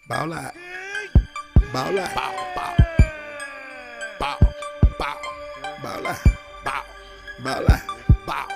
Ball out. Ball out. Bow, bow. Bow, bow. Ball out. Bow, Ball out. bow.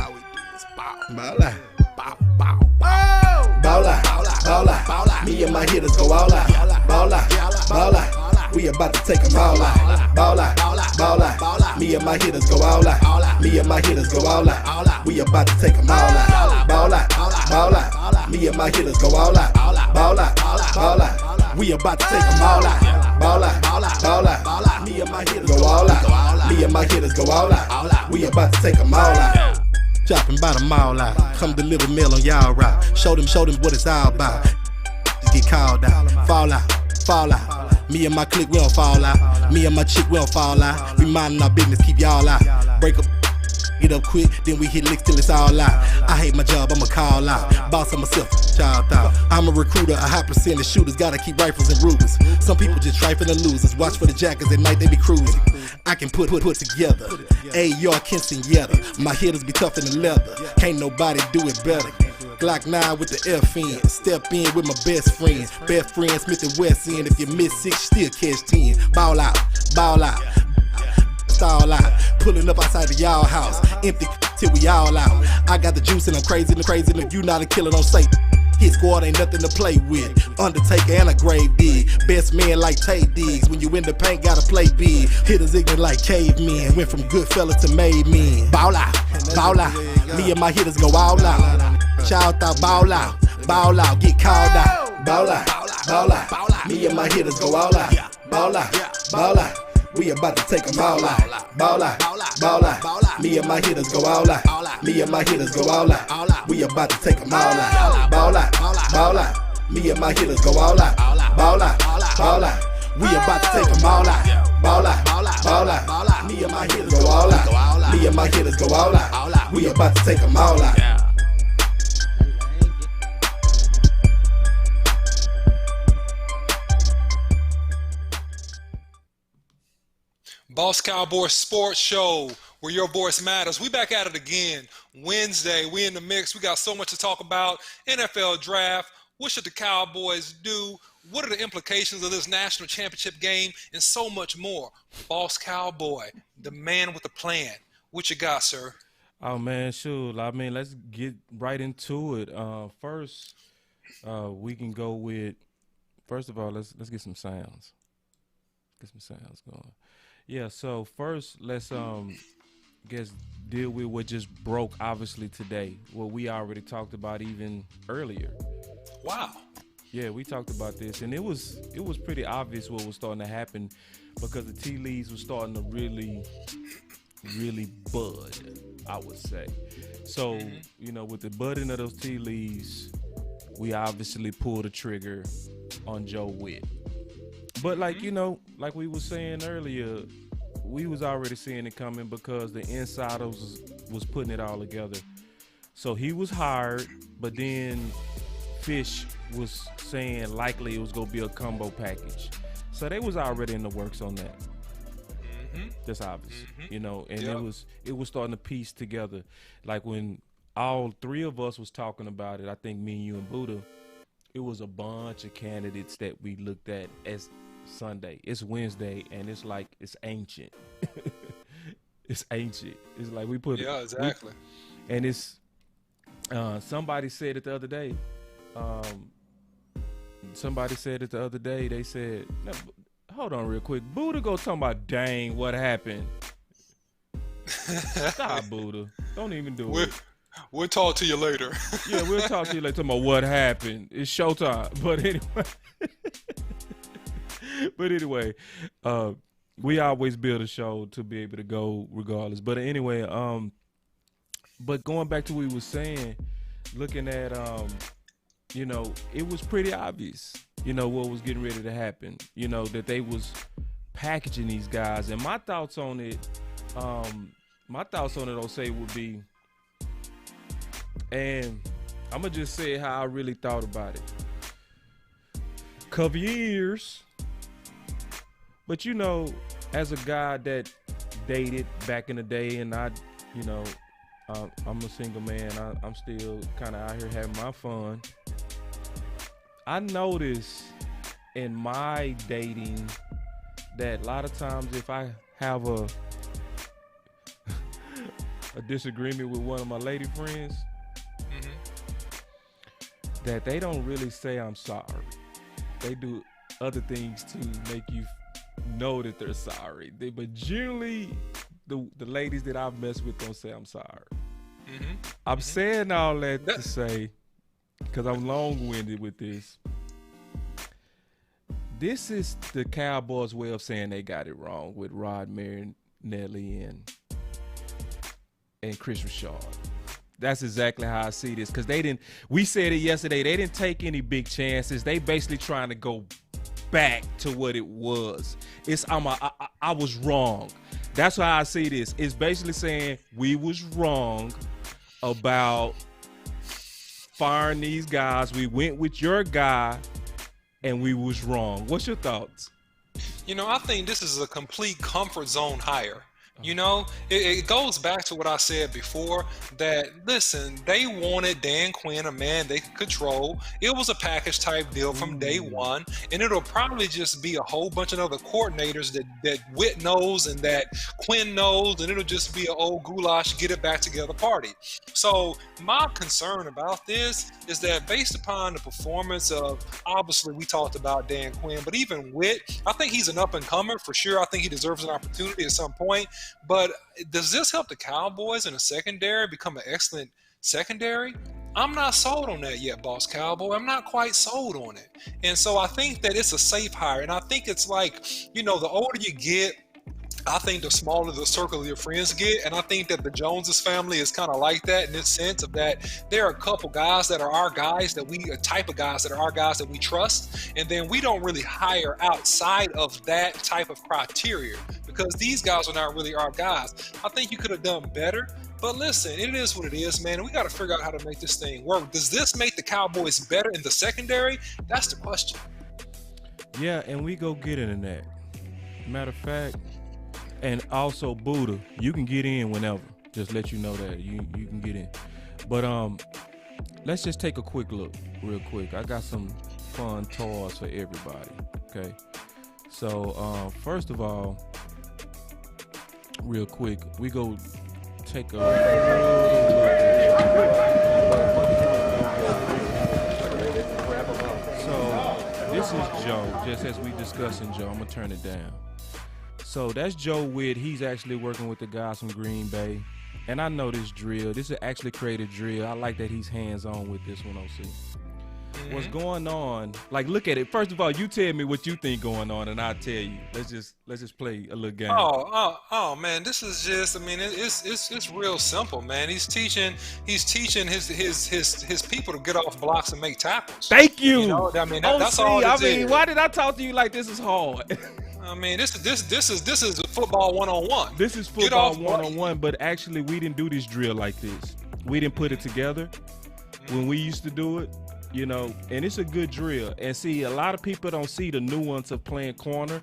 All we do is bow. Ball out. Bow, bow, bow. Ball out. Ball out. Ball out. Me and my hitters go all out. Ball out. Ball out. We about to take them all out. Ball out. Ball out. Me and my hitters go all out. Me and my hitters go all out. We about to take them all out. Ball out. Ball out. Me and my hitters go all out. Ball out. Ball out. We about to take them all out. Ball out. Ball out. Me and my hitters go all out. Me and my hitters go all out. We about to take them all out. Dropping by the mall out. Come deliver mail on y'all route. Show them what it's all about. Just get called out. Fall out. Fall out. Me and my clique, we don't fall out. Me and my chick, we don't fall out. We minding our business, keep y'all out. Break up, get up quick, then we hit licks till it's all out. I hate my job, I'ma call out. Boss of myself, child out. I'm a recruiter, a high percentage shooters, gotta keep rifles and Rugers. Some people just trifling and losers. Watch for the jackets at night, they be cruising. I can put together. AR Kinston Yetta. My hitters be tougher than leather. Can't nobody do it better. Glock 9 with the FN. Step in with my best friend. Best friend Smith and West End. If you miss 6, still catch 10. Ball out, ball out. Stall out. Pulling up outside of y'all house. Empty till we all out. I got the juice and I'm crazy and crazy. And if you not a killer, don't say. Hit squad ain't nothing to play with. Undertaker and a grave dig. Best man like Tay Diggs. When you in the paint, gotta play big. Hitters ignorant like cavemen. Went from good fella to made men. Ball out, ball out. Me and my hitters go all out. Shout out, ball out, get called out. Ball out, ball out. Me and my hitters go all out. Ball out, ball out. We about to take them all out. Ball out, ball out. Me and my hitters go all out. Me and my hitters go all out. We about to take them all out. Ball out, ball out. Me and my hitters go all out. Ball out, ball out. We about to take them all out. Ball ball out. Me and my hitters go all out. Me and my hitters go all out. We about to take them all out. Yeah. Boss Cowboy Sports Show, where your voice matters. We back at it again. Wednesday, we in the mix. We got so much to talk about. NFL draft. What should the Cowboys do? What are the implications of this national championship game? And so much more. Boss Cowboy, the man with the plan. What you got, sir? Oh, man, sure. I mean, let's get right into it. First, we can go with, first of all, let's get some sounds. Get some sounds going. Yeah, so first, let's guess deal with what just broke, obviously, today. What we already talked about even earlier. Wow. Yeah, we talked about this, and it was pretty obvious what was starting to happen because the tea leaves were starting to really bud, I would say. So, you know, with the budding of those tea leaves, we obviously pulled the trigger on Joe Whitt. But like, you know, like we were saying earlier, we was already seeing it coming because the insiders was putting it all together. So he was hired, but then Fish was saying likely it was going to be a combo package. So they was already in the works on that. That's obvious, you know, and it was starting to piece together. Like when all three of us was talking about it, I think me, you, and Buddha, it was a bunch of candidates that we looked at as Sunday. It's Wednesday, and it's like it's ancient. It's ancient. It's like we put exactly. And it's somebody said it the other day. They said, no, hold on real quick. Buddha go talking about, dang, what happened? Stop, Buddha. Don't even do it. We'll talk to you later. Yeah, we'll talk to you later. Talking about what happened. It's showtime. But anyway, we always build a show to be able to go regardless. But anyway, but going back to what we were saying, looking at, you know, it was pretty obvious, you know, what was getting ready to happen, you know, that they was packaging these guys. And my thoughts on it, I'll say would be, and I'm going to just say how I really thought about it. Cover your ears. But, you know, as a guy that dated back in the day, and I, you know, I'm a single man. I'm still kind of out here having my fun. I notice in my dating that a lot of times if I have a disagreement with one of my lady friends, that they don't really say I'm sorry. They do other things to make you know that they're sorry. But generally, the ladies that I've messed with don't say I'm sorry. I'm saying all that to say, because I'm long-winded with this. This is the Cowboys' way of saying they got it wrong with Rod Marinelli and Chris Richard. That's exactly how I see this, because we said it yesterday, they didn't take any big chances. They basically trying to go back to what it was. I was wrong. That's how I see this. It's basically saying we was wrong about firing these guys. We went with your guy and we was wrong. What's your thoughts? You know, I think this is a complete comfort zone hire. You know, it goes back to what I said before, that, listen, they wanted Dan Quinn, a man they could control. It was a package type deal from day one, and it'll probably just be a whole bunch of other coordinators that Whitt knows and that Quinn knows, and it'll just be an old goulash, get it back together party. So my concern about this is that based upon the performance of, obviously we talked about Dan Quinn, but even Whitt, I think he's an up-and-comer for sure. I think he deserves an opportunity at some point. But does this help the Cowboys in a secondary become an excellent secondary? I'm not sold on that yet, Boss Cowboy. I'm not quite sold on it. And so I think that it's a safe hire. And I think it's like, you know, the older you get, I think the smaller the circle of your friends get, and I think that the Joneses family is kind of like that in this sense of that there are a couple guys that are our guys that we, a type of guys that are our guys that we trust, and then we don't really hire outside of that type of criteria because these guys are not really our guys. I think you could have done better. But listen, it is what it is, man. We got to figure out how to make this thing work. Does this make the Cowboys better in the secondary? That's the question. Yeah, and we go get into that. Matter of fact, and also Buddha, you can get in whenever. Just let you know that you can get in. But let's just take a quick look, real quick. I got some fun toys for everybody. Okay. So first of all, real quick, we go take a So this is Joe, just as we discussing Joe. I'm gonna turn it down. So that's Joe Whitt. He's actually working with the guys from Green Bay. And I know this drill. This is actually created drill. I like that he's hands-on with this one, OC. What's going on? Like, look at it. First of all, you tell me what you think going on, and I'll tell you. Let's just play a little game. Oh man, this is just. I mean, it's real simple, man. He's teaching his people to get off blocks and make tackles. Thank you. You know, I mean, OC, that's all. I mean, why did I talk to you like this is hard? I mean, this is football 101. This is football 101, but actually we didn't do this drill like this. We didn't put it together when we used to do it, you know, and it's a good drill. And see, a lot of people don't see the nuance of playing corner.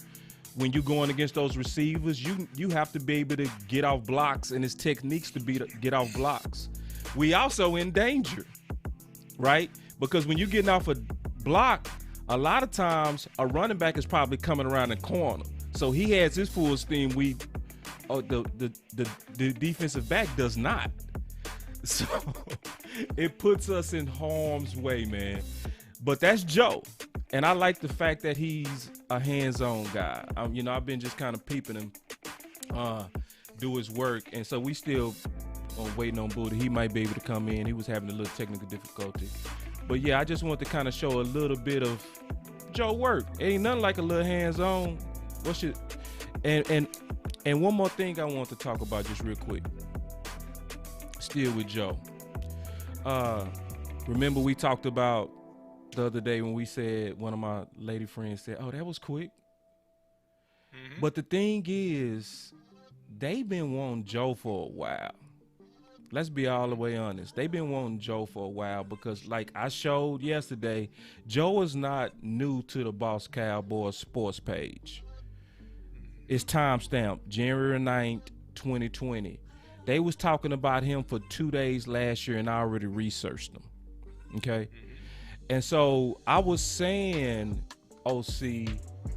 When you're going against those receivers, you have to be able to get off blocks, and it's techniques to get off blocks. We also in danger, right? Because when you're getting off a block, a lot of times a running back is probably coming around the corner. So he has his full steam. The defensive back does not. So it puts us in harm's way, man. But that's Joe. And I like the fact that he's a hands-on guy. I've been just kind of peeping him do his work. And so we still waiting on Buddha. He might be able to come in. He was having a little technical difficulty. But yeah, I just want to kind of show a little bit of Joe work. Ain't nothing like a little hands-on. And one more thing I want to talk about just real quick. Still with Joe. Remember we talked about the other day when we said, one of my lady friends said, oh, that was quick. Mm-hmm. But the thing is, they've been wanting Joe for a while. Let's be all the way honest. They've been wanting Joe for a while because, like I showed yesterday, Joe is not new to the Boss Cowboy sports page. It's timestamped January 9th, 2020. They was talking about him for 2 days last year, and I already researched them. Okay? And so I was saying, OC,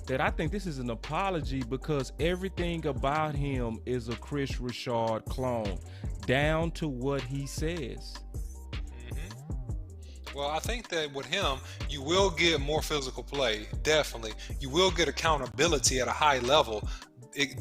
that I think this is an apology because everything about him is a Chris Richard clone, down to what he says. Well, I think that with him, you will get more physical play, definitely. You will get accountability at a high level.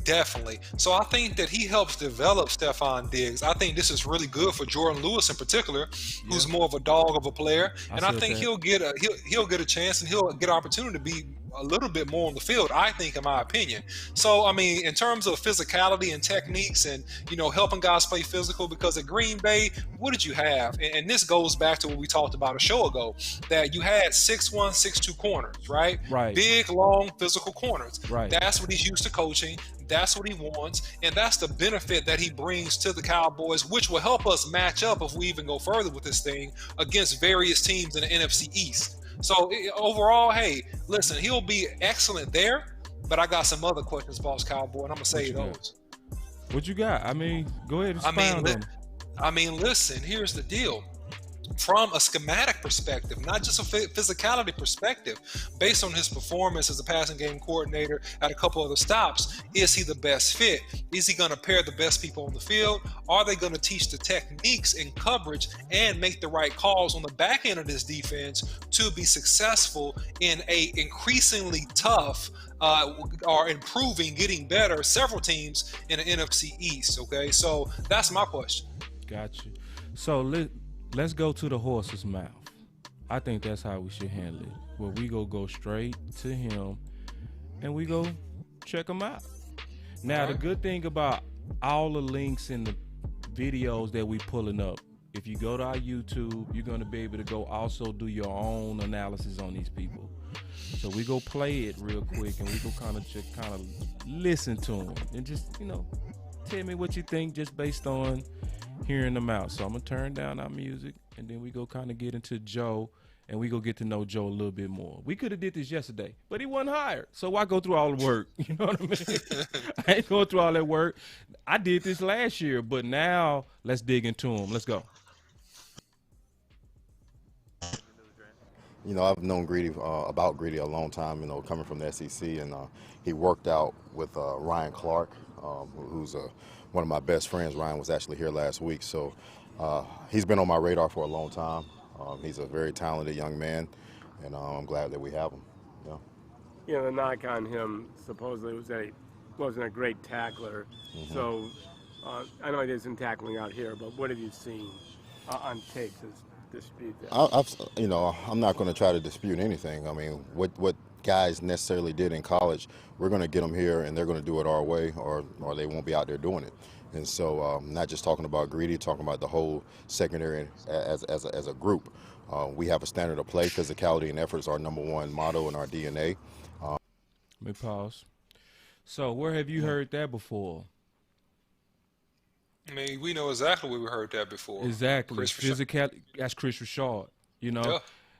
Definitely. So I think that he helps develop Stephon Diggs. I think this is really good for Jordan Lewis in particular, who's more of a dog of a player. And I think he'll get a chance and he'll get an opportunity to be a little bit more on the field, I think, in my opinion. So, I mean, in terms of physicality and techniques and, helping guys play physical, because at Green Bay, what did you have? And this goes back to what we talked about a show ago, that you had 6'1", 6'2" corners, right? Right. Big, long, physical corners. Right. That's what he's used to coaching. That's what he wants, and that's the benefit that he brings to the Cowboys, which will help us match up if we even go further with this thing against various teams in the NFC East. So overall, hey, listen, he'll be excellent there, but I got some other questions, Boss Cowboy, and I'm going to say those. What you got? I mean, go ahead and expound on them. I mean, listen, here's the deal. From a schematic perspective, not just a physicality perspective, based on his performance as a passing game coordinator at a couple of the stops, is he the best fit? Is he going to pair the best people on the field? Are they going to teach the techniques in coverage and make the right calls on the back end of this defense to be successful in a increasingly tough are improving, getting better, several teams in the NFC East, okay? So that's my question. Gotcha. So let's go to the horse's mouth. I think that's how we should handle it. Where we go straight to him and we go check him out. Now, the good thing about all the links and the videos that we pulling up, if you go to our YouTube, you're going to be able to go also do your own analysis on these people. So we go play it real quick, and we go kind of listen to them, and just, tell me what you think just based on hearing them out. So I'm going to turn down our music, and then we go kind of get into Joe, and we go get to know Joe a little bit more. We could have did this yesterday, but he wasn't hired. So why go through all the work? You know what I mean? I ain't going through all that work. I did this last year, but now let's dig into him. Let's go. I've known about Greedy a long time, coming from the SEC, and he worked out with Ryan Clark, who's one of my best friends. Ryan was actually here last week, so he's been on my radar for a long time. He's a very talented young man, and I'm glad that we have him. The knock on him supposedly was that he wasn't a great tackler. Mm-hmm. So I know he did some tackling out here, but what have you seen on tape to dispute that? I'm not going to try to dispute anything. I mean, what guys necessarily did in college, we're going to get them here, and they're going to do it our way, or they won't be out there doing it. And so, not just talking about Greedy, talking about the whole secondary as a group. We have a standard of play. Physicality and effort is our number one motto in our DNA. Let me pause. So, where have you heard that before? I mean, we know exactly where we heard that before. Exactly. Physicality. That's Chris Richard. Yeah.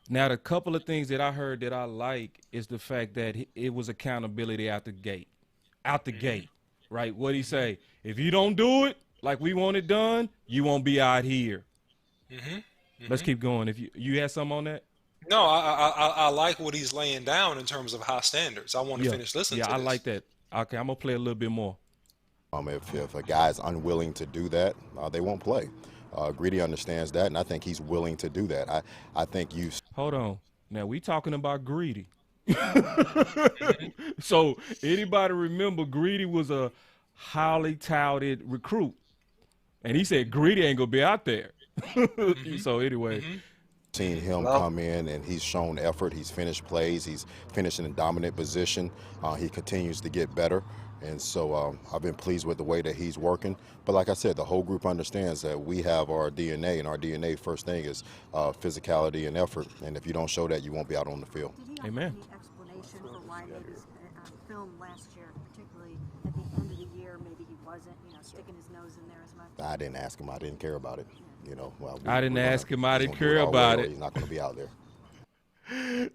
Now, the couple of things that I heard that I like is the fact that it was accountability out the gate. Out the gate. Right? What'd he say? If you don't do it like we want it done, you won't be out here. Let's keep going. If you had something on that? No, I like what he's laying down in terms of high standards. I want to finish listening to this. Yeah, I like that. Okay, I'm going to play a little bit more. If a guy's unwilling to do that, they won't play. Greedy understands that, and I think he's willing to do that. I think you... Hold on. Now, we talking about Greedy. So anybody remember Greedy was a highly touted recruit, and he said Greedy ain't gonna be out there. So anyway, seen him come in, and he's shown effort. He's finished plays. He's finished in a dominant position. He continues to get better, and so I've been pleased with the way that he's working. But like I said, the whole group understands that we have our DNA, and our DNA first thing is physicality and effort. And if you don't show that, you won't be out on the field. Amen. Explanation for why maybe film last year, particularly at the end of the year, maybe he wasn't, sticking his nose in there as much? I didn't ask him. I didn't care about it. I didn't ask him. I didn't care about it. He's not going to be out there.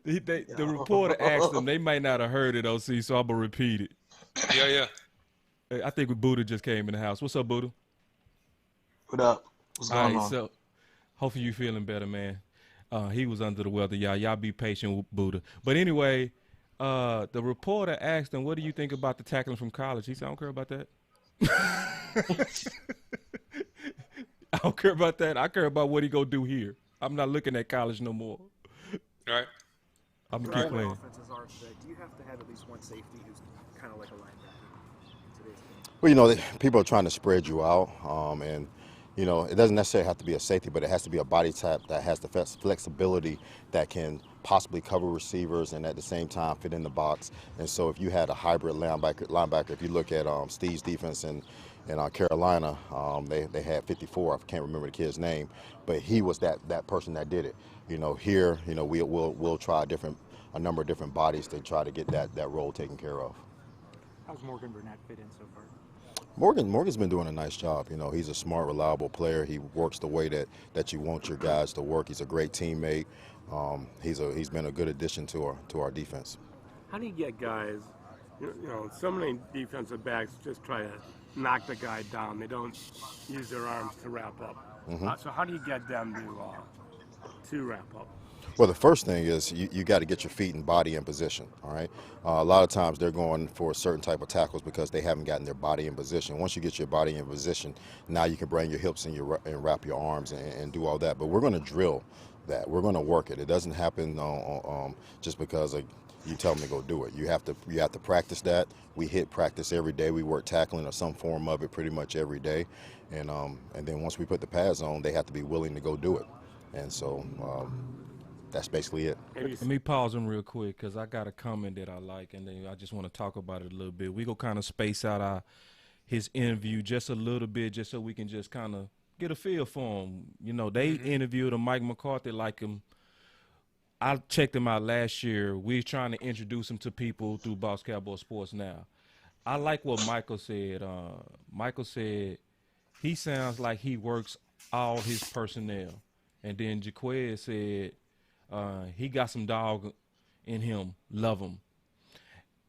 The reporter asked him. They might not have heard it, OC, so I'm going to repeat it. Yeah. I think Buddha just came in the house. What's up, Buddha? What up? What's going on? So hopefully you feeling better, man. He was under the weather, y'all. Y'all be patient with Buddha. But anyway, the reporter asked him, what do you think about the tackling from college? He said, I don't care about that. I don't care about that. I care about what he go do here. I'm not looking at college no more. All right. I'm going to keep playing. Offenses are set. Do you have to have at least one safety who's kind of like a linebacker in today's game? Well, people are trying to spread you out, and it doesn't necessarily have to be a safety, but it has to be a body type that has the flexibility that can possibly cover receivers and at the same time fit in the box. And so if you had a hybrid linebacker, if you look at Steve's defense in Carolina, they had 54. I can't remember the kid's name, but he was that person that did it. Here, we'll try a number of different bodies to try to get that role taken care of. How's Morgan Burnett fit in so far? Morgan's been doing a nice job. He's a smart, reliable player. He works the way that you want your guys to work. He's a great teammate. He's been a good addition to our defense. How do you get guys? So many defensive backs just try to knock the guy down. They don't use their arms to wrap up. So how do you get them to wrap up? Well, the first thing is you got to get your feet and body in position, all right? A lot of times they're going for a certain type of tackles because they haven't gotten their body in position. Once you get your body in position, now you can bring your hips and wrap your arms and do all that. But we're going to drill that. We're going to work it. It doesn't happen just because you tell them to go do it. You have to practice that. We hit practice every day. We work tackling or some form of it pretty much every day. And then once we put the pads on, they have to be willing to go do it. And so that's basically it. Let me pause him real quick because I got a comment that I like, and then I just want to talk about it a little bit. We go kind of space out his interview just a little bit, just so we can just kind of get a feel for him. You know, they interviewed him, Mike McCarthy, like him. I checked him out last year. We're trying to introduce him to people through Boss Cowboy Sports now. I like what Michael said. Michael said he sounds like he works all his personnel. And then Jaquez said he got some dog in him, love him.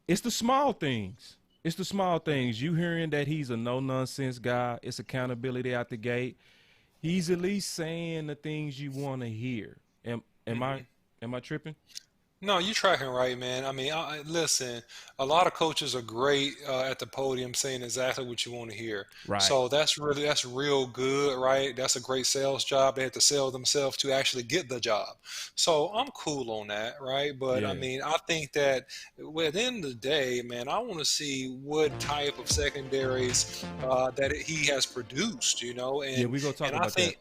It's the small things. It's the small things. You hearing that he's a no-nonsense guy. It's accountability out the gate. He's at least saying the things you want to hear. Am I tripping? No, you tracking right, man. I mean, listen, a lot of coaches are great at the podium saying exactly what you want to hear. Right. So that's real good, right? That's a great sales job. They have to sell themselves to actually get the job. So I'm cool on that, right? But I mean, I think that at the end of the day, man, I want to see what type of secondaries that he has produced, you know? And, we're going to talk about that.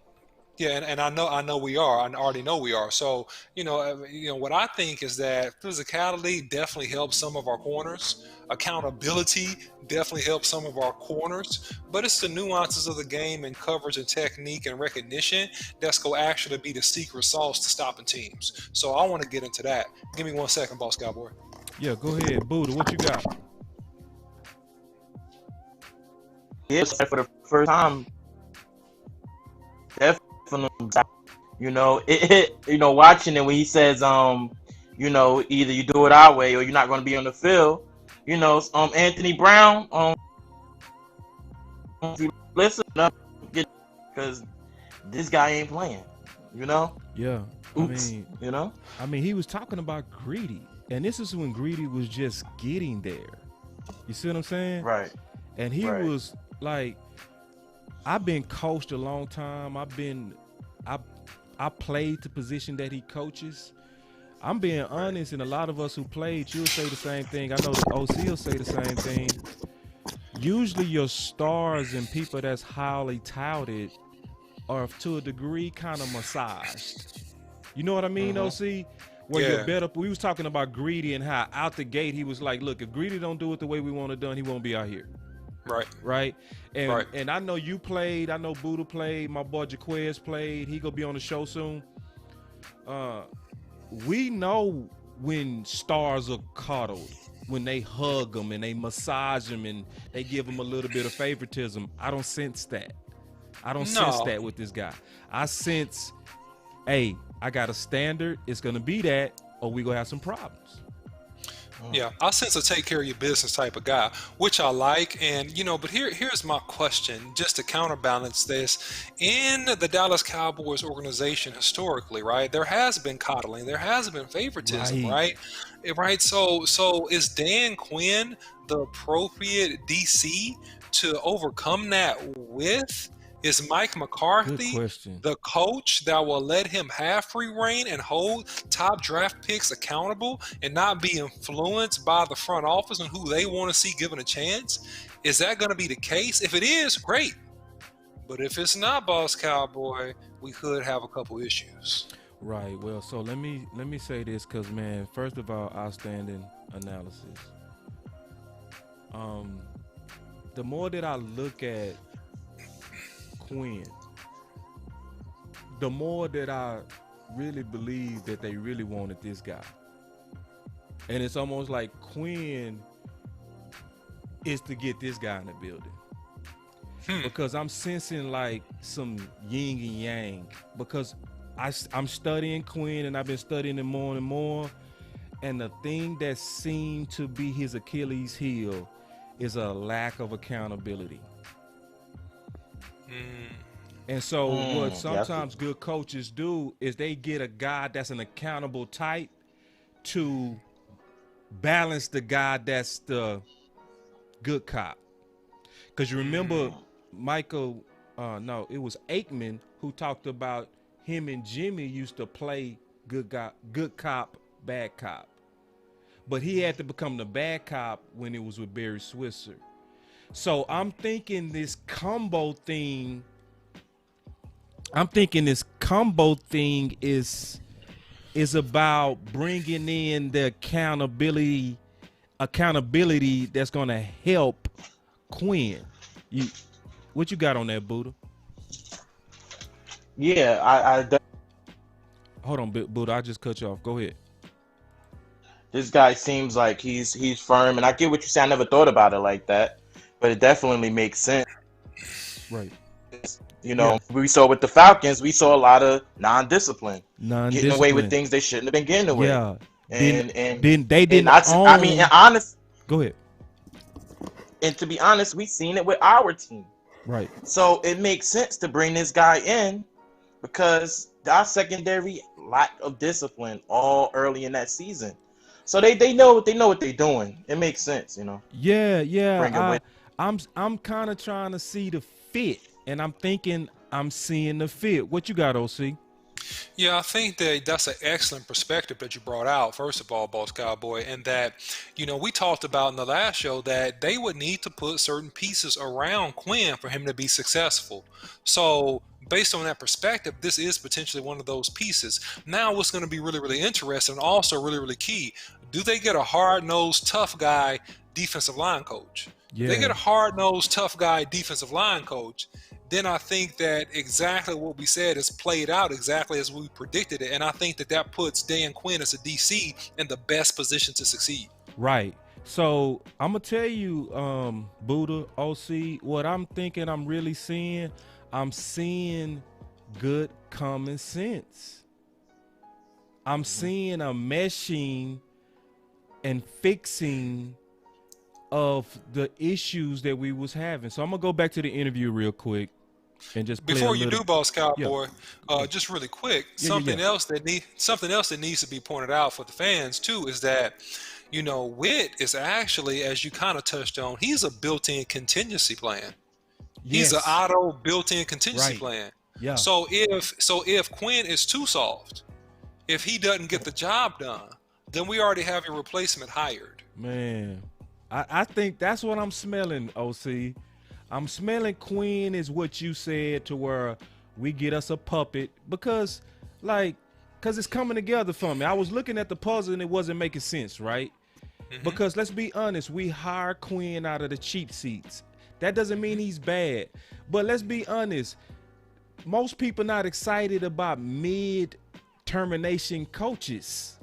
Yeah, and I know we are. I already know we are. So, you know, what I think is that physicality definitely helps some of our corners. Accountability definitely helps some of our corners. But it's the nuances of the game and coverage and technique and recognition that's going to actually be the secret sauce to stopping teams. So I want to get into that. Give me 1 second, Boss Cowboy. Yeah, go ahead, Buddha. What you got? Yes, for the first time. You know, watching it when he says, you know, either you do it our way or you're not going to be on the field. You know, Anthony Brown, if you listen up, because this guy ain't playing. You know. Yeah. Oops, I mean, you know. I mean, he was talking about Greedy, and this is when Greedy was just getting there. You see what I'm saying? Right. And he was like, I've been coached a long time. I played the position that he coaches. I'm being honest, and a lot of us who played, you'll say the same thing. I know the OC will say the same thing. Usually your stars and people that's highly touted are to a degree kind of massaged. You know what I mean, OC? Where you're better. We was talking about Greedy and how out the gate he was like, look, if Greedy don't do it the way we want it done, he won't be out here. Right. And I know you played. I know Buddha played. My boy Jaquez played. He gonna be on the show soon. We know when stars are coddled, when they hug them and they massage them and they give them a little bit of favoritism. I don't sense that. I don't sense that with this guy. I sense, hey, I got a standard. It's gonna be that, or we gonna have some problems. Yeah, I sense a take care of your business type of guy, which I like. And, you know, but here's my question, just to counterbalance this. In the Dallas Cowboys organization historically, right, there has been coddling, there has been favoritism, right? So is Dan Quinn the appropriate DC to overcome that with? Is Mike McCarthy the coach that will let him have free reign and hold top draft picks accountable and not be influenced by the front office and who they want to see given a chance? Is that going to be the case? If it is, great. But if it's not, Boss Cowboy, we could have a couple issues. Right. Well, so let me say this, because, man, first of all, outstanding analysis. The more that I look at Quinn, the more that I really believe that they really wanted this guy. And it's almost like Quinn is to get this guy in the building. Because I'm sensing like some yin and yang. Because I'm studying Quinn, and I've been studying him more and more. And the thing that seemed to be his Achilles heel is a lack of accountability. And so what sometimes good coaches do is they get a guy that's an accountable type to balance the guy that's the good cop. Because you remember it was Aikman who talked about him and Jimmy used to play good cop, bad cop. But he had to become the bad cop when it was with Barry Switzer. So I'm thinking this combo thing is is about bringing in the accountability that's gonna help Quinn. What you got on that, Buddha? Yeah, I Hold on, Buddha. I just cut you off. Go ahead. this guy seems like he's firm, and I get what you say. I never thought about it like that, but it definitely makes sense. Right. You know, we saw with the Falcons, we saw a lot of non-discipline, getting away with Non-discipline. things they shouldn't have been getting away. Yeah. And Then they didn't I mean, and honest, Go ahead. and to be honest, we seen it with our team. Right. So it makes sense to bring this guy in because our secondary lack of discipline all early in that season. So they know what they're doing. It makes sense, you know. Yeah. I'm kind of trying to see the fit, and I'm thinking I'm seeing the fit. What you got, OC? Yeah, I think that that's an excellent perspective that you brought out, first of all, Boss Cowboy, and that, we talked about in the last show that they would need to put certain pieces around Quinn for him to be successful. So based on that perspective, this is potentially one of those pieces. Now, what's going to be really, really interesting, and also really, really key, do they get a hard-nosed, tough guy defensive line coach? Yeah. They get a hard-nosed, tough guy defensive line coach, then I think that exactly what we said is played out exactly as we predicted it. And I think that puts Dan Quinn as a DC in the best position to succeed. Right. So I'm going to tell you, Buddha, OC, what I'm thinking I'm really seeing, I'm seeing good common sense. I'm seeing a meshing and fixing of the issues that we was having. So I'm going to go back to the interview real quick. And just before you do, Boss Cowboy, yeah. just really quick, something else that needs to be pointed out for the fans too is that, Whitt is actually, as you kind of touched on, he's a built-in contingency plan. He's an auto built-in contingency plan. Yeah. So if Quinn is too soft, if he doesn't get the job done, then we already have your replacement hired. Man, I think that's what I'm smelling, OC. I'm smelling Quinn is what you said, to where we get us a puppet because it's coming together for me. I was looking at the puzzle and it wasn't making sense, right? Mm-hmm. Because let's be honest, we hire Quinn out of the cheap seats. That doesn't mean he's bad, but let's be honest. Most people not excited about mid-termination coaches.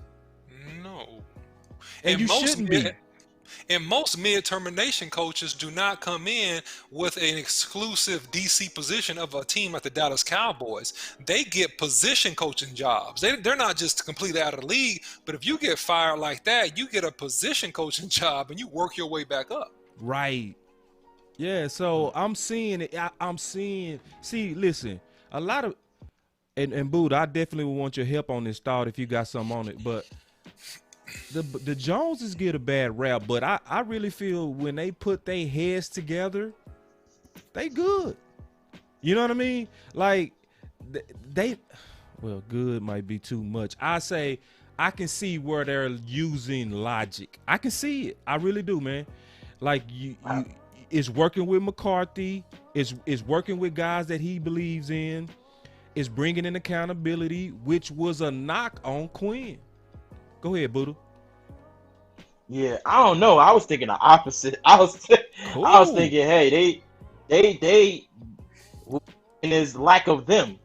No, and you shouldn't be. And most mid-termination coaches do not come in with an exclusive DC position of a team like the Dallas Cowboys. They get position coaching jobs. They're not just completely out of the league, but if you get fired like that, you get a position coaching job and you work your way back up. Right. Yeah, so I'm seeing it. See, listen, a lot of, and Buddha, I definitely want your help on this thought if you got something on it, but the Joneses get a bad rap, but I really feel when they put their heads together, they good. You know what I mean? Like good might be too much. I say I can see where they're using logic. I can see it. I really do, man. Like it's working with McCarthy. It's working with guys that he believes in. It's bringing in accountability, which was a knock on Quinn. Go ahead, Buddha. Yeah, I don't know. I was thinking the opposite. I was thinking, hey, they and is lack of them.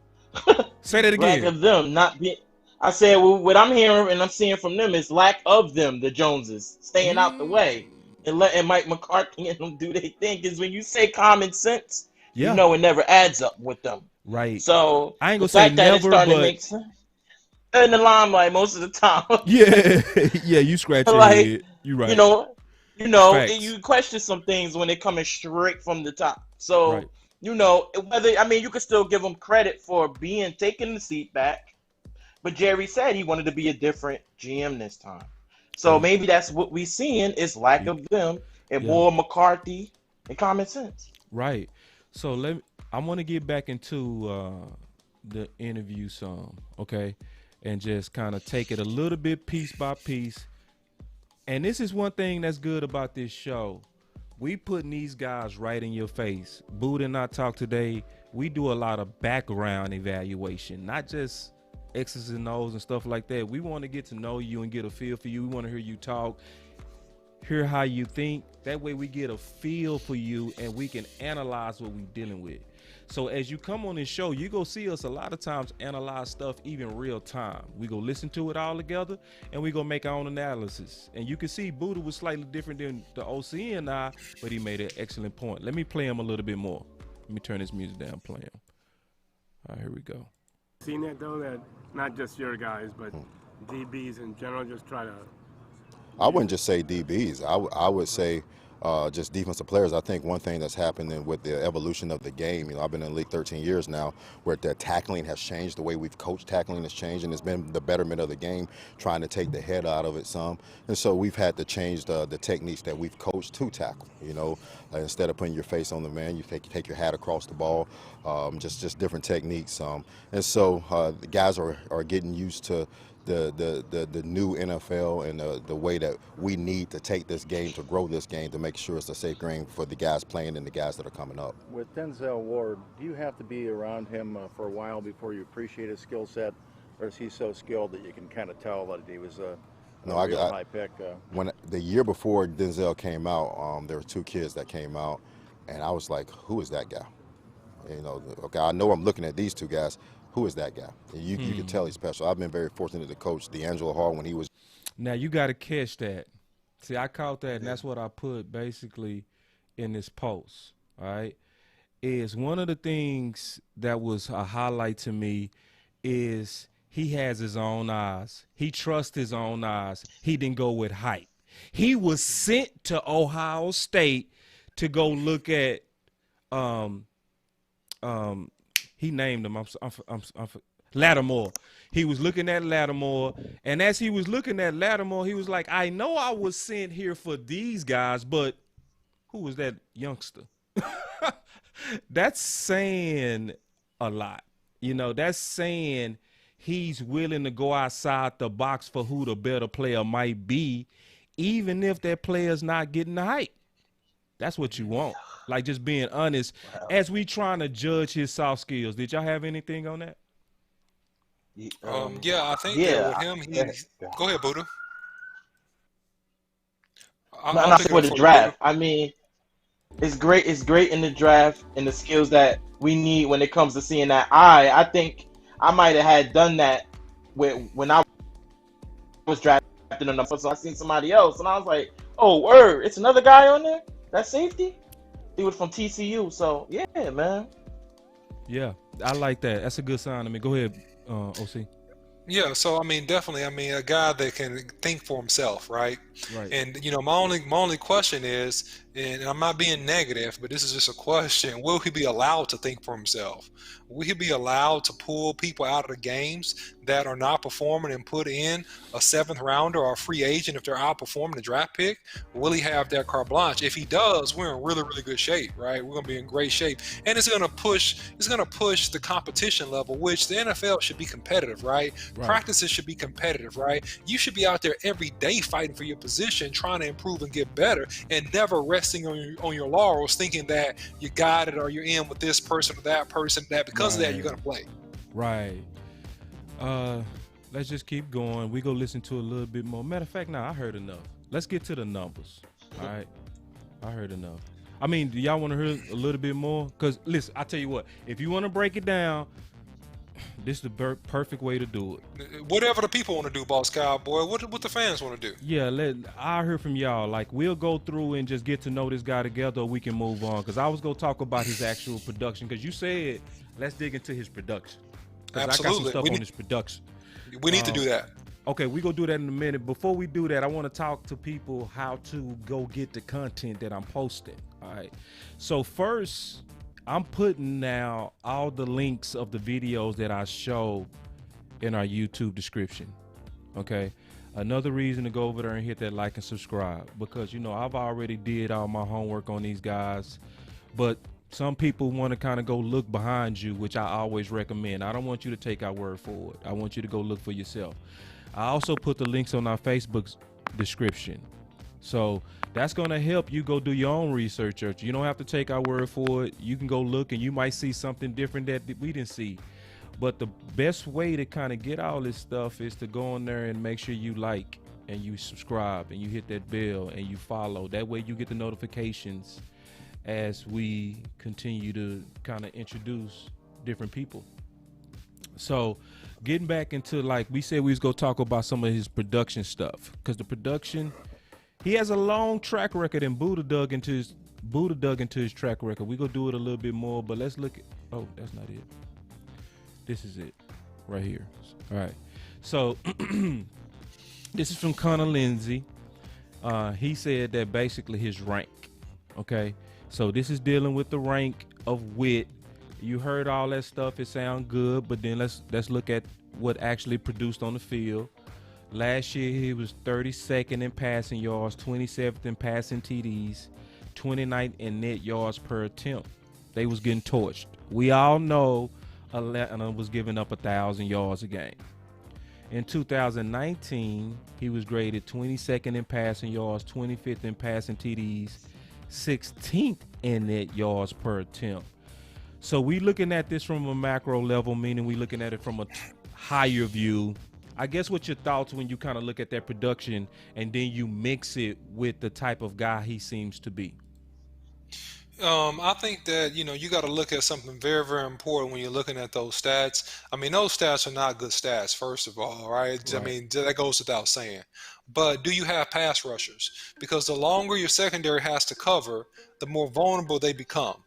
Say that again. Lack of them, not being. I said, well, what I'm hearing and I'm seeing from them is lack of them, the Joneses, staying out the way and letting Mike McCarthy and them do their thing. Because when you say common sense, you know it never adds up with them. Right. So I ain't gonna say never, but to make sense. In the limelight most of the time. yeah, you scratch your head. You right. You question some things when they're coming straight from the top. So, whether you could still give them credit for taking the seat back, but Jerry said he wanted to be a different GM this time. So maybe that's what we're seeing is lack of them and more McCarthy and common sense. Right. So I want to get back into the interview some, okay? And just kind of take it a little bit piece by piece. And this is one thing that's good about this show. We putting these guys right in your face. Buddha and I talk today. We do a lot of background evaluation, not just X's and O's and stuff like that. We want to get to know you and get a feel for you. We want to hear you talk, hear how you think. That way we get a feel for you and we can analyze what we're dealing with. So as you come on this show, you go see us a lot of times analyze stuff even real time. We go listen to it all together and we go make our own analysis. And you can see Buddha was slightly different than the OC and I, but he made an excellent point. Let me play him a little bit more. Let me turn this music down, play him. All right, here we go. Seen that though, that not just your guys, but DBs in general just try to. I wouldn't just say DBs. I would say just defensive players. I think one thing that's happening with the evolution of the game, I've been in the league 13 years now, where the tackling has changed, the way we've coached tackling has changed, and it's been the betterment of the game, trying to take the head out of it some. And so we've had to change the techniques that we've coached to tackle. Instead of putting your face on the man, you take your hat across the ball, just different techniques. And so the guys are getting used to the new NFL and the way that we need to take this game, to grow this game, to make sure it's a safe game for the guys playing and the guys that are coming up. With Denzel Ward, do you have to be around him for a while before you appreciate his skill set, or is he so skilled that you can kind of tell that he was a real high pick? When the year before Denzel came out, there were two kids that came out, and I was like, who is that guy? Okay, I know I'm looking at these two guys. Who is that guy? You can tell he's special. I've been very fortunate to coach D'Angelo Hall when he was. Now you got to catch that. See, I caught that, and that's what I put basically in this post. All right, is one of the things that was a highlight to me is he has his own eyes. He trusts his own eyes. He didn't go with hype. He was sent to Ohio State to go look at he named him. Lattimore. He was looking at Lattimore, and as he was looking at Lattimore, he was like, I know I was sent here for these guys, but who was that youngster? That's saying a lot. That's saying he's willing to go outside the box for who the better player might be, even if that player's not getting the hype. That's what you want. Like, just being honest, as we trying to judge his soft skills. Did y'all have anything on that? Yeah, I think that with him, go ahead, Buddha. Not for the draft. I mean, it's great. It's great in the draft and the skills that we need when it comes to seeing that eye. I think I might have had done that when I was drafting on the. So I seen somebody else, and I was like, "Oh, word! It's another guy on there. That's safety." He was from TCU, so yeah, man. Yeah, I like that. That's a good sign. Go ahead, OC. Yeah, so definitely, a guy that can think for himself, right? Right. And my only question is, and I'm not being negative, but this is just a question: will he be allowed to think for himself? Will he be allowed to pull people out of the games that are not performing and put in a 7th rounder or a free agent if they're outperforming the draft pick? Will he have that carte blanche? If he does, we're in really, really good shape, right? We're gonna be in great shape, and it's gonna push the competition level, which the NFL should be competitive, right? Practices should be competitive, right? You should be out there every day fighting for your position, trying to improve and get better, and never resting on your laurels, thinking that you got it or you're in with this person or that person, that because of that you're gonna play. Right. Let's just keep going. We go listen to a little bit more. Matter of fact, I heard enough. Let's get to the numbers. All right. I heard enough. Do y'all want to hear a little bit more? Because listen, I tell you what, if you want to break it down, this is the perfect way to do it. Whatever the people want to do, Boss Cowboy. What the fans want to do? Yeah, I heard from y'all. Like, we'll go through and just get to know this guy together, or we can move on. Because I was going to talk about his actual production. Because you said, let's dig into his production. Because I got some stuff on his production. We need to do that. Okay, we're going to do that in a minute. Before we do that, I want to talk to people how to go get the content that I'm posting. All right. So first, I'm putting now all the links of the videos that I show in our YouTube description. Okay. Another reason to go over there and hit that like and subscribe, because I've already did all my homework on these guys, but some people want to kind of go look behind you, which I always recommend. I don't want you to take our word for it. I want you to go look for yourself. I also put the links on our Facebook description. So that's going to help you go do your own research. You don't have to take our word for it. You can go look and you might see something different that we didn't see. But the best way to kind of get all this stuff is to go on there and make sure you like and you subscribe and you hit that bell and you follow. That way you get the notifications as we continue to kind of introduce different people. So getting back into, like we said, we was gonna talk about some of his production stuff, because the production, he has a long track record, and Buddha dug into his track record. We gonna do it a little bit more, but let's look at, oh, that's not it. This is it right here. All right. So this is from Connor Lindsay. He said that basically his rank. Okay. So this is dealing with the rank of Whitt. You heard all that stuff. It sound good, but then let's look at what actually produced on the field. Last year he was 32nd in passing yards, 27th in passing TDs, 29th in net yards per attempt. They was getting torched. We all know Atlanta was giving up 1,000 yards a game. In 2019, he was graded 22nd in passing yards, 25th in passing TDs, 16th in net yards per attempt. So we looking at this from a macro level, meaning we looking at it from a higher view. I guess what's your thoughts when you kind of look at that production and then you mix it with the type of guy he seems to be? I think that, you got to look at something very, very important when you're looking at those stats. I mean, those stats are not good stats, first of all, right? I mean, that goes without saying. But do you have pass rushers? Because the longer your secondary has to cover, the more vulnerable they become.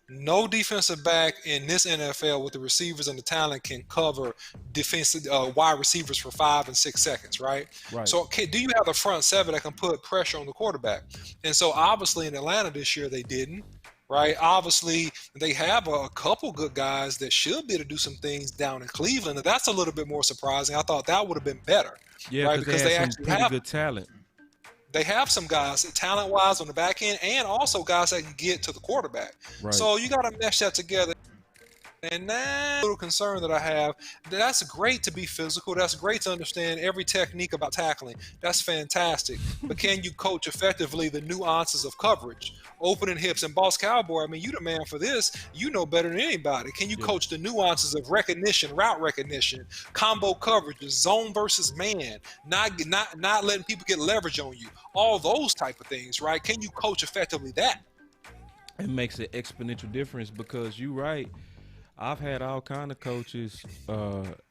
No defensive back in this NFL with the receivers and the talent can cover defensive wide receivers for 5 and 6 seconds, right? So do you have the front seven that can put pressure on the quarterback? And so obviously in Atlanta this year they didn't, right? Obviously they have a couple good guys that should be able to do some things down in Cleveland. And that's a little bit more surprising. I thought that would have been better. Yeah, right? Because they actually have good talent. They have some guys talent-wise on the back end and also guys that can get to the quarterback. So you got to mesh that together. And that little concern that I have, that's great to be physical. That's great to understand every technique about tackling. That's fantastic. But can you coach effectively the nuances of coverage, opening hips? And Boss Cowboy, I mean, you the man for this. You know better than anybody. Can you coach the nuances of recognition, route recognition, combo coverages, zone versus man, not letting people get leverage on you, all those type of things, right? Can you coach effectively that? It makes an exponential difference, because you're right. I've had all kind of coaches.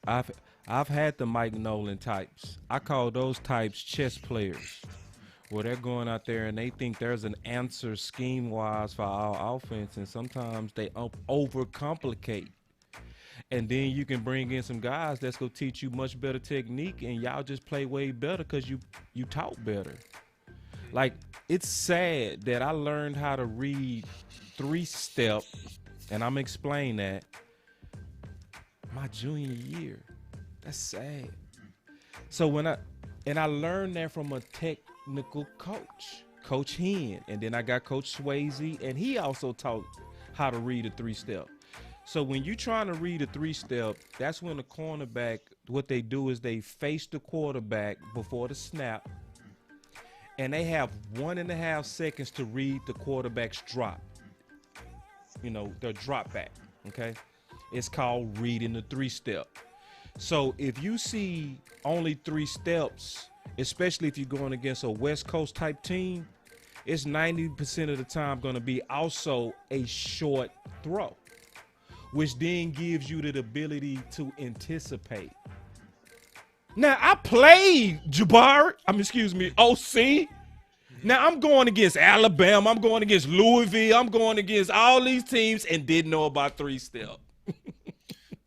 I've had the Mike Nolan types. I call those types chess players, where they're going out there and they think there's an answer scheme-wise for our offense, and sometimes they overcomplicate. And then you can bring in some guys that's gonna teach you much better technique, and y'all just play way better because you taught better. Like, it's sad that I learned how to read 3-step, and I'm explaining that, my junior year. That's sad. So I learned that from a technical coach, Coach Hen, and then I got Coach Swayze, and he also taught how to read a 3-step. So when you're trying to read a 3-step, that's when the cornerback, what they do is they face the quarterback before the snap, and they have 1.5 seconds to read the quarterback's drop. Their drop back, okay? It's called reading the 3-step. So if you see only 3 steps, especially if you're going against a West Coast type team, it's 90% of the time going to be also a short throw, which then gives you the ability to anticipate. Now, I played OC. Now, I'm going against Alabama. I'm going against Louisville. I'm going against all these teams and didn't know about 3-step.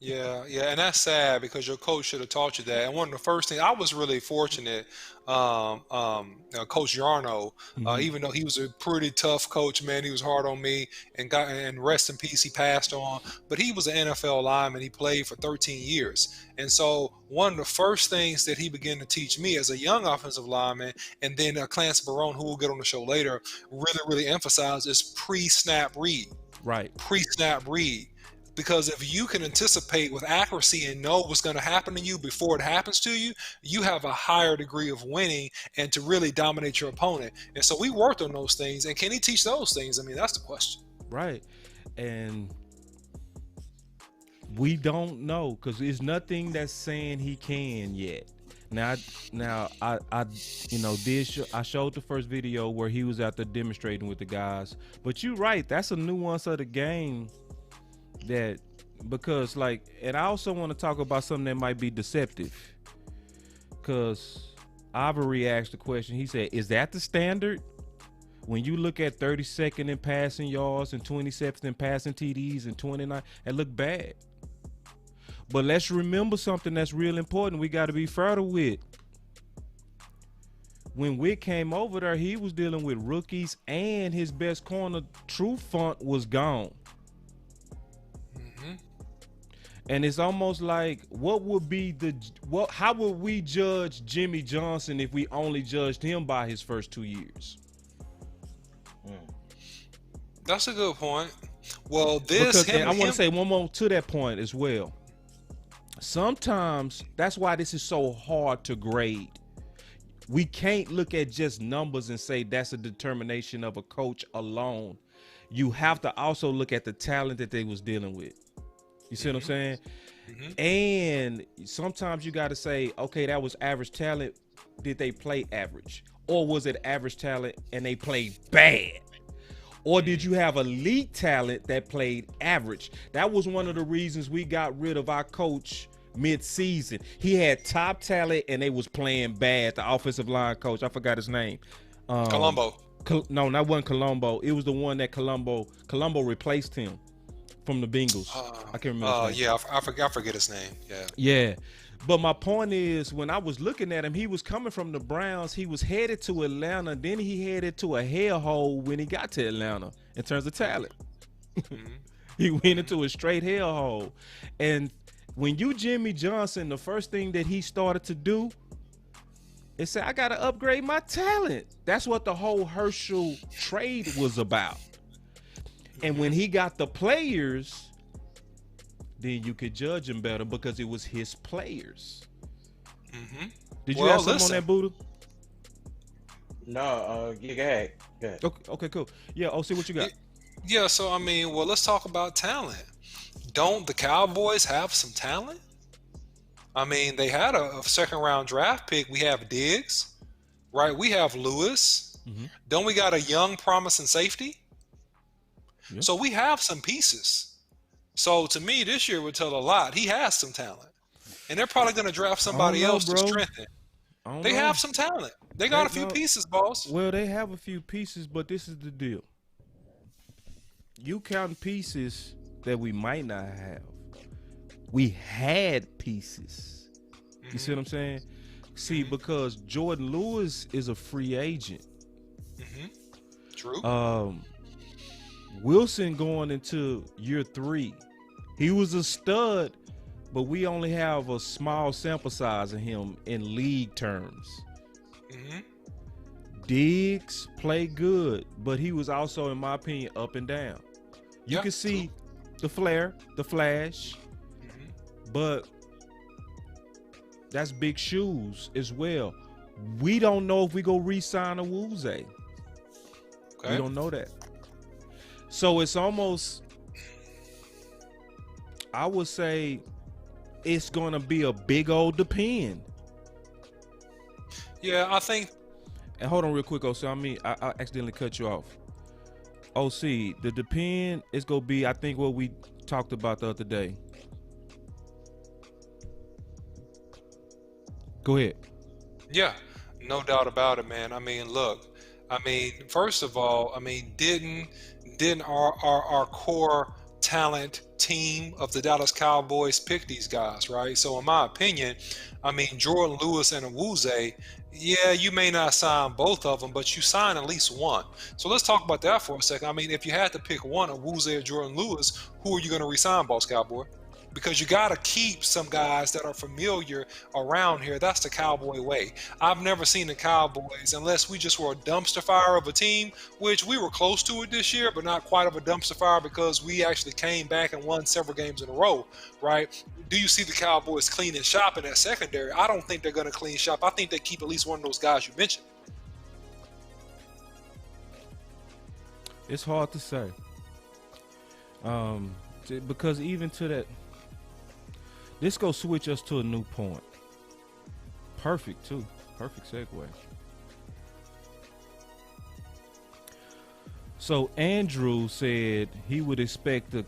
Yeah, and that's sad because your coach should have taught you that. And one of the first things, I was really fortunate, Coach Yarno, even though he was a pretty tough coach, man, he was hard on me, and rest in peace, he passed on. But he was an NFL lineman. He played for 13 years. And so one of the first things that he began to teach me as a young offensive lineman, and then Clance Barone, who we'll get on the show later, really emphasized is pre-snap read. Right. Pre-snap read. Because if you can anticipate with accuracy and know what's going to happen to you before it happens to you, you have a higher degree of winning and to really dominate your opponent. And so we worked on those things. And can he teach those things? I mean, that's the question. Right. And We don't know because there's nothing that's saying he can yet. Now, I I showed the first video where he was out there demonstrating with the guys. But you're right, that's a nuance of the game because and I also want to talk about something that might be deceptive. Because Ivory asked the question. He said, "Is that the standard? When you look at 32nd in passing yards and 27th in passing TDs and 29, it look bad." But let's remember something that's real important. We got to be fair to Whitt. When Whitt came over there, he was dealing with rookies and his best corner, True Font, was gone. And it's almost like, how would we judge Jimmy Johnson if we only judged him by his first 2 years? That's a good point. Well, I want to say one more to that point as well. Sometimes that's why this is so hard to grade. We can't look at just numbers and say that's a determination of a coach alone. You have to also look at the talent that they was dealing with. You see what I'm saying? And sometimes you got to say, okay, that was average talent. Did they play average? Or was it average talent and they played bad? Or did you have elite talent that played average? That was one of the reasons we got rid of our coach mid-season. He had top talent and they was playing bad. The offensive line coach, I forgot his name. Colombo. No, that wasn't Colombo. It was the one that Colombo replaced him from the Bengals. I can't remember his name. Yeah, I forget his name. Yeah. But my point is, when I was looking at him, he was coming from the Browns. He was headed to Atlanta. Then he headed to a hellhole when he got to Atlanta in terms of talent. He went into a straight hellhole. And when you Jimmy Johnson, the first thing that he started to do is say, I got to upgrade my talent. That's what the whole Herschel trade was about. And when he got the players, then you could judge him better because it was his players. Did you have something on that, Buddha? No, go ahead. Okay, cool. Yeah, see what you got. Yeah, so let's talk about talent. Don't the Cowboys have some talent? They had a second round draft pick. We have Diggs, right? We have Lewis. Don't we got a young promising safety? Yep. So we have some pieces. So to me, this year would tell a lot. He has some talent. And they're probably going to draft somebody else to strengthen. They have some talent. They got a few pieces, boss. Well, they have a few pieces, but this is the deal. You counting pieces that we might not have. We had pieces. You see what I'm saying? See, because Jordan Lewis is a free agent. True. Wilson going into year 3. He was a stud, but we only have a small sample size of him in league terms. Diggs played good, but he was also, in my opinion, up and down. You can see the flare, the flash, but that's big shoes as well. We don't know if we go re-sign a Livesay. We don't know that. So it's almost, I would say, it's going to be a big old depend. Yeah, I think. And hold on real quick, OC. I accidentally cut you off. OC, the depend is going to be, I think, what we talked about the other day. Go ahead. Yeah, no doubt about it, man. Look, first of all, didn't our core talent team of the Dallas Cowboys pick these guys, right? So in my opinion, Jordan Lewis and Livesay, yeah, you may not sign both of them, but you sign at least one. So let's talk about that for a second. If you had to pick one, Livesay or Jordan Lewis, who are you going to resign, Boss Cowboy? Because you got to keep some guys that are familiar around here. That's the Cowboy way. I've never seen the Cowboys, unless we just were a dumpster fire of a team, which we were close to it this year, but not quite of a dumpster fire because we actually came back and won several games in a row, right? Do you see the Cowboys cleaning shop in that secondary? I don't think they're going to clean shop. I think they keep at least one of those guys you mentioned. It's hard to say. Because even to This go switch us to a new point. Perfect too. Perfect segue. So Andrew said he would expect the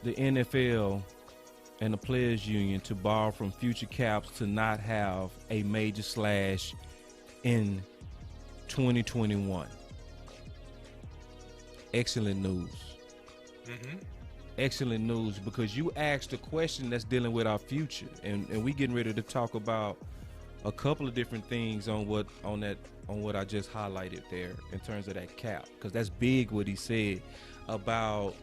NFL and the players union to borrow from future caps to not have a major slash in 2021. Excellent news. Excellent news, because you asked a question that's dealing with our future, and we getting ready to talk about a couple of different things on what I just highlighted there in terms of that cap, because that's big what he said about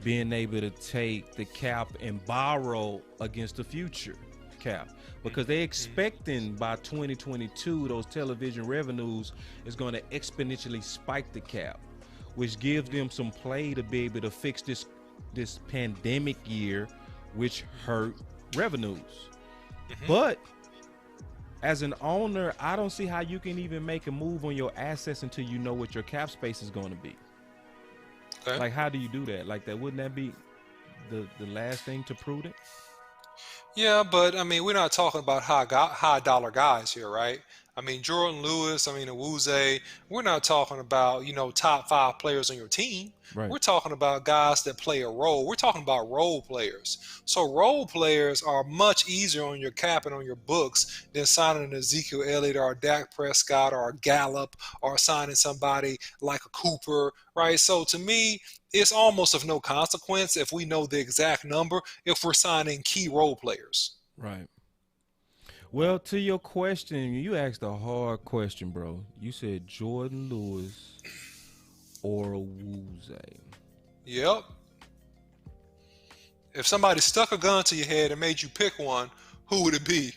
being able to take the cap and borrow against the future cap, because they expecting by 2022 those television revenues is going to exponentially spike the cap, which gives them some play to be able to fix this pandemic year, which hurt revenues. But as an owner, I don't see how you can even make a move on your assets until you know what your cap space is going to be. Okay. Like, how do you do that? Like, that wouldn't that be the last thing to prudent? Yeah, but I mean, we're not talking about high dollar guys here, right? I mean, Jordan Lewis, I mean, Awuzie, we're not talking about, top 5 players on your team. Right. We're talking about guys that play a role. We're talking about role players. So role players are much easier on your cap and on your books than signing an Ezekiel Elliott or a Dak Prescott or a Gallup or signing somebody like a Cooper, right? So to me, it's almost of no consequence if we know the exact number if we're signing key role players. Right. Well, to your question, you asked a hard question, bro. You said Jordan Lewis or Awuzie. Yep. If somebody stuck a gun to your head and made you pick one, who would it be?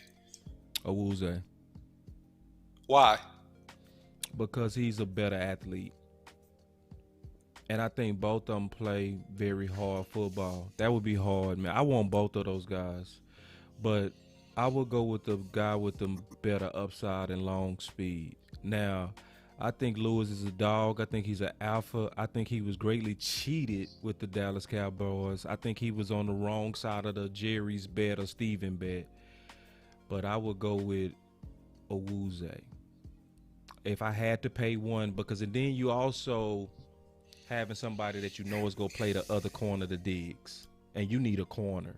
Awuzie. Why? Because he's a better athlete. And I think both of them play very hard football. That would be hard, man. I want both of those guys. But I would go with the guy with the better upside and long speed. Now, I think Lewis is a dog. I think he's an alpha. I think he was greatly cheated with the Dallas Cowboys. I think he was on the wrong side of the Jerry's bet or Steven bet. But I would go with Awuzie if I had to pay one, because and then you also having somebody that you know is going to play the other corner, the digs, and you need a corner.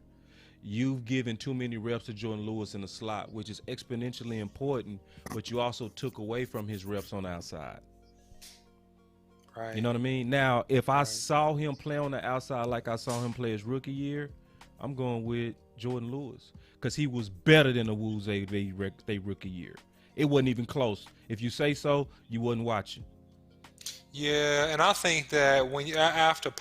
You've given too many reps to Jordan Lewis in the slot, which is exponentially important, but you also took away from his reps on the outside. Right. You know what I mean? Now, if I saw him play on the outside like I saw him play his rookie year, I'm going with Jordan Lewis, because he was better than Awuzie they rookie year. It wasn't even close. If you say so, you wasn't watching. Yeah, and I think that when you after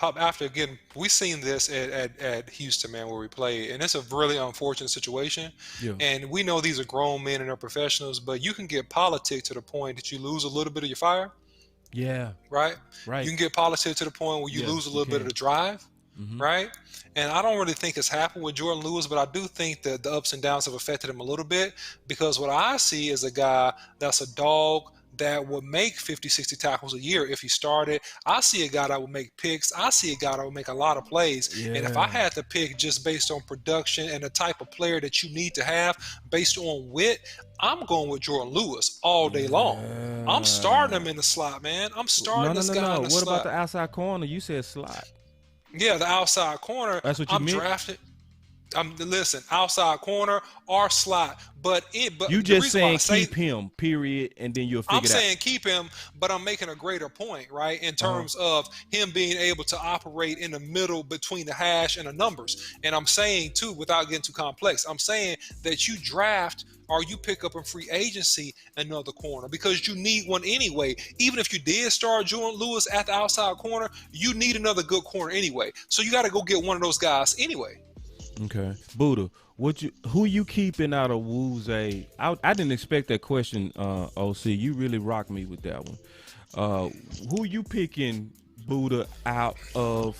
again, we seen this at Houston, man, where we played, and it's a really unfortunate situation. Yeah. And we know these are grown men and they're professionals, but you can get politic to the point that you lose a little bit of your fire. Yeah. Right. Right. You can get politic to the point where you lose a little bit of the drive. Mm-hmm. Right. And I don't really think it's happened with Jordan Lewis, but I do think that the ups and downs have affected him a little bit, because what I see is a guy that's a dog that would make 50, 60 tackles a year if he started. I see a guy that would make picks. I see a guy that would make a lot of plays. Yeah. And if I had to pick just based on production and the type of player that you need to have based on wit, I'm going with Jordan Lewis all day long. I'm starting him in the slot, man. I'm starting this guy in the slot. What about the outside corner? You said slot. Yeah, the outside corner. That's what you meant? Drafted. Listen, outside corner or slot, but you just saying keep him, period, and then you'll figure it out. I'm saying keep him, but I'm making a greater point, right, in terms of him being able to operate in the middle between the hash and the numbers. And I'm saying too, without getting too complex, I'm saying that you draft or you pick up in free agency another corner, because you need one anyway. Even if you did start Jordan Lewis at the outside corner, you need another good corner anyway. So you got to go get one of those guys anyway. Okay, Buddha, who you keeping out of Awuzie? I didn't expect that question, OC. You really rocked me with that one. Who you picking, Buddha, out of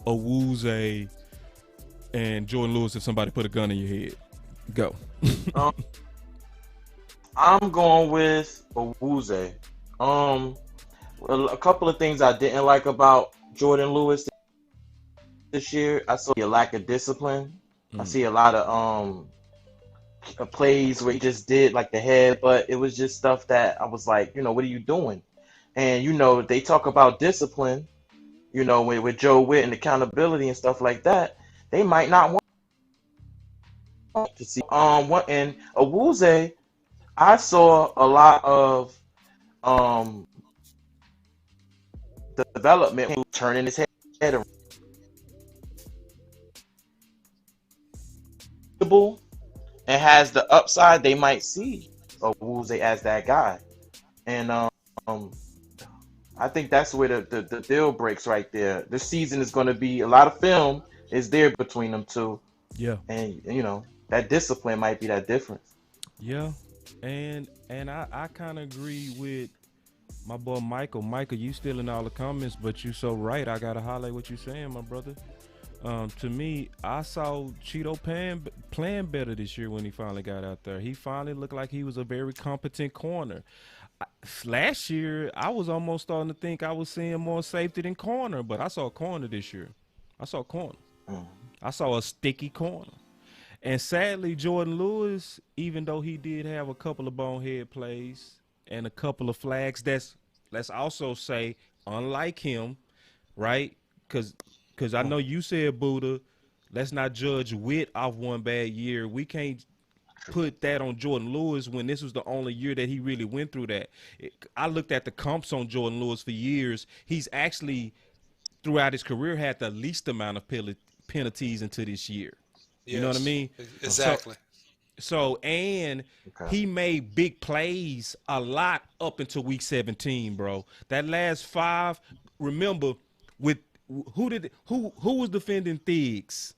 Awuzie and Jordan Lewis if somebody put a gun in your head? Go. I'm going with Awuzie. Well, a couple of things I didn't like about Jordan Lewis this year. I saw your lack of discipline. I see a lot of plays where he just did like the head, but it was just stuff that I was like, what are you doing? And they talk about discipline, with Joe Whitt and accountability and stuff like that. They might not want to see what in Awuzie. I saw a lot of the development turning his head around and has the upside. They might see Awuzie as that guy, and I think that's where the deal breaks right there. This season is going to be a lot of film is there between them two. Yeah, and that discipline might be that difference. Yeah, and I kind of agree with my boy Michael. Michael, you still in all the comments, but you so right. I gotta highlight what you saying, my brother. To me, I saw Cheeto playing better this year when he finally got out there. He finally looked like he was a very competent corner. Last year, I was almost starting to think I was seeing more safety than corner, but I saw corner this year. I saw corner. I saw a sticky corner. And sadly, Jordan Lewis, even though he did have a couple of bonehead plays and a couple of flags, let's also say, unlike him, right? Because I know you said, Buddha, let's not judge Whitt off one bad year. We can't put that on Jordan Lewis when this was the only year that he really went through that. I looked at the comps on Jordan Lewis for years. He's actually, throughout his career, had the least amount of penalties into this year. You know what I mean? Exactly. He made big plays a lot up until week 17, bro. That last 5, remember, with who was defending Thiggs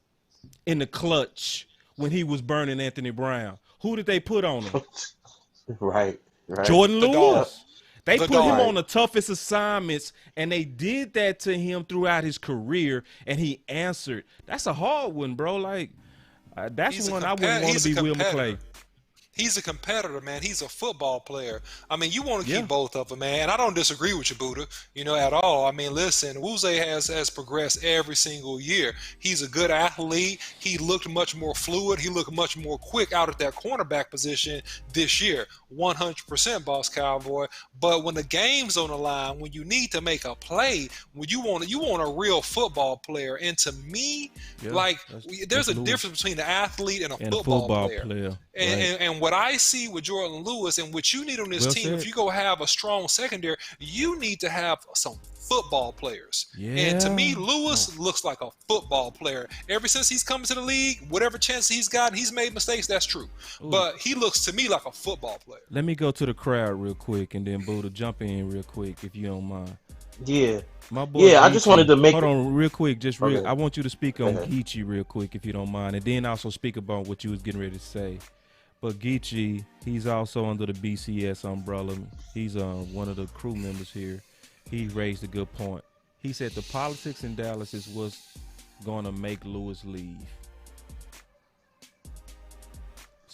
in the clutch when he was burning Anthony Brown? Who did they put on him? Right. Jordan Lewis. They The put him guard. on the toughest assignments, and they did that to him throughout his career, and he answered. That's a hard one, bro. Like, that's one I wouldn't want to be Will McClay. He's a competitor, man. He's a football player. I mean, you want to keep both of them, man. And I don't disagree with you, Buddha, at all. I mean, listen, Wuze has progressed every single year. He's a good athlete. He looked much more fluid. He looked much more quick out at that cornerback position this year. 100% boss Cowboy. But when the game's on the line, when you need to make a play, when you want a real football player. And to me, there's a difference between an athlete and a football player. And what I see with Jordan Lewis and what you need on this team, if you go have a strong secondary, you need to have some football players. Yeah. And to me, Lewis looks like a football player. Ever since he's come to the league, whatever chance he's gotten, he's made mistakes, that's true. Ooh. But he looks to me like a football player. Let me go to the crowd real quick, and then Buddha jump in real quick if you don't mind. Yeah. My boy I just wanted to make hold on real quick, Okay. I want you to speak on Geechee real quick if you don't mind, and then also speak about what you was getting ready to say. But Geechee, he's also under the BCS umbrella. He's one of the crew members here. He raised a good point. He said the politics in Dallas is what's going to make Lewis leave.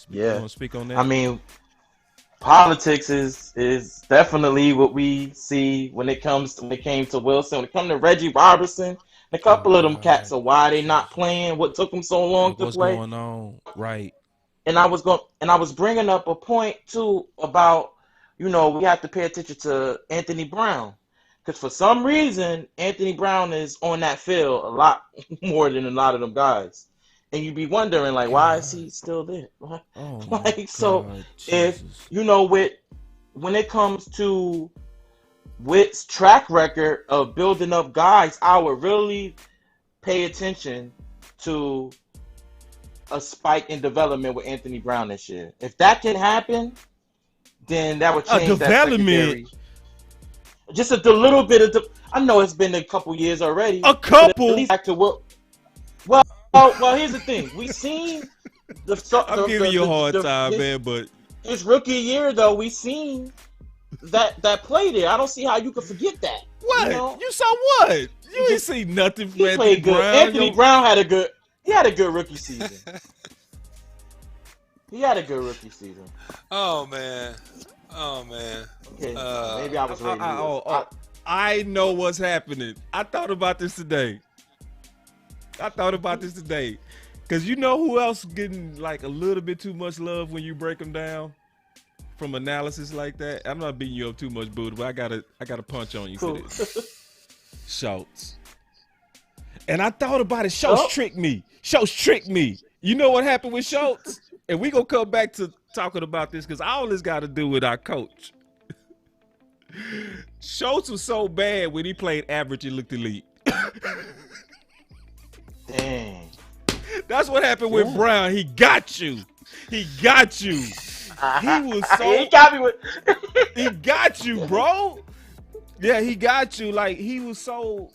You want to speak on that? I mean, politics is definitely what we see when it came to Wilson. When it comes to Reggie Robertson, a couple of them cats are why they not playing. What took them so long to play? What's going on? Right. And I was bringing up a point too about we have to pay attention to Anthony Brown, because for some reason Anthony Brown is on that field a lot more than a lot of them guys, and you'd be wondering why is he still there? If when it comes to Whitt's track record of building up guys, I would really pay attention to a spike in development with Anthony Brown this year. If that can happen, then that would change that secondary. Just a little bit of I know it's been a couple years already. A couple. At least back to what? Well, here's the thing. We seen I'm giving you a hard time, man, but his rookie year though, we seen that play there. I don't see how you could forget that. What? You saw what? You ain't see nothing from Anthony Brown. Anthony Brown had a good rookie season. He had a good rookie season. Oh man. Okay, maybe I was ready. I know what's happening. I thought about this today. Cause you know who else getting like a little bit too much love when you break them down from analysis like that? I'm not beating you up too much, Buddha, but I gotta punch on you for this. Schultz. And I thought about it. Schultz tricked me. Schultz tricked me. You know what happened with Schultz? And we gonna come back to talking about this because all this got to do with our coach. Schultz was so bad when he played average and looked elite. Dang. That's what happened with Brown. He got you. He got you. He was so. He got me with. He got you, bro. Yeah, he got you. Like he was so.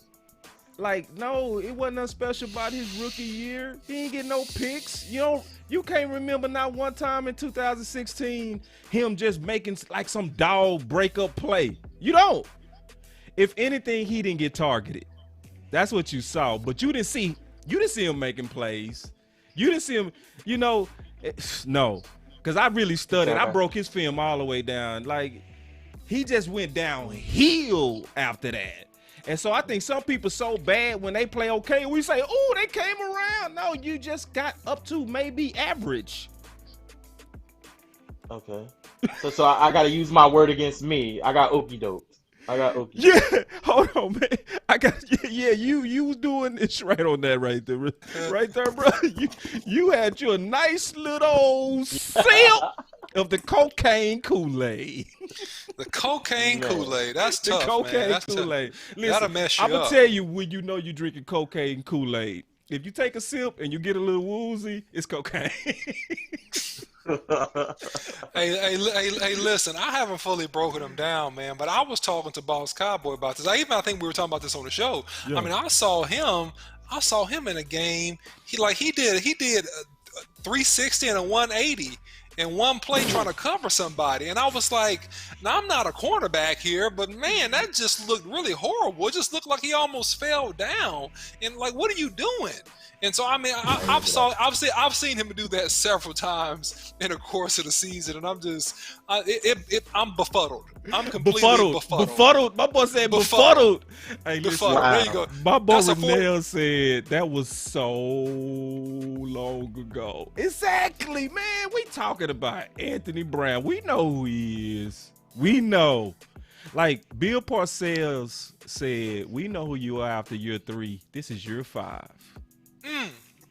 Like no, it wasn't nothing special about his rookie year. He ain't get no picks. You can't remember not one time in 2016 him just making like some dog breakup play. You don't. If anything, he didn't get targeted. That's what you saw. But you didn't see him making plays. You didn't see him. No, because I really studied. I broke his film all the way down. Like he just went downhill after that. And so I think some people so bad when they play okay, we say, oh, they came around. No, you just got up to maybe average. Okay. So I got to use my word against me. I got okey doke. Yeah, hold on, man. You was doing this right on that right there, bro. You had your nice little sip of the cocaine Kool-Aid. The cocaine Kool-Aid. That's tough, the cocaine man. Kool-Aid. Listen, that'll mess you I'm up. gonna tell you when you know you're drinking cocaine Kool-Aid. If you take a sip and you get a little woozy, it's cocaine. Hey, listen, I haven't fully broken them down, man, but I was talking to Boss Cowboy about this. I think we were talking about this on the show. Yeah. I mean, I saw him in a game. He did 360 and a 180 in one play trying to cover somebody. And I was like, now I'm not a cornerback here, but man, that just looked really horrible. It just looked like he almost fell down. And like, what are you doing? And so, I mean, I've seen him do that several times in the course of the season, and I'm just, I'm befuddled. I'm completely befuddled. My boy said befuddled. Hey, listen, wow. There you go. My boy Renell said that was so long ago. Exactly, man. We talking about Anthony Brown. We know who he is. We know. Like Bill Parcells said, we know who you are after year 3. This is year 5.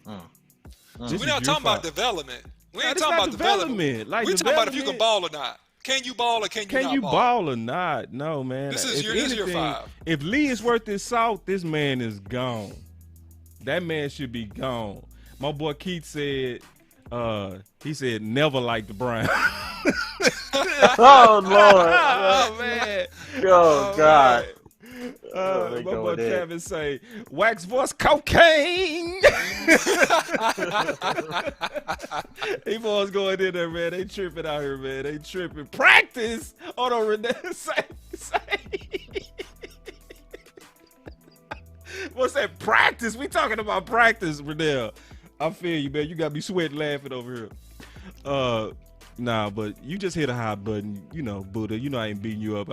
We're not talking about development. We ain't talking about development. We're talking about if you can ball or not. Can you ball or can you not ball? Ball or not? No, man. This is year 5. If Lee is worth his salt, this man is gone. That man should be gone. My boy Keith said, he said never liked the Brown. Oh, Lord. Oh, man. Oh, God. Man. My boy Travis say, wax voice cocaine. He boys going in there, man. They tripping out here, man. They tripping. Practice. Hold on, Renee. Say. What's that? Practice. We talking about practice, Renee. I feel you, man. You got me sweating laughing over here. Nah, but you just hit a hot button, Buddha. I ain't beating you up.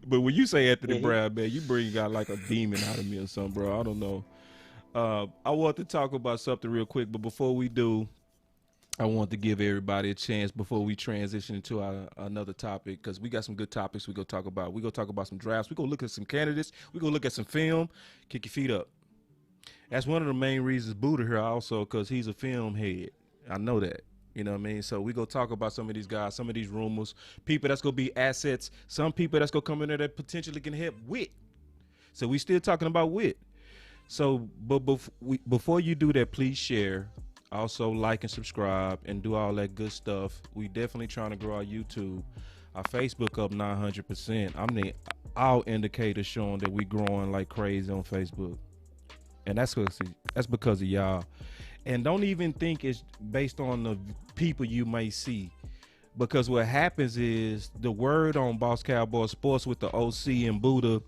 But when you say Anthony Brown, man, you bring out like a demon out of me or something, bro. I don't know. I want to talk about something real quick, but before we do, I want to give everybody a chance before we transition into another topic, because we got some good topics we're going to talk about. We're going to talk about some drafts. We're going to look at some candidates. We're going to look at some film. Kick your feet up. That's one of the main reasons Buddha here also, because he's a film head. I know that. You know what I mean? So we go talk about some of these guys, some of these rumors, people that's going to be assets, some people that's going to come in there that potentially can help Whitt. So we still talking about Whitt. So but before you do that, please share. Also like and subscribe and do all that good stuff. We definitely trying to grow our YouTube. Our Facebook up 900%. All indicators showing that we growing like crazy on Facebook. And that's because of y'all. And don't even think it's based on the people you may see, because what happens is the word on Boss Cowboy Sports with the OC and Buddha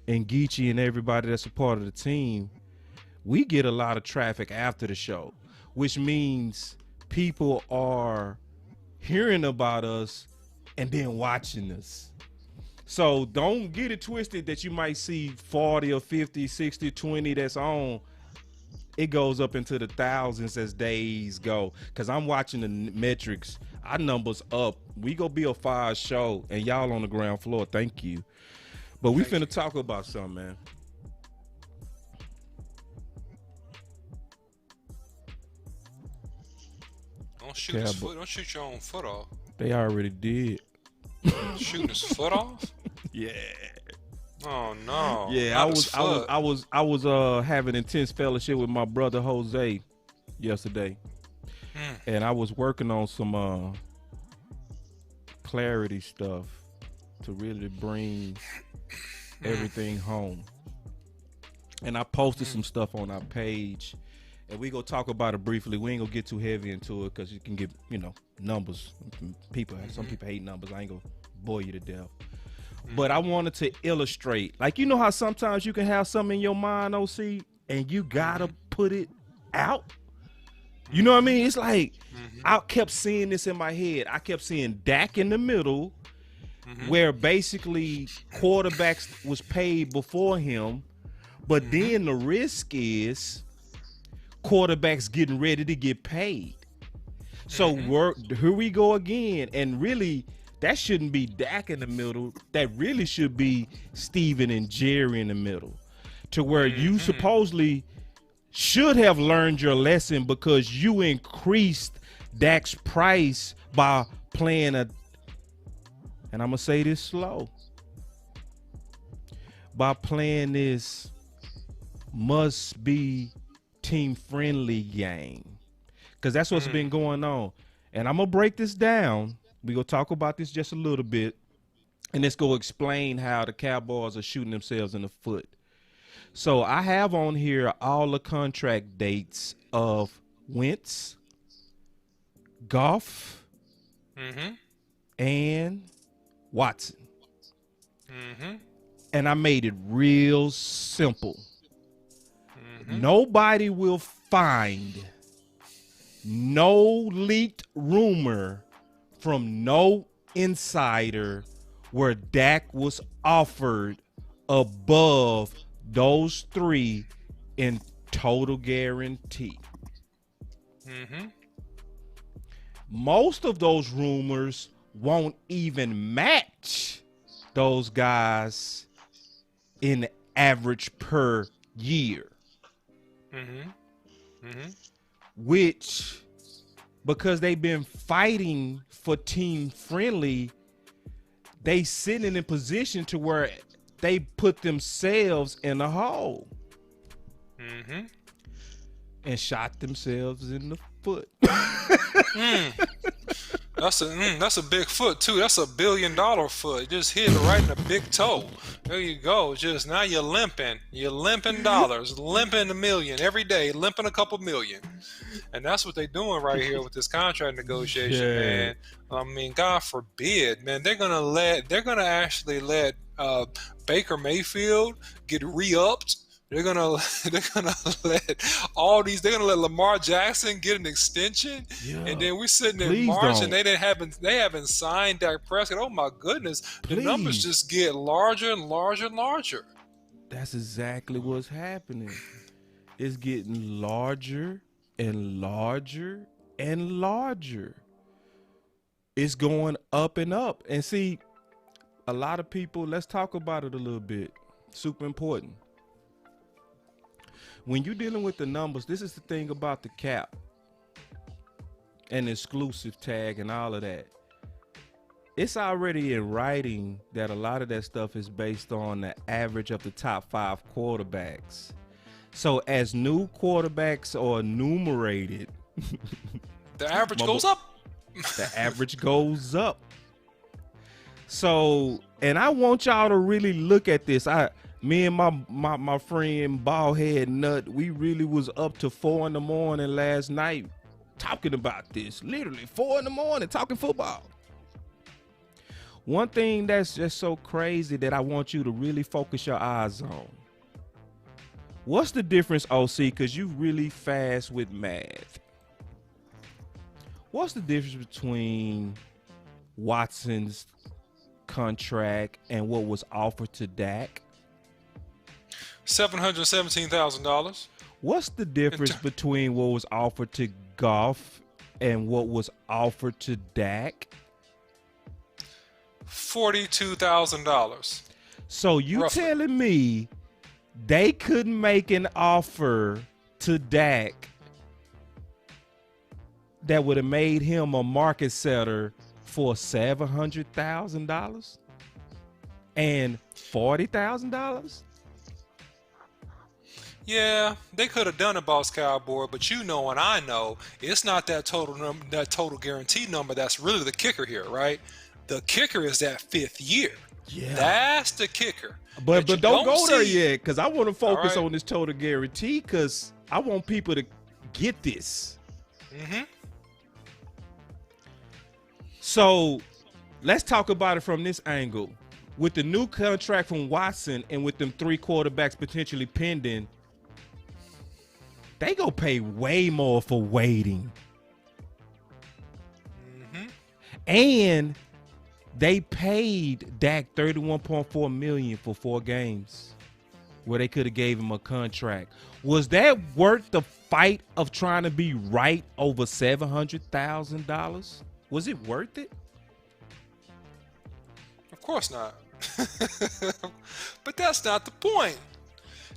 and Geechee and everybody that's a part of the team, we get a lot of traffic after the show, which means people are hearing about us and then watching us. So don't get it twisted that you might see 40 or 50, 60, 20 that's on. it goes up into the thousands as days go. Cause I'm watching the metrics. Our numbers up. We go be a fire show, and y'all on the ground floor. Thank you. But we finna talk about something, man. Don't shoot his foot. Don't shoot your own foot off. They already did. Shooting his foot off? Yeah. Oh no. Yeah, I was having intense fellowship with my brother Jose yesterday. And I was working on some clarity stuff to really bring everything home. And I posted some stuff on our page, and we gonna talk about it briefly. We ain't gonna get too heavy into it because you can get, numbers. Some people hate numbers. I ain't gonna bore you to death. But I wanted to illustrate, like, you know how sometimes you can have something in your mind, OC, and you gotta put it out. You know what I mean? It's like I kept seeing this in my head. I kept seeing Dak in the middle, where basically quarterbacks was paid before him, but then the risk is quarterbacks getting ready to get paid. So here we go again, and really that shouldn't be Dak in the middle. That really should be Steven and Jerry in the middle, to where you supposedly should have learned your lesson because you increased Dak's price by playing and I'm gonna say this slow, by playing this must be team friendly game, because that's what's been going on. And I'm gonna break this down. We gonna talk about this just a little bit, and let's go explain how the Cowboys are shooting themselves in the foot. So I have on here all the contract dates of Wentz, Goff, and Watson. And I made it real simple. Nobody will find no leaked rumor from no insider where Dak was offered above those three in total guarantee. Most of those rumors won't even match those guys in average per year. Which, because they've been fighting for team friendly, they sitting in position to where they put themselves in a hole and shot themselves in the foot. That's a big foot too. That's $1 billion foot. Just hit it right in the big toe. There you go. Just now you're limping. You're limping dollars, limping $1 million every day, limping a couple million. And that's what they're doing right here with this contract negotiation, man. I mean, God forbid, man. They're gonna actually let Baker Mayfield get re-upped. They're gonna let Lamar Jackson get an extension, and then we're sitting in March and they haven't signed Dak Prescott. Oh my goodness, the numbers just get larger and larger and larger. That's exactly what's happening. It's getting larger and larger and larger. It's going up and up. And see, a lot of people, let's talk about it a little bit. Super important. When you're dealing with the numbers, this is the thing about the cap and exclusive tag and all of that. It's already in writing that a lot of that stuff is based on the average of the top 5 quarterbacks. So as new quarterbacks are enumerated, the average goes up. The average goes up. So, and I want y'all to really look at this. Me and my friend Ballhead Nut, we really was up to 4 in the morning last night talking about this. Literally 4 in the morning talking football. One thing that's just so crazy that I want you to really focus your eyes on. What's the difference, OC? Because you really fast with math. What's the difference between Watson's contract and what was offered to Dak? $717,000. What's the difference between what was offered to Goff and what was offered to Dak? $42,000. So you roughly. telling me they couldn't make an offer to Dak that would have made him a market setter for $700,000 and $40,000? Yeah, they could have done it, Boss Cowboy, but you know and I know it's not that total guarantee number that's really the kicker here, right? The kicker is that 5th year. Yeah. That's the kicker. But don't go there yet, because I want to focus right. on this total guarantee, because I want people to get this. Mm-hmm. So let's talk about it from this angle. With the new contract from Watson and with them 3 quarterbacks potentially pending, they go pay way more for waiting. Mm-hmm. And they paid Dak $31.4 million for 4 games where they could have gave him a contract. Was that worth the fight of trying to be right over $700,000? Was it worth it? Of course not. But that's not the point.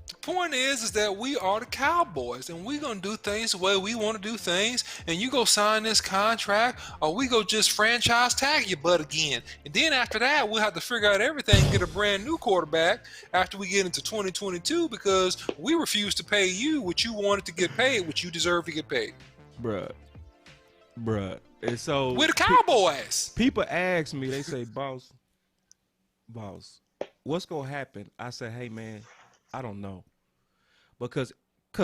The point is that we are the Cowboys, and we're going to do things the way we want to do things, and you go sign this contract, or we go just franchise tag your butt again. And then after that, we'll have to figure out everything and get a brand new quarterback after we get into 2022, because we refuse to pay you what you wanted to get paid, what you deserve to get paid. Bruh. And so we're the Cowboys. People ask me, they say, boss, what's going to happen? I say, hey, man, I don't know. Because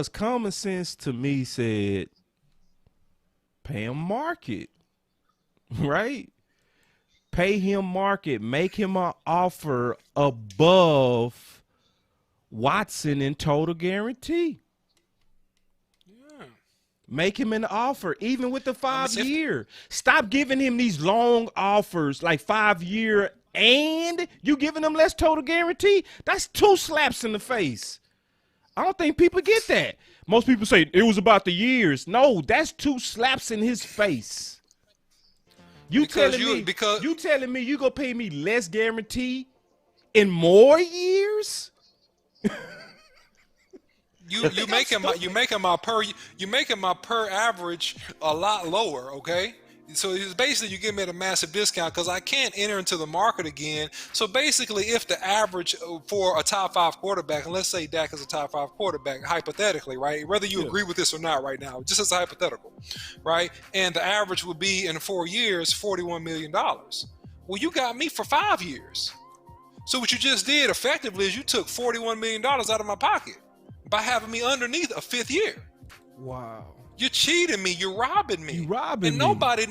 common sense to me said, pay him market, right? Pay him market. Make him an offer above Watson in total guarantee. Yeah. Make him an offer, even with the 5-year. Stop giving him these long offers, like 5-year, and you giving him less total guarantee. That's 2 slaps in the face. I don't think people get that. Most people say it was about the years. No, that's 2 slaps in his face. You telling me you gonna pay me less guarantee in more years? You making my per average a lot lower, okay? So it's basically you give me a massive discount because I can't enter into the market again. So basically, if the average for a top 5 quarterback, and let's say Dak is a top 5 quarterback, hypothetically, right? Whether you agree with this or not right now, just as a hypothetical, right? And the average would be in 4 years, $41 million. Well, you got me for 5 years. So what you just did effectively is you took $41 million out of my pocket by having me underneath a 5th year. Wow. You're cheating me. You're robbing me. And nobody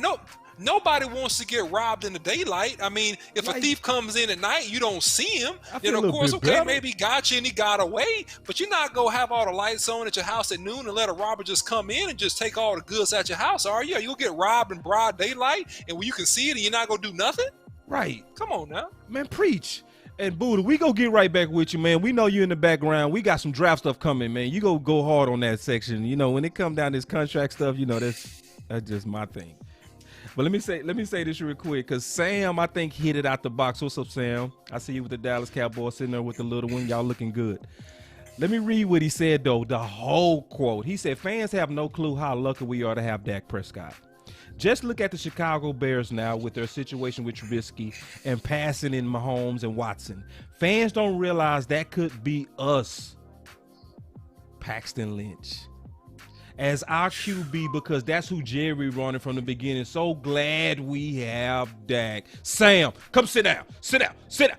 wants to get robbed in the daylight. I mean, if a thief comes in at night, you don't see him. Then of course, okay, maybe he got you and he got away. But you're not gonna have all the lights on at your house at noon and let a robber just come in and just take all the goods at your house, are you? You'll get robbed in broad daylight, and when you can see it, and you're not gonna do nothing. Right. Come on now, man. Preach. And Buddha, we go get right back with you, man. We know you in the background. We got some draft stuff coming, man. You go hard on that section. You know, when it come down to this contract stuff, you know, that's just my thing. But let me say this real quick, because Sam, I think, hit it out the box. What's up, Sam? I see you with the Dallas Cowboys sitting there with the little one. Y'all looking good. Let me read what he said, though, the whole quote. He said, fans have no clue how lucky we are to have Dak Prescott. Just look at the Chicago Bears now with their situation with Trubisky and passing in Mahomes and Watson. Fans don't realize that could be us, Paxton Lynch, as our QB, because that's who Jerry running from the beginning. So glad we have Dak. Sam, come sit down. Sit down.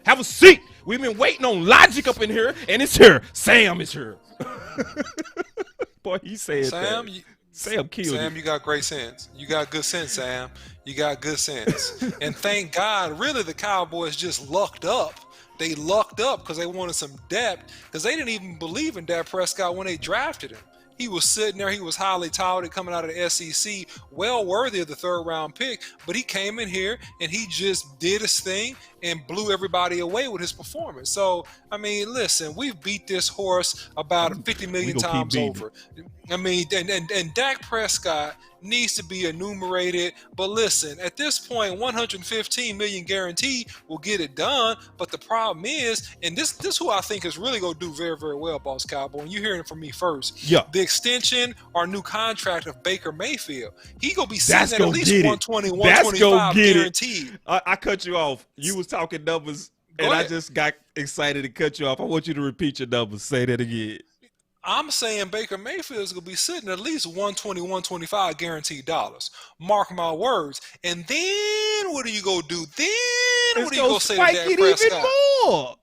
Have a seat. We've been waiting on logic up in here, and it's here. Sam is here. Boy, he said Sam, that. Sam killed Sam, you got great sense. You got good sense, Sam. You got good sense. And thank God, really, the Cowboys just lucked up. They lucked up because they wanted some depth, because they didn't even believe in Dak Prescott when they drafted him. He was sitting there. He was highly touted coming out of the SEC, well worthy of the 3rd round pick. But he came in here and he just did his thing and blew everybody away with his performance. So, I mean, listen, we've beat this horse about 50 million times over. I mean, and Dak Prescott needs to be enumerated. But listen, at this point, 115 million guaranteed will get it done. But the problem is, and this who I think is really going to do very, very well, Boss Cowboy, and you're hearing it from me first. Yeah. The extension or new contract of Baker Mayfield. He going to be sitting at least 120, 125 guaranteed. I cut you off. You was talking numbers, and I just got excited to cut you off. I want you to repeat your numbers. Say that again. I'm saying Baker Mayfield is going to be sitting at least 120, 125 guaranteed dollars. Mark my words. And then what are you going to do? Then what are you going to say to Dak Prescott? Even more.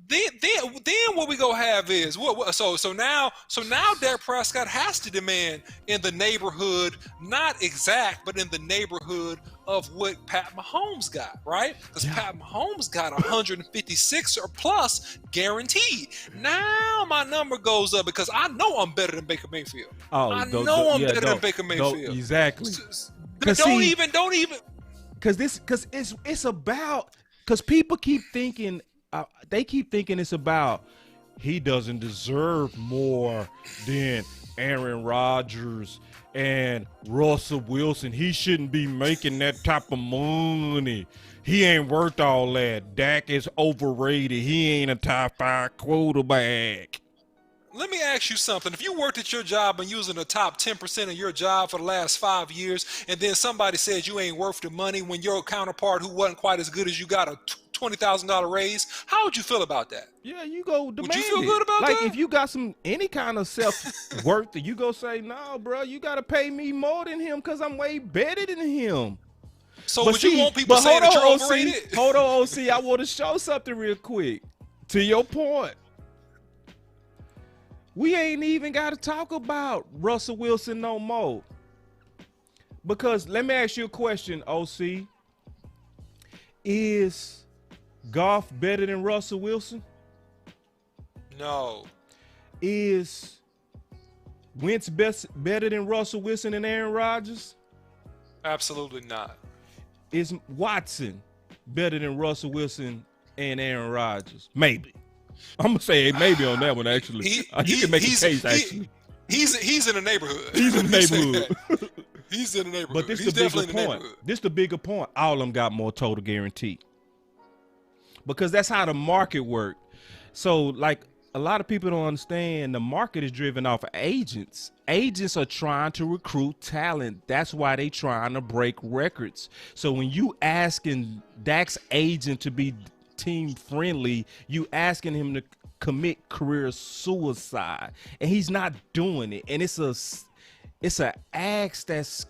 Then what we gonna have is so now Dak Prescott has to demand in the neighborhood, not exact, but in the neighborhood of what Pat Mahomes got, right? Because Pat Mahomes got 156 or plus guaranteed. Now my number goes up because I know I'm better than Baker Mayfield. I'm better than Baker Mayfield. Exactly. Don't even. Because it's about, because people keep thinking. They keep thinking it's about he doesn't deserve more than Aaron Rodgers and Russell Wilson. He shouldn't be making that type of money. He ain't worth all that. Dak is overrated. He ain't a top 5 quarterback. Let me ask you something. If you worked at your job and using the top 10% of your job for the last 5 years, and then somebody says you ain't worth the money when your counterpart who wasn't quite as good as you got a $20,000 raise, how would you feel about that? Yeah, you go demand. Would you feel good about that? Like if you got any kind of self-worth, you go say, no, bro, you got to pay me more than him because I'm way better than him. So would you want people saying that you're overrated? Hold on, OC. I want to show something real quick. To your point. We ain't even got to talk about Russell Wilson no more. Because let me ask you a question, OC. Is Goff better than Russell Wilson? No. Is Wentz better than Russell Wilson and Aaron Rodgers? Absolutely not. Is Watson better than Russell Wilson and Aaron Rodgers? Maybe. I'm gonna say maybe on that one. Actually, you can make a case. Actually, he's in the neighborhood. He's in the neighborhood. He's in the neighborhood. But this is the bigger point. This the bigger point. All of them got more total guarantee because that's how the market works. So, like a lot of people don't understand, the market is driven off of agents. Agents are trying to recruit talent. That's why they trying to break records. So when you asking Dak's agent to be team friendly, you asking him to commit career suicide, and he's not doing it. And it's a act that's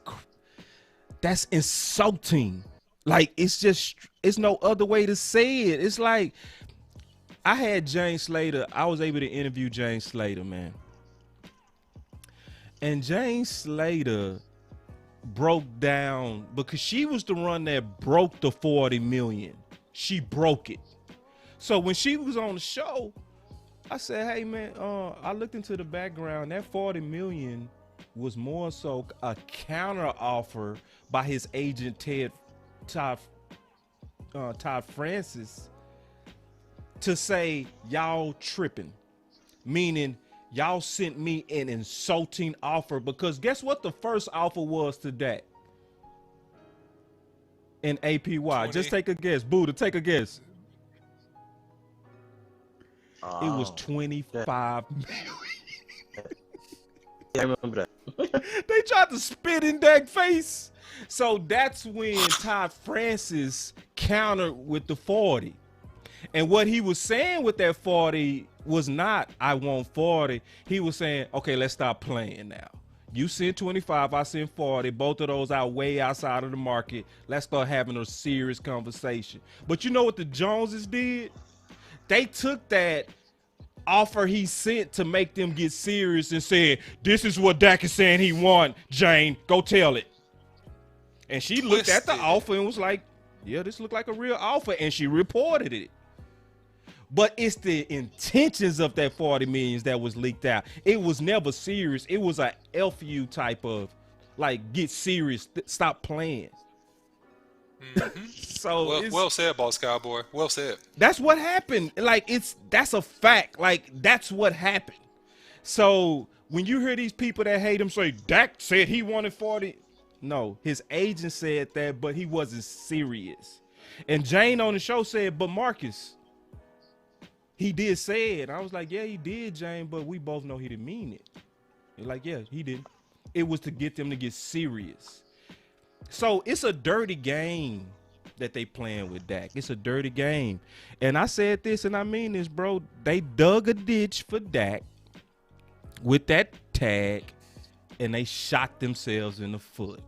insulting. Like it's no other way to say it. It's like I had James Slater. I was able to interview James Slater, man. And James Slater broke down because she was the one that broke the 40 million. She broke it. So when she was on the show, I said, hey man, I looked into the background. That 40 million was more so a counter offer by his agent Todd Francis to say y'all tripping, meaning y'all sent me an insulting offer, because guess what the first offer was to that? In APY. 20. Just take a guess. Buddha, take a guess. It was 25 million. Yeah, I remember that. They tried to spit in Dak's face. So that's when Todd Francis countered with the 40. And what he was saying with that 40 was not, I want 40. He was saying, okay, let's stop playing now. You send 25, I send 40. Both of those are way outside of the market. Let's start having a serious conversation. But you know what the Joneses did? They took that offer he sent to make them get serious and said, this is what Dak is saying he want, Jane. Go tell it. And she looked at the offer and was like, yeah, this looked like a real offer. And she reported it. But it's the intentions of that 40 million that was leaked out. It was never serious. It was a FU type of, like, get serious, stop playing. So well said, boss Cowboy. Well said. That's what happened. Like, that's a fact. Like, that's what happened. So when you hear these people that hate him say Dak said he wanted 40, no, his agent said that, but he wasn't serious. And Jane on the show said, but Marcus, he did say it. I was like, yeah, he did, Jane, but we both know he didn't mean it. They're like, yeah, he didn't. It was to get them to get serious. So it's a dirty game that they playing with Dak. It's a dirty game. And I said this, and I mean this, bro. They dug a ditch for Dak with that tag, and they shot themselves in the foot.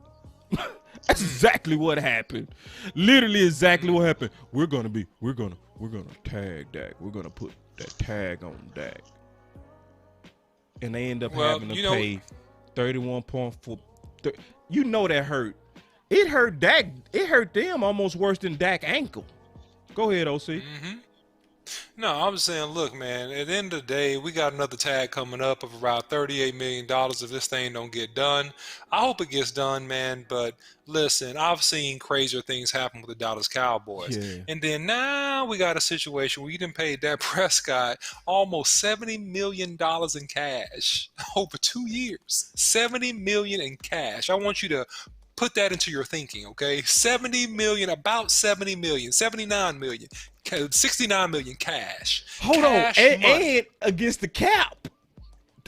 That's exactly what happened. Literally exactly what happened. We're gonna tag Dak. We're gonna put that tag on Dak. And they end up having to pay 31.4. You know that hurt. It hurt Dak. It hurt them almost worse than Dak ankle. Go ahead, OC. No, I'm saying, look, man, at the end of the day, we got another tag coming up of about $38 million if this thing don't get done. I hope it gets done, man, but listen, I've seen crazier things happen with the Dallas Cowboys. Yeah. And then now we got a situation where you done paid Dak Prescott almost $70 million in cash over 2 years. $70 million in cash. I want you to put that into your thinking, okay? 70 million, about 70 million, 79 million, 69 million cash. Hold cash on, and against the cap,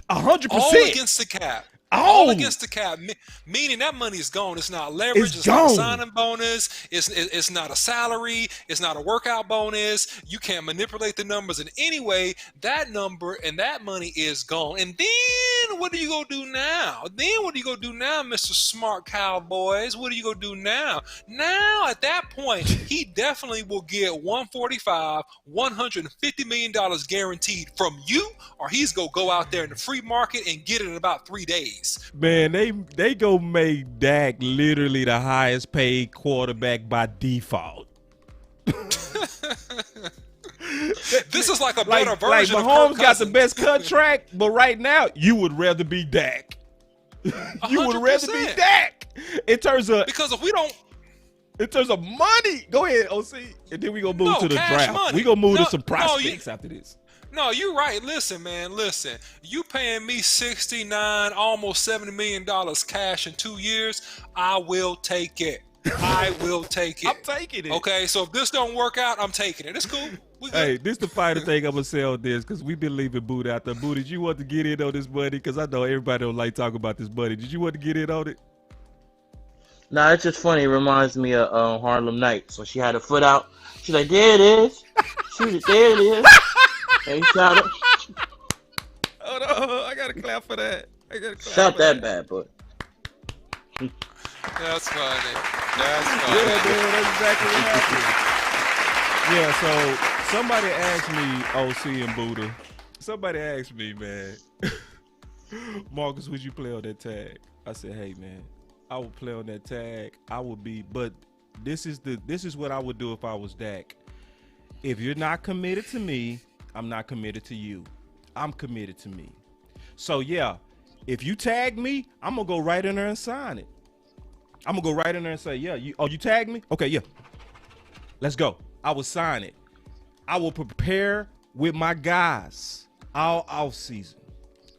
100%. All against the cap. All against the cap, meaning that money is gone. It's not leverage. It's not a signing bonus. It's not a salary. It's not a workout bonus. You can't manipulate the numbers in any way. That number and that money is gone. And then what are you going to do now? Mr. Smart Cowboys? What are you going to do now? Now, at that point, he definitely will get $145, $150 million guaranteed from you, or he's going to go out there in the free market and get it in about 3 days. Man, they go make Dak literally the highest paid quarterback by default. This is like a better version of Mahomes Kirk got the Cousins. best contract, but right now you would rather be Dak. You would rather be Dak in terms of money. Go ahead, OC, and then we gonna move to the draft. Money. We gonna move to some prospects after this. No, you're right. Listen, man. Listen. You paying me $69, almost $70 million cash in 2 years. I will take it. I will take it. I'm taking it. Okay, so if this don't work out, I'm taking it. It's cool. Hey, this the final thing I'm gonna say on this, because we've been leaving Boot out there. Boot, did you want to get in on this, buddy? Because I know everybody don't like talking about this, buddy. Did you want to get in on it? Nah, it's just funny. It reminds me of Harlem Nights. When she had her foot out, she's like, there it is. Shoot it, there it is. Hey, shout it. Hold on, I gotta clap for that. Shout that bad boy. That's funny. Yeah, man, that's exactly what happened. Yeah, so somebody asked me, OC and Buddha. Somebody asked me, man, Marcus, would you play on that tag? I said, hey, man, I would play on that tag. I would be, but this is what I would do if I was Dak. If you're not committed to me, I'm not committed to you. I'm committed to me. So yeah, if you tag me, I'm gonna go right in there and sign it. I'm gonna go right in there and say, yeah, you tagged me? Okay, yeah. Let's go. I will sign it. I will prepare with my guys all off season.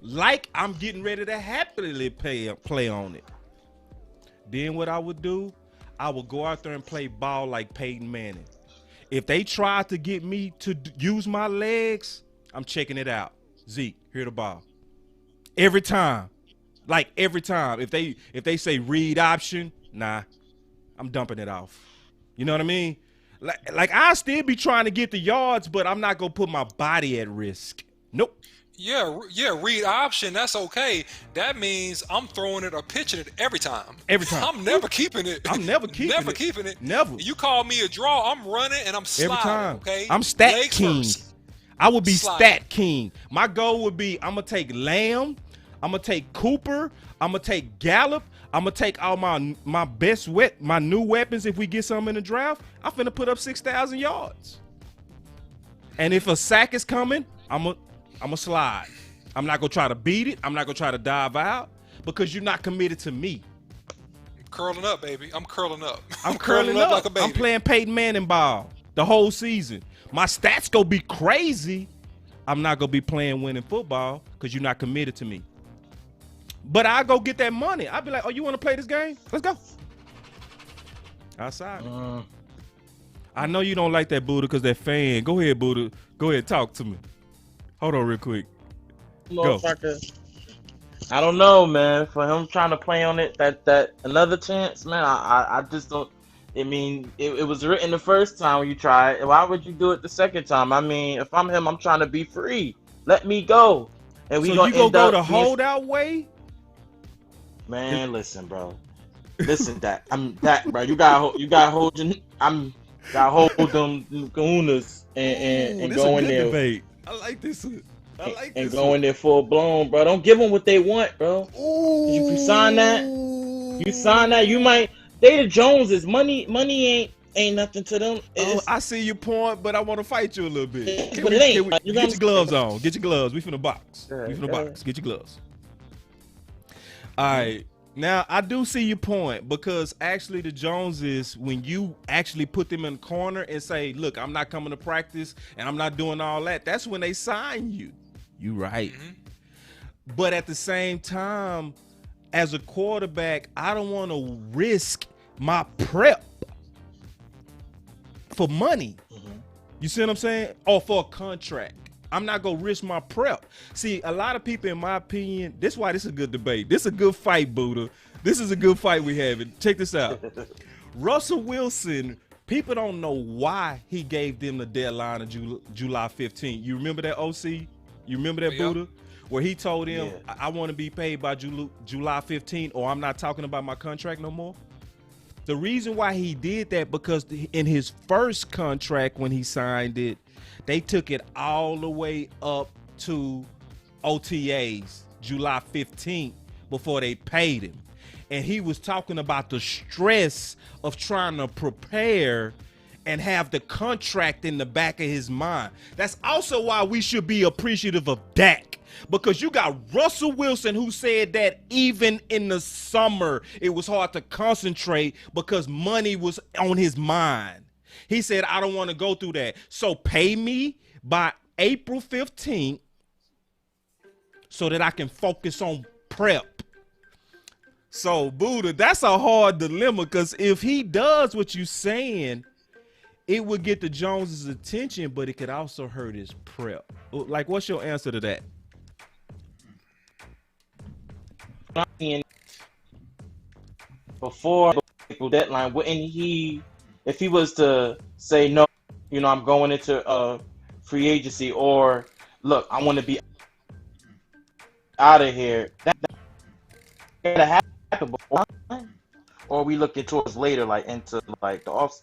Like I'm getting ready to happily play on it. Then what I would do, I would go out there and play ball like Peyton Manning. If they try to get me to use my legs, I'm checking it out. Zeke, here the ball. Every time. Like every time. If they say read option, nah, I'm dumping it off. You know what I mean? Like I'll still be trying to get the yards, but I'm not gonna put my body at risk. Nope. Yeah, read option, that's okay. That means I'm throwing it or pitching it every time. Every time. I'm never keeping it. I'm never keeping it. Never. You call me a draw, I'm running and I'm sliding, every time. Okay? I'm stat Legs king. First. I would be Sliding. stat king. My goal would be I'm going to take Lamb, I'm going to take Cooper, I'm going to take Gallup, I'm going to take all my my new weapons if we get some in the draft. I'm finna put up 6,000 yards. And if a sack is coming, I'm a slide. I'm not gonna try to beat it. I'm not gonna try to dive out because you're not committed to me. Curling up, baby. I'm curling up. I'm curling up like a baby. I'm playing Peyton Manning ball the whole season. My stats gonna be crazy. I'm not gonna be playing winning football because you're not committed to me. But I go get that money. I'll be like, oh, you want to play this game? Let's go. Outside. I know you don't like that, Buddha, because that fan. Go ahead, Buddha. Go ahead, talk to me. Hold on real quick. Go. I don't know, man. For him trying to play on it, that another chance, man, I just don't. I mean, it was written the first time when you tried. Why would you do it the second time? I mean, if I'm him, I'm trying to be free. Let me go. And so you gonna go the holdout way? Man, listen, bro. Listen, bro. You gotta hold them kahunas and go in there. Debate. I like this. And go in there full blown, bro. Don't give them what they want, bro. If you sign that, you might. They the Joneses. Money ain't nothing to them. I see your point, but I want to fight you a little bit. Get your gloves on. Get your gloves. We finna box. Get your gloves. All right. Now, I do see your point because actually the Joneses, when you actually put them in the corner and say, look, I'm not coming to practice and I'm not doing all that, that's when they sign you. You right. But at the same time, as a quarterback, I don't want to risk my prep for money. You see what I'm saying? Or for a contract. I'm not going to risk my prep. See, a lot of people, in my opinion, this is why this is a good debate. This is a good fight, Buddha. This is a good fight we having. Check this out. Russell Wilson, people don't know why he gave them the deadline of July 15th. You remember that, OC? You remember that, Buddha? Where he told him, I want to be paid by July 15th or I'm not talking about my contract no more? The reason why he did that, because in his first contract when he signed it, they took it all the way up to OTAs, July 15th, before they paid him. And he was talking about the stress of trying to prepare and have the contract in the back of his mind. That's also why we should be appreciative of Dak, because you got Russell Wilson who said that even in the summer, it was hard to concentrate because money was on his mind. He said, I don't want to go through that. So pay me by April 15th so that I can focus on prep. So, Buddha, that's a hard dilemma, because if he does what you're saying, it would get the Joneses' attention, but it could also hurt his prep. Like, what's your answer to that? Before the deadline, wouldn't he, if he was to say no, I'm going into free agency, or look, I want to be out of here, that gotta happen before, or are we looking towards later, like into like the off?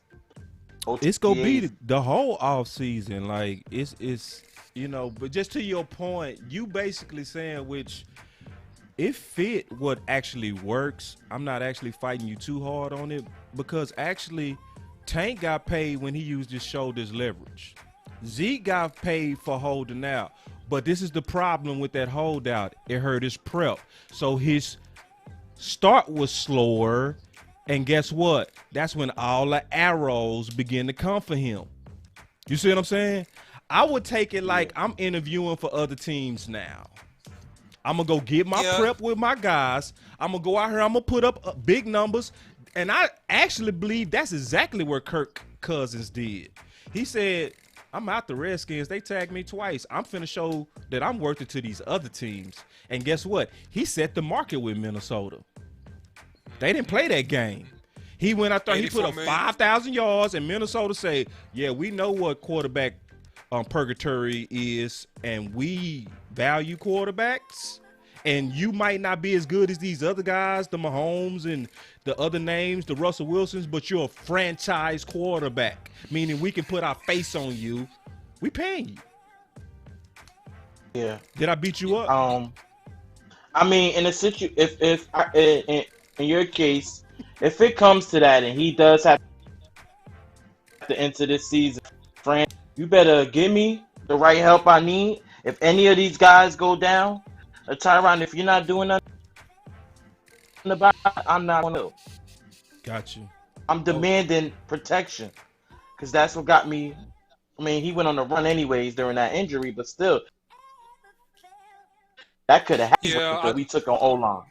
It's gonna be the whole off season, like it's but just to your point, you basically saying which it fit what actually works. I'm not actually fighting you too hard on it, because actually Tank got paid when he used his shoulders leverage. Zeke got paid for holding out, but this is the problem with that holdout. It hurt his prep. So his start was slower, and guess what? That's when all the arrows begin to come for him. You see what I'm saying? I would take it like I'm interviewing for other teams now. I'm going to go get my prep with my guys. I'm going to go out here. I'm going to put up big numbers. And I actually believe that's exactly what Kirk Cousins did. He said, I'm out the Redskins. They tagged me twice. I'm finna show that I'm worth it to these other teams. And guess what? He set the market with Minnesota. They didn't play that game. He went out there, he put up 5,000 yards, and Minnesota say, yeah, we know what quarterback purgatory is, and we value quarterbacks. And you might not be as good as these other guys, the Mahomes and the other names, the Russell Wilsons, but you're a franchise quarterback, meaning we can put our face on you. We paying you. Yeah. Did I beat you up? I mean, in a in your case, if it comes to that and he does have to enter this season, You better give me the right help I need. If any of these guys go down, Tyron, if you're not doing nothing about it, I'm not going to. Got you. I'm demanding protection because that's what got me. I mean, he went on the run anyways during that injury, but still, that could have happened because we took on O-line.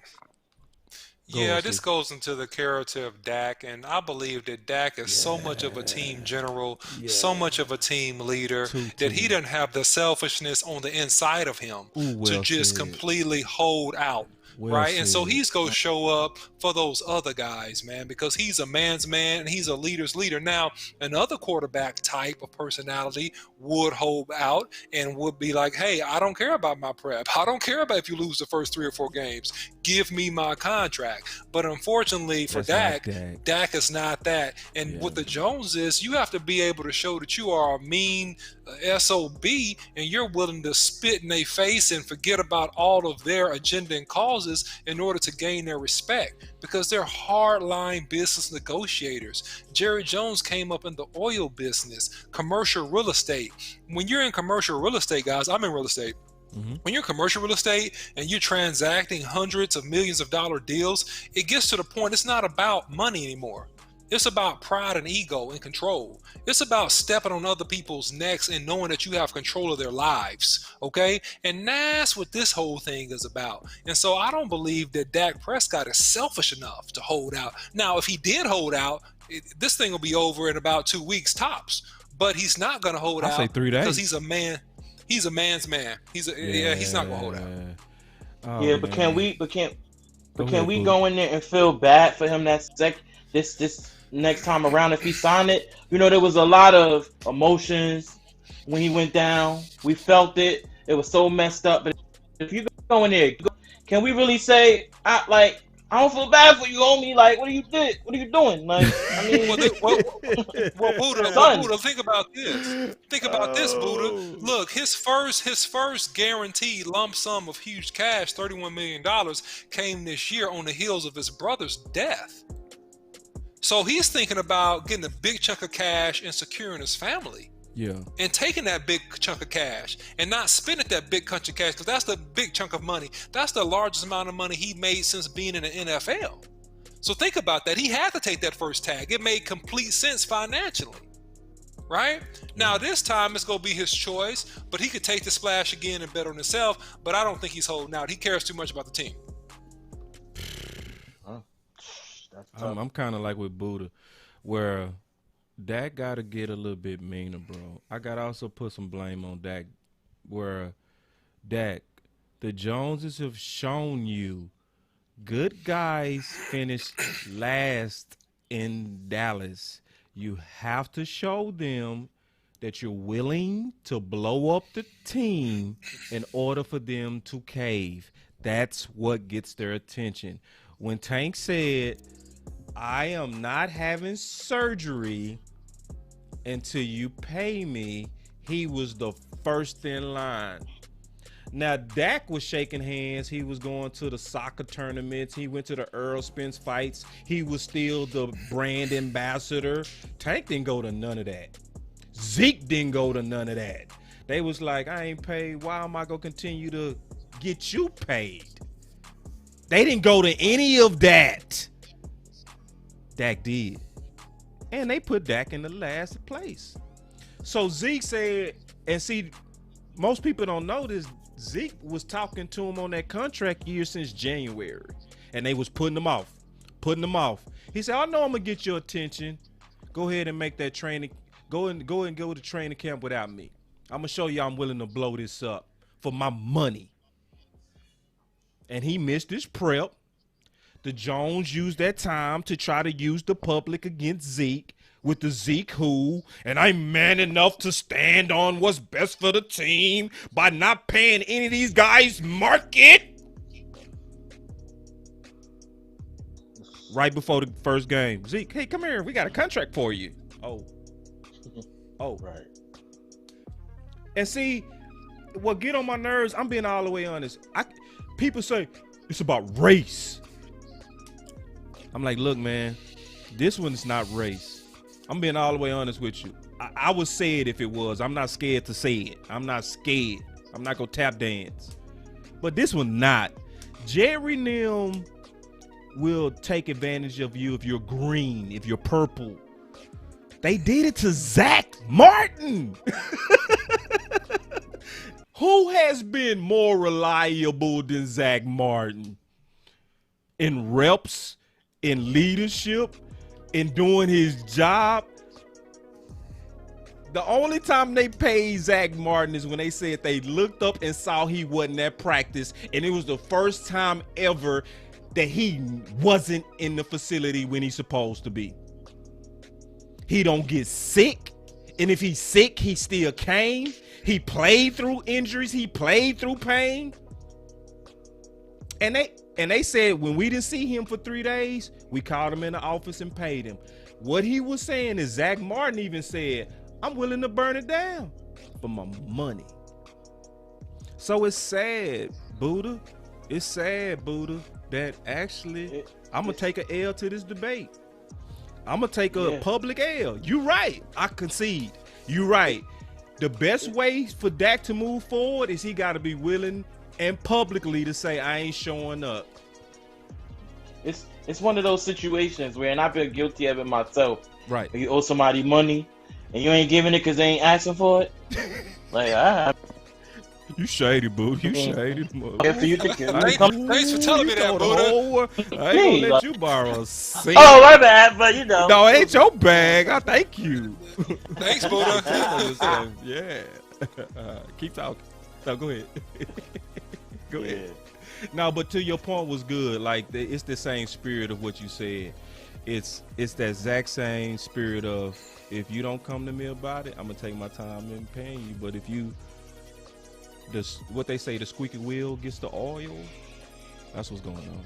Yeah, this goes into the character of Dak, and I believe that Dak is so much of a team general, so much of a team leader, that he doesn't have the selfishness on the inside of him to just completely hold out. Right, and so he's gonna show up for those other guys, man, because he's a man's man and he's a leader's leader. Now, another quarterback type of personality would hold out and would be like, "Hey, I don't care about my prep. I don't care about if you lose the first 3 or 4 games. Give me my contract." But unfortunately for Dak is not that. And what the Joneses, you have to be able to show that you are a mean SOB and you're willing to spit in their face and forget about all of their agenda and causes in order to gain their respect, because they're hardline business negotiators. Jerry Jones came up in the oil business, commercial real estate. When you're in commercial real estate, guys, I'm in real estate. When you're in commercial real estate and you're transacting hundreds of millions of dollar deals, it gets to the point it's not about money anymore. It's about pride and ego and control. It's about stepping on other people's necks and knowing that you have control of their lives, okay? And that's what this whole thing is about. And so I don't believe that Dak Prescott is selfish enough to hold out. Now, if he did hold out, this thing will be over in about 2 weeks tops. But he's not going to hold out. I'll say 3 days. Because he's a man. He's a man's man. He's not going to hold out. Oh, but can we go in there and feel bad for him this next time around if he signed it? You know, there was a lot of emotions when he went down. We felt it. It was so messed up. But if you go in there, can we really say, I don't feel bad for you, homie. Like, what are you doing? Like, I mean, Buddha, think about this. Think about this, Buddha. Look, his first guaranteed lump sum of huge cash, $31 million, came this year on the heels of his brother's death. So he's thinking about getting a big chunk of cash and securing his family. Yeah. And taking that big chunk of cash and not spending that big chunk of cash, because that's the big chunk of money. That's the largest amount of money he made since being in the NFL. So think about that. He had to take that first tag. It made complete sense financially. Right? Now, this time it's going to be his choice, but he could take the splash again and bet on himself, but I don't think he's holding out. He cares too much about the team. I'm kind of like with Buddha, where Dak got to get a little bit meaner, bro. I got to also put some blame on Dak, where Dak, the Joneses have shown you good guys finish last in Dallas. You have to show them that you're willing to blow up the team in order for them to cave. That's what gets their attention. When Tank said, "I am not having surgery until you pay me," he was the first in line. Now, Dak was shaking hands. He was going to the soccer tournaments. He went to the Earl Spence fights. He was still the brand ambassador. Tank didn't go to none of that. Zeke didn't go to none of that. They was like, "I ain't paid. Why am I going to continue to get you paid?" They didn't go to any of that. Dak did. And they put Dak in the last place. So Zeke said, and see, most people don't know this, Zeke was talking to him on that contract year since January. And they was putting him off. He said, "I know I'm going to get your attention. Go ahead and make that training. Go to training camp without me. I'm going to show you I'm willing to blow this up for my money." And he missed his prep. The Jones used that time to try to use the public against Zeke with the Zeke who, and I'm man enough to stand on what's best for the team by not paying any of these guys market. Right before the first game, Zeke, "Hey, come here. We got a contract for you." Oh, right. And see, what get on my nerves, I'm being all the way honest. People say it's about race. I'm like, look, man, this one's not race. I'm being all the way honest with you. I would say it if it was. I'm not scared to say it. I'm not scared. I'm not gonna tap dance. But this one not. Jerry Nim will take advantage of you if you're green, if you're purple. They did it to Zach Martin. Who has been more reliable than Zach Martin? In reps, in leadership, in doing his job. The only time they paid Zach Martin is when they said they looked up and saw he wasn't at practice, and it was the first time ever that he wasn't in the facility when he's supposed to be. He don't get sick, and if he's sick, he still came. He played through injuries. He played through pain. And they said when we didn't see him for 3 days, we called him in the office and paid him. What he was saying is Zach Martin even said, I'm willing to burn it down for my money. So it's sad, Buddha. It's sad, Buddha, that actually I'm going to take an L to this debate. I'm going to take a public L. You right. I concede. You right. The best way for Dak to move forward is he got to be willing and publicly to say, I ain't showing up. It's one of those situations where, and I've been guilty of it myself. Right. You owe somebody money and you ain't giving it because they ain't asking for it. Like, all right. You shady, boo. You shady. Thanks for telling me that, Buddha. I ain't gonna let you borrow a cent. Oh, my bad, but you know. No, it ain't your bag. I thank you. Thanks, Buddha. Yeah. Keep talking. No, go ahead. Go ahead. No, but to your point was good. Like, it's the same spirit of what you said. It's that exact same spirit of, if you don't come to me about it, I'm gonna take my time in paying you. But if you, what they say, the squeaky wheel gets the oil. That's what's going on.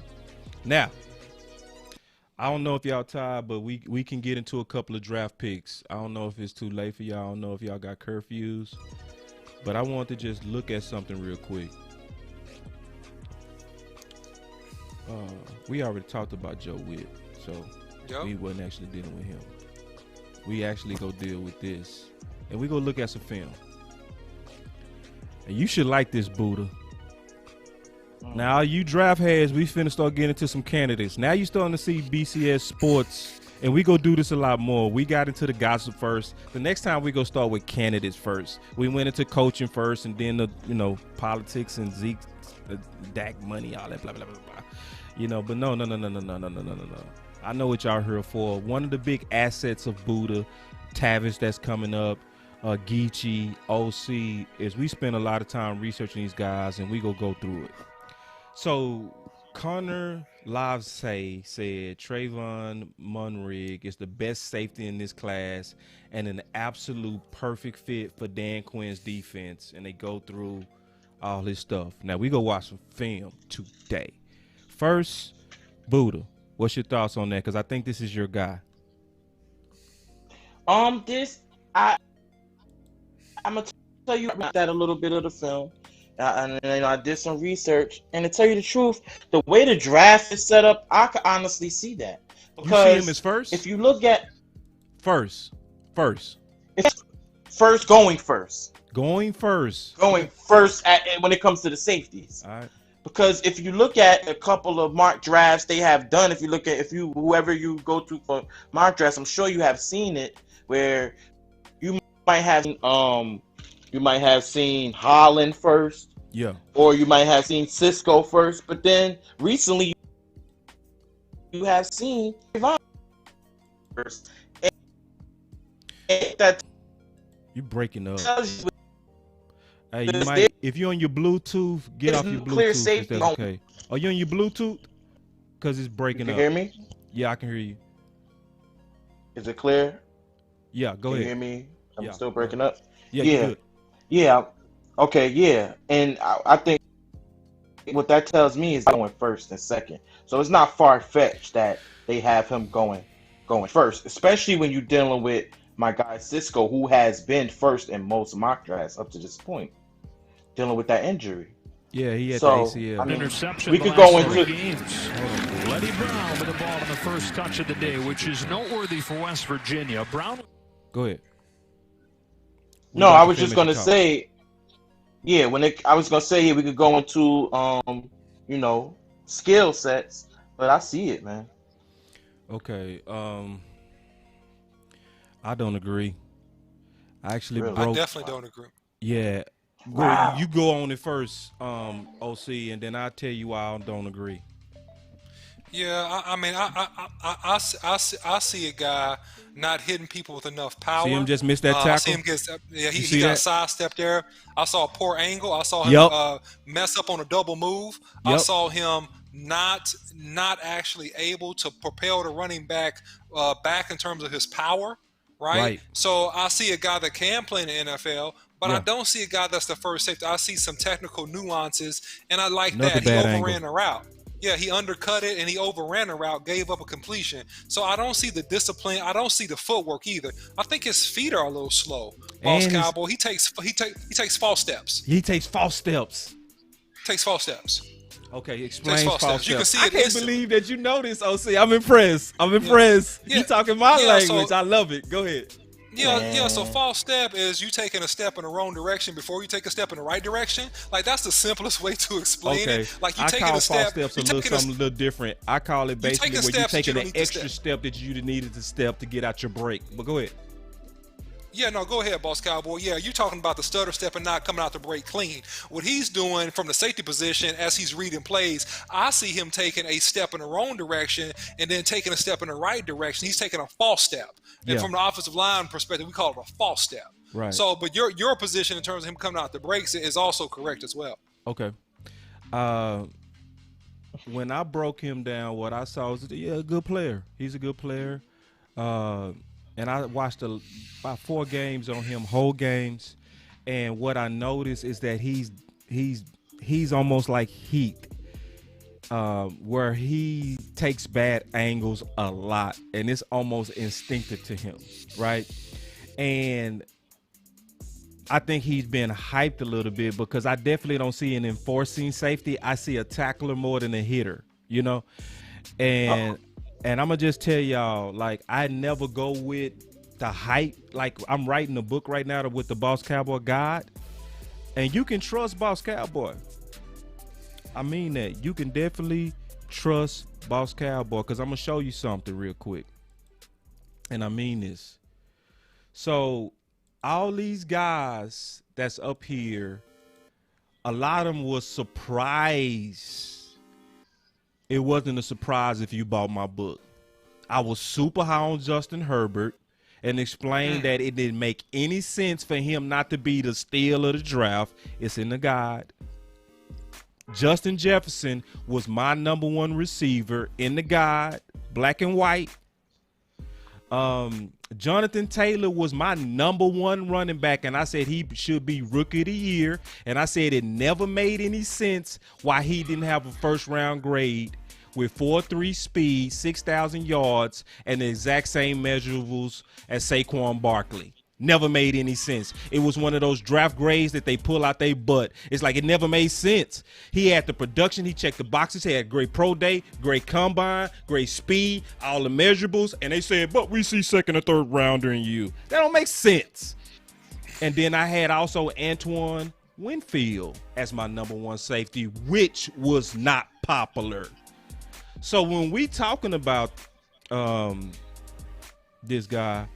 Now, I don't know if y'all tired, but we can get into a couple of draft picks. I don't know if it's too late for y'all. I don't know if y'all got curfews, but I want to just look at something real quick. We already talked about Joe Whitt, so we wasn't actually dealing with him. We actually go deal with this, and we go look at some film. And you should like this, Buddha. Now, you draft heads, we finna start getting into some candidates. Now you starting to see BCS sports, and we go do this a lot more. We got into the gossip first. The next time we go start with candidates first. We went into coaching first, and then the politics and Zeke, Dak money, all that blah blah blah blah. But no. I know what y'all here for. One of the big assets of Buddha, Tavish that's coming up, Geechee, OC, is we spend a lot of time researching these guys, and we go through it. So Connor Livesay said Trevon Moehrig is the best safety in this class and an absolute perfect fit for Dan Quinn's defense, and they go through all his stuff. Now we go watch some film today. First, Buddha, what's your thoughts on that? Because I think this is your guy. I'm gonna tell you about that a little bit of the film. I did some research, and to tell you the truth, the way the draft is set up, I could honestly see that. Because you see him as first? If you look at first, it's first going first when it comes to the safeties. All right. Because if you look at a couple of mock drafts they have done, whoever you go to for mock drafts, I'm sure you have seen it, where you might have seen Holland first, or you might have seen Cisco first, but then recently you have seen Trevon first. And that you breaking up. Hey, you might, if you're on your Bluetooth, get off your Bluetooth. Clear safety. That's okay. Are you on your Bluetooth? Because it's breaking up. Can you hear me? Yeah, I can hear you. Is it clear? Yeah, go ahead. Can you hear me? I'm still breaking up. Yeah. Good. Yeah. Okay. Yeah. And I think what that tells me is going first and second. So it's not far fetched that they have him going first, especially when you're dealing with my guy Cisco, who has been first in most mock drafts up to this point, dealing with that injury. Yeah, he had the ACL. I mean, interception. We could go into games. Letty Brown with the ball on the first touch of the day, which is noteworthy for West Virginia. Brown. Go ahead. No, I was just gonna say, yeah. I was gonna say, yeah, we could go into you know, skill sets, but I see it, man. Okay, I don't agree. I actually Really? broke. I definitely don't agree. Yeah, Wow. you go on it first, OC, and then I'll tell you why I don't agree. Yeah, I mean, I see a guy not hitting people with enough power. See him just miss that I see tackle? him get, yeah, You he see got that? sidestepped there. I saw a poor angle. I saw him Yep. mess up on a double move. I Yep. saw him not actually able to propel the running back back in terms of his power. Right? So I see a guy that can play in the NFL, but I don't see a guy that's the first safety. I see some technical nuances, and I like Another that. He bad overran angle. the route. Yeah, he undercut it and he overran the route, gave up a completion. So I don't see the discipline. I don't see the footwork either. I think his feet are a little slow. Boss Cowboy, he takes false steps. He takes false steps. Takes false steps. Okay, explain Takes false steps. You can see I it can't instantly. believe that you know this, OC. I'm impressed. Yeah. You talking my Yeah, language. so- I love it. Go ahead. Yeah. So false step is you taking a step in the wrong direction before you take a step in the right direction. Like that's the simplest way to explain Okay. it. Like you I taking call a step. false steps something a little different. I call it basically taking where you're steps that taking you an don't need to extra step that you needed to step to get out your break. But go ahead. Yeah, no, go ahead, Boss Cowboy. Yeah, you're talking about the stutter step and not coming out the break clean. What he's doing from the safety position as he's reading plays, I see him taking a step in the wrong direction and then taking a step in the right direction. He's taking a false step. And from the offensive line perspective, we call it a false step. Right. So, but your position in terms of him coming out the breaks is also correct as well. Okay. When I broke him down, what I saw was a good player. He's a good player. And I watched about 4 games on him, whole games. And what I noticed is that he's almost like Heat, where he takes bad angles a lot, and it's almost instinctive to him, right? And I think he's been hyped a little bit because I definitely don't see an enforcing safety. I see a tackler more than a hitter, you know? And I'm going to just tell y'all, like, I never go with the hype. Like, I'm writing a book right now with the Boss Cowboy Guide. And you can trust Boss Cowboy. I mean that. You can definitely trust Boss Cowboy because I'm going to show you something real quick. And I mean this. So, all these guys that's up here, a lot of them was surprised. It wasn't a surprise if you bought my book. I was super high on Justin Herbert and explained that it didn't make any sense for him not to be the steal of the draft. It's in the guide. Justin Jefferson was my #1 receiver in the guide, black and white. Jonathan Taylor was my #1 running back, and I said he should be rookie of the year. And I said it never made any sense why he didn't have a first-round grade with 4.3 speed, 6,000 yards, and the exact same measurables as Saquon Barkley. Never made any sense. It was one of those draft grades that they pull out their butt. It's like it never made sense. He had the production. He checked the boxes. He had great pro day, great combine, great speed, all the measurables. And they said, but we see second or third rounder in you. That don't make sense. And then I had also Antoine Winfield as my #1 safety, which was not popular. So when we talking about this guy,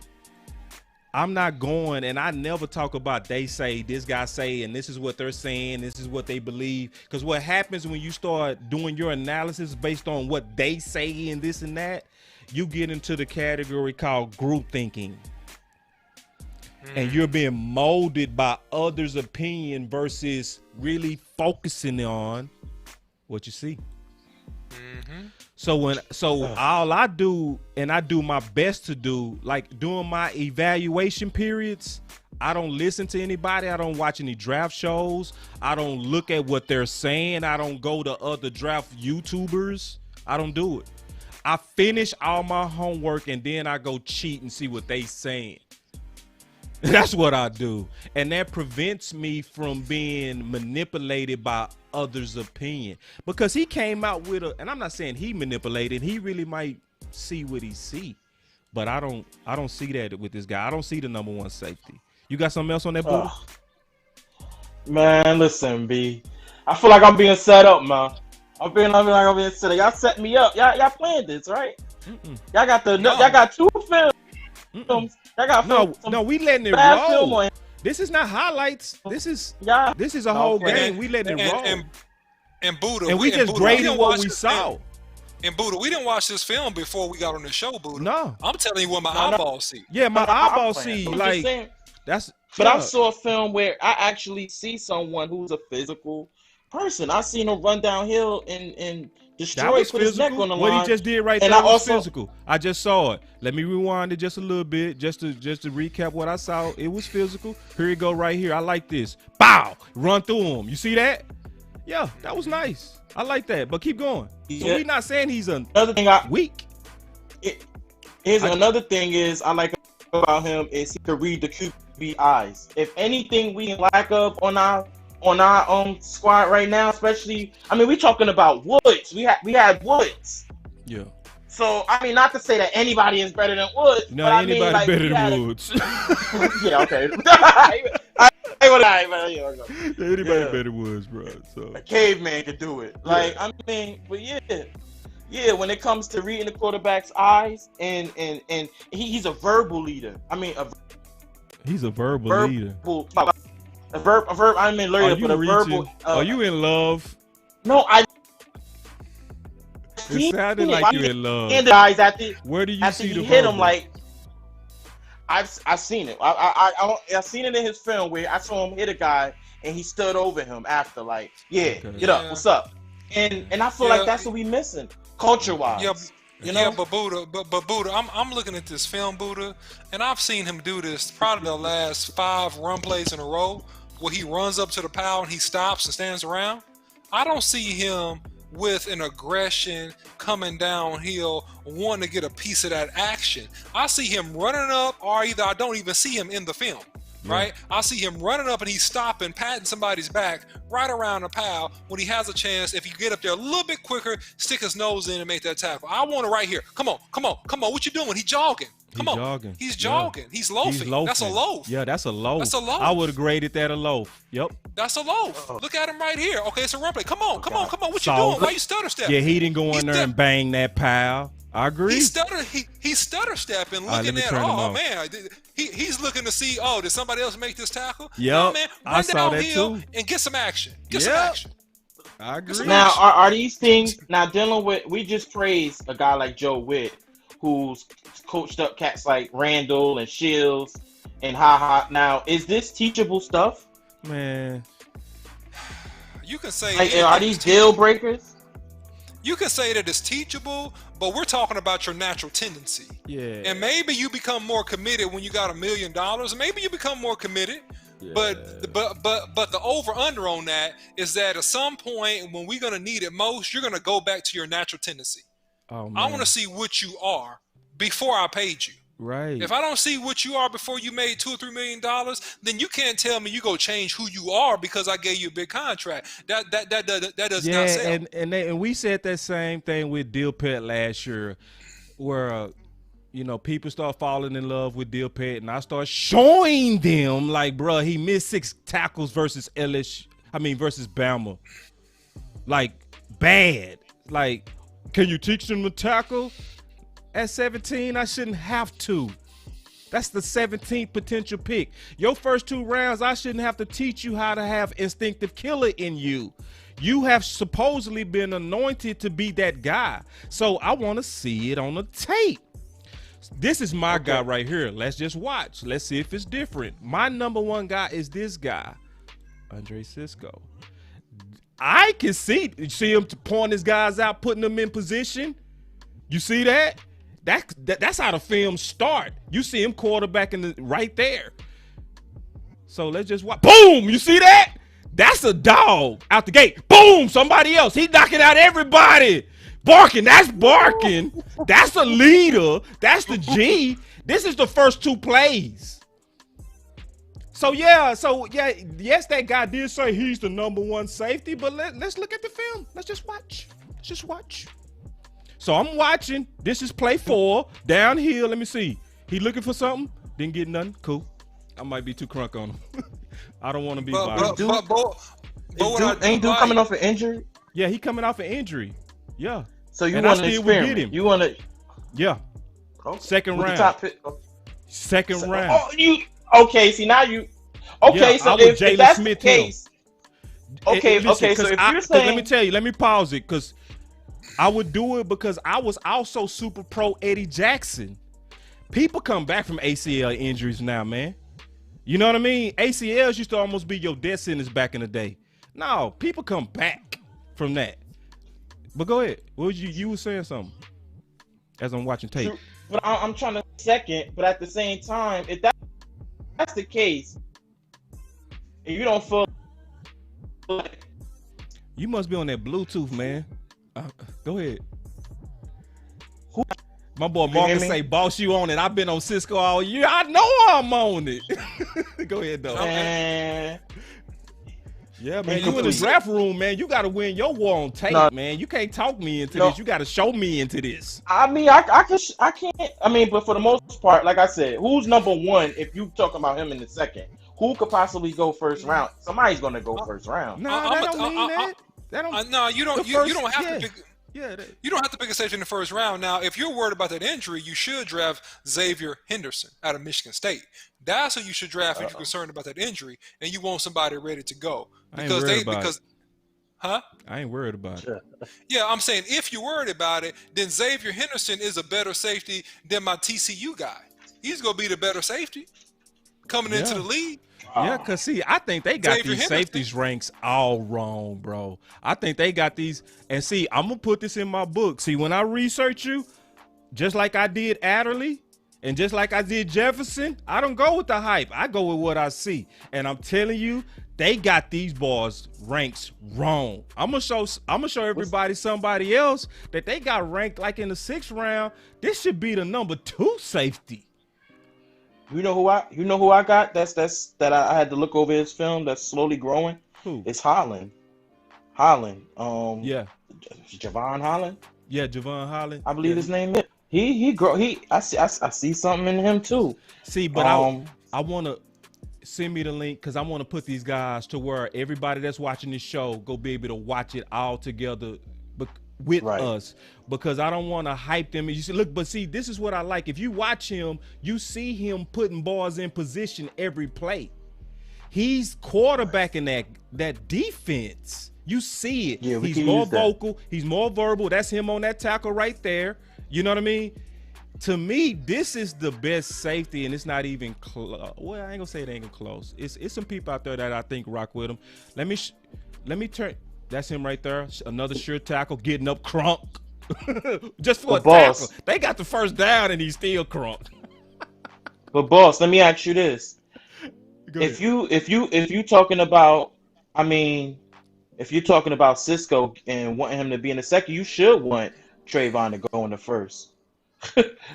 I'm not going, and I never talk about they say, this guy say, and this is what they're saying, this is what they believe. Because what happens when you start doing your analysis based on what they say and this and that, you get into the category called group thinking. And you're being molded by others' opinion versus really focusing on what you see. So all I do, and I do my best to do, like during my evaluation periods, I don't listen to anybody. I don't watch any draft shows. I don't look at what they're saying. I don't go to other draft YouTubers. I don't do it. I finish all my homework and then I go cheat and see what they saying. That's what I do. And that prevents me from being manipulated by others' opinion. Because he came out with and I'm not saying he manipulated, he really might see what he see. But I don't see that with this guy. I don't see the #1 safety. You got something else on that booty? Man, listen, B. I feel like I'm being set up, man. I feel like I'm being set up. Y'all set me up. Y'all planned this, right? Y'all got y'all got 2 films. Y'all got no, we letting it roll. This is not highlights. This is a whole game. We letting it roll. And Buddha, and we just graded what we saw. And Buddha, we didn't watch this film before we got on the show, Buddha. No. I'm telling you what my eyeballs see. Yeah, my eyeballs see. Like, that's. But I saw a film where I actually see someone who's a physical person. I seen him run downhill and destroy, put his neck on the line. What he just did right there was physical. I just saw it. Let me rewind it just a little bit, just to recap what I saw. It was physical. Here you go, right here. I like this. Bow, run through him. You see that? Yeah, that was nice. I like that. But keep going. So we're not saying he's another thing weak. Another thing is I like about him is he can read the QB eyes. If anything we lack of on our squad right now, especially, I mean, we talking about Woods. We had Woods. Yeah. So I mean, not to say that anybody is better than Woods. No, but anybody I mean, better than Woods. Yeah, okay. Anybody better than Woods, bro. So a caveman could do it. Like, I mean, but yeah. When it comes to reading the quarterback's eyes, and he's a verbal leader. I mean, he's a verbal leader. A verb. I mean, literally, but a verbal. Are you in love? No, It sounded like you in love. And the guys where do you see the hit him? Like, I've seen it. I seen it in his film where I saw him hit a guy and he stood over him after, like, get up, what's up? And I feel like that's what we missing culture wise. You know? Yeah, but Buddha, I'm looking at this film, Buddha, and I've seen him do this probably the last 5 run plays in a row where he runs up to the pile and he stops and stands around. I don't see him with an aggression coming downhill wanting to get a piece of that action. I see him running up, or either I don't even see him in the film. Right? I see him running up and he's stopping, patting somebody's back right around the pile when he has a chance. If you get up there a little bit quicker, stick his nose in and make that tackle. I want it right here. Come on. What you doing? He's jogging. Come on. He's jogging. Yeah. He's loafing. That's a loaf. Yeah, that's a loaf. That's a loaf. I would have graded that a loaf. Yep. That's a loaf. Look at him right here. Okay, it's a run play. Come on. What you doing? Why you stutter stepping? Yeah, he didn't go in there and bang that pile. I agree. He's stutter stepping, looking at, oh man, he's looking to see, oh, did somebody else make this tackle? Yeah, no, man, run downhill and get some action. Some action. I agree. Now, are these things now dealing with? We just praised a guy like Joe Whitt, who's coached up cats like Randall and Shields and Now, is this teachable stuff? Man, you can say, like, are these deal breakers? You can say that it's teachable, but we're talking about your natural tendency. Yeah. And maybe you become more committed when you got $1 million. Maybe you become more committed. Yeah. But the over under on that is that at some point when we're gonna need it most, you're gonna go back to your natural tendency. Oh, man. I want to see what you are before I paid you. Right. If I don't see what you are before you made $2 or $3 million, then you can't tell me you go change who you are because I gave you a big contract. That does not sell. And we said that same thing with Deal Pet last year, where people start falling in love with Deal Pet, and I start showing them like, bro, he missed 6 tackles versus versus Bama, like bad. Like, can you teach them to tackle? At 17, I shouldn't have to. That's the 17th potential pick. Your first 2 rounds, I shouldn't have to teach you how to have instinctive killer in you. You have supposedly been anointed to be that guy. So I want to see it on the tape. This is my guy right here. Let's just watch. Let's see if it's different. My number 1 guy is this guy, Andre Cisco. I can see him point his guys out, putting them in position. You see that? That's how the film start. You see him quarterbacking right there. So let's just watch. Boom! You see that? That's a dog out the gate. Boom! Somebody else. He knocking out everybody. Barking. That's barking. That's a leader. That's the G. This is the first 2 plays. So yes, that guy did say he's the number 1 safety, but let's look at the film. Let's just watch. So I'm watching. This is play 4. Downhill. Let me see. He looking for something. Didn't get nothing. Cool. I might be too crunk on him. I don't want to be but biased. Ain't dude coming off an injury? Yeah, he coming off an injury. Yeah. So you want to experiment? You want to? Yeah. Okay. Second round. Top pick. Second round. Oh, okay. See now you. Okay, yeah, so if that's the case. Okay. So if you're saying, let me tell you. Let me pause it because I would do it because I was also super pro Eddie Jackson. People come back from ACL injuries now, man. You know what I mean? ACLs used to almost be your death sentence back in the day. No, people come back from that. But go ahead. What was you were saying something as I'm watching tape. True. But I'm trying to second, but at the same time, if that's the case, and you don't feel like... You must be on that Bluetooth, man. Go ahead. My boy Marcus say, boss, you on it. I've been on Cisco all year. I know I'm on it. Go ahead, though. Yeah, man. You in the draft room, man. You got to win your war on tape, man. You can't talk me into this. You got to show me into this. I mean, I can't. I mean, but for the most part, like I said, who's number one if you talking about him in the second? Who could possibly go first round? Somebody's going to go first round. No, that don't mean that. No, you don't have to pick. You don't have to pick a safety in the first round. Now, if you're worried about that injury, you should draft Xavier Henderson out of Michigan State. That's who you should draft if you're concerned about that injury and you want somebody ready to go. I ain't worried about it. Yeah, I'm saying if you're worried about it, then Xavier Henderson is a better safety than my TCU guy. He's going to be the better safety coming into the league. Yeah, because, see, I think they got these safeties ranks all wrong, bro. I think they got these. And, see, I'm going to put this in my book. See, when I research you, just like I did Adderley and just like I did Jefferson, I don't go with the hype. I go with what I see. And I'm telling you, they got these boys ranks wrong. I'm gonna show everybody somebody else that they got ranked like in the 6th round. This should be the number 2 safety. You know who I got? That I had to look over his film. That's slowly growing. Who? It's Holland. Yeah. Javon Holland. Yeah, Javon Holland. I believe his name is. He grow. I see something in him too. See, but I want to send me the link because I want to put these guys to where everybody that's watching this show go be able to watch it all together with us, because I don't want to hype them. You see, look, but see, this is what I like. If you watch him, you see him putting balls in position every play. He's quarterbacking that defense. You see it. Yeah, he's more vocal. He's more verbal. That's him on that tackle right there. You know what I mean? To me, this is the best safety, and it's not even close. Well, I ain't gonna say it ain't even close. It's some people out there that I think rock with him. Let me turn. That's him right there. Another sure tackle, getting up crunk. Just for a tackle. They got the first down and he's still crunk. But boss, let me ask you this. If you talking about, I mean, if you're talking about Cisco and wanting him to be in the second, you should want Trevon to go in the first.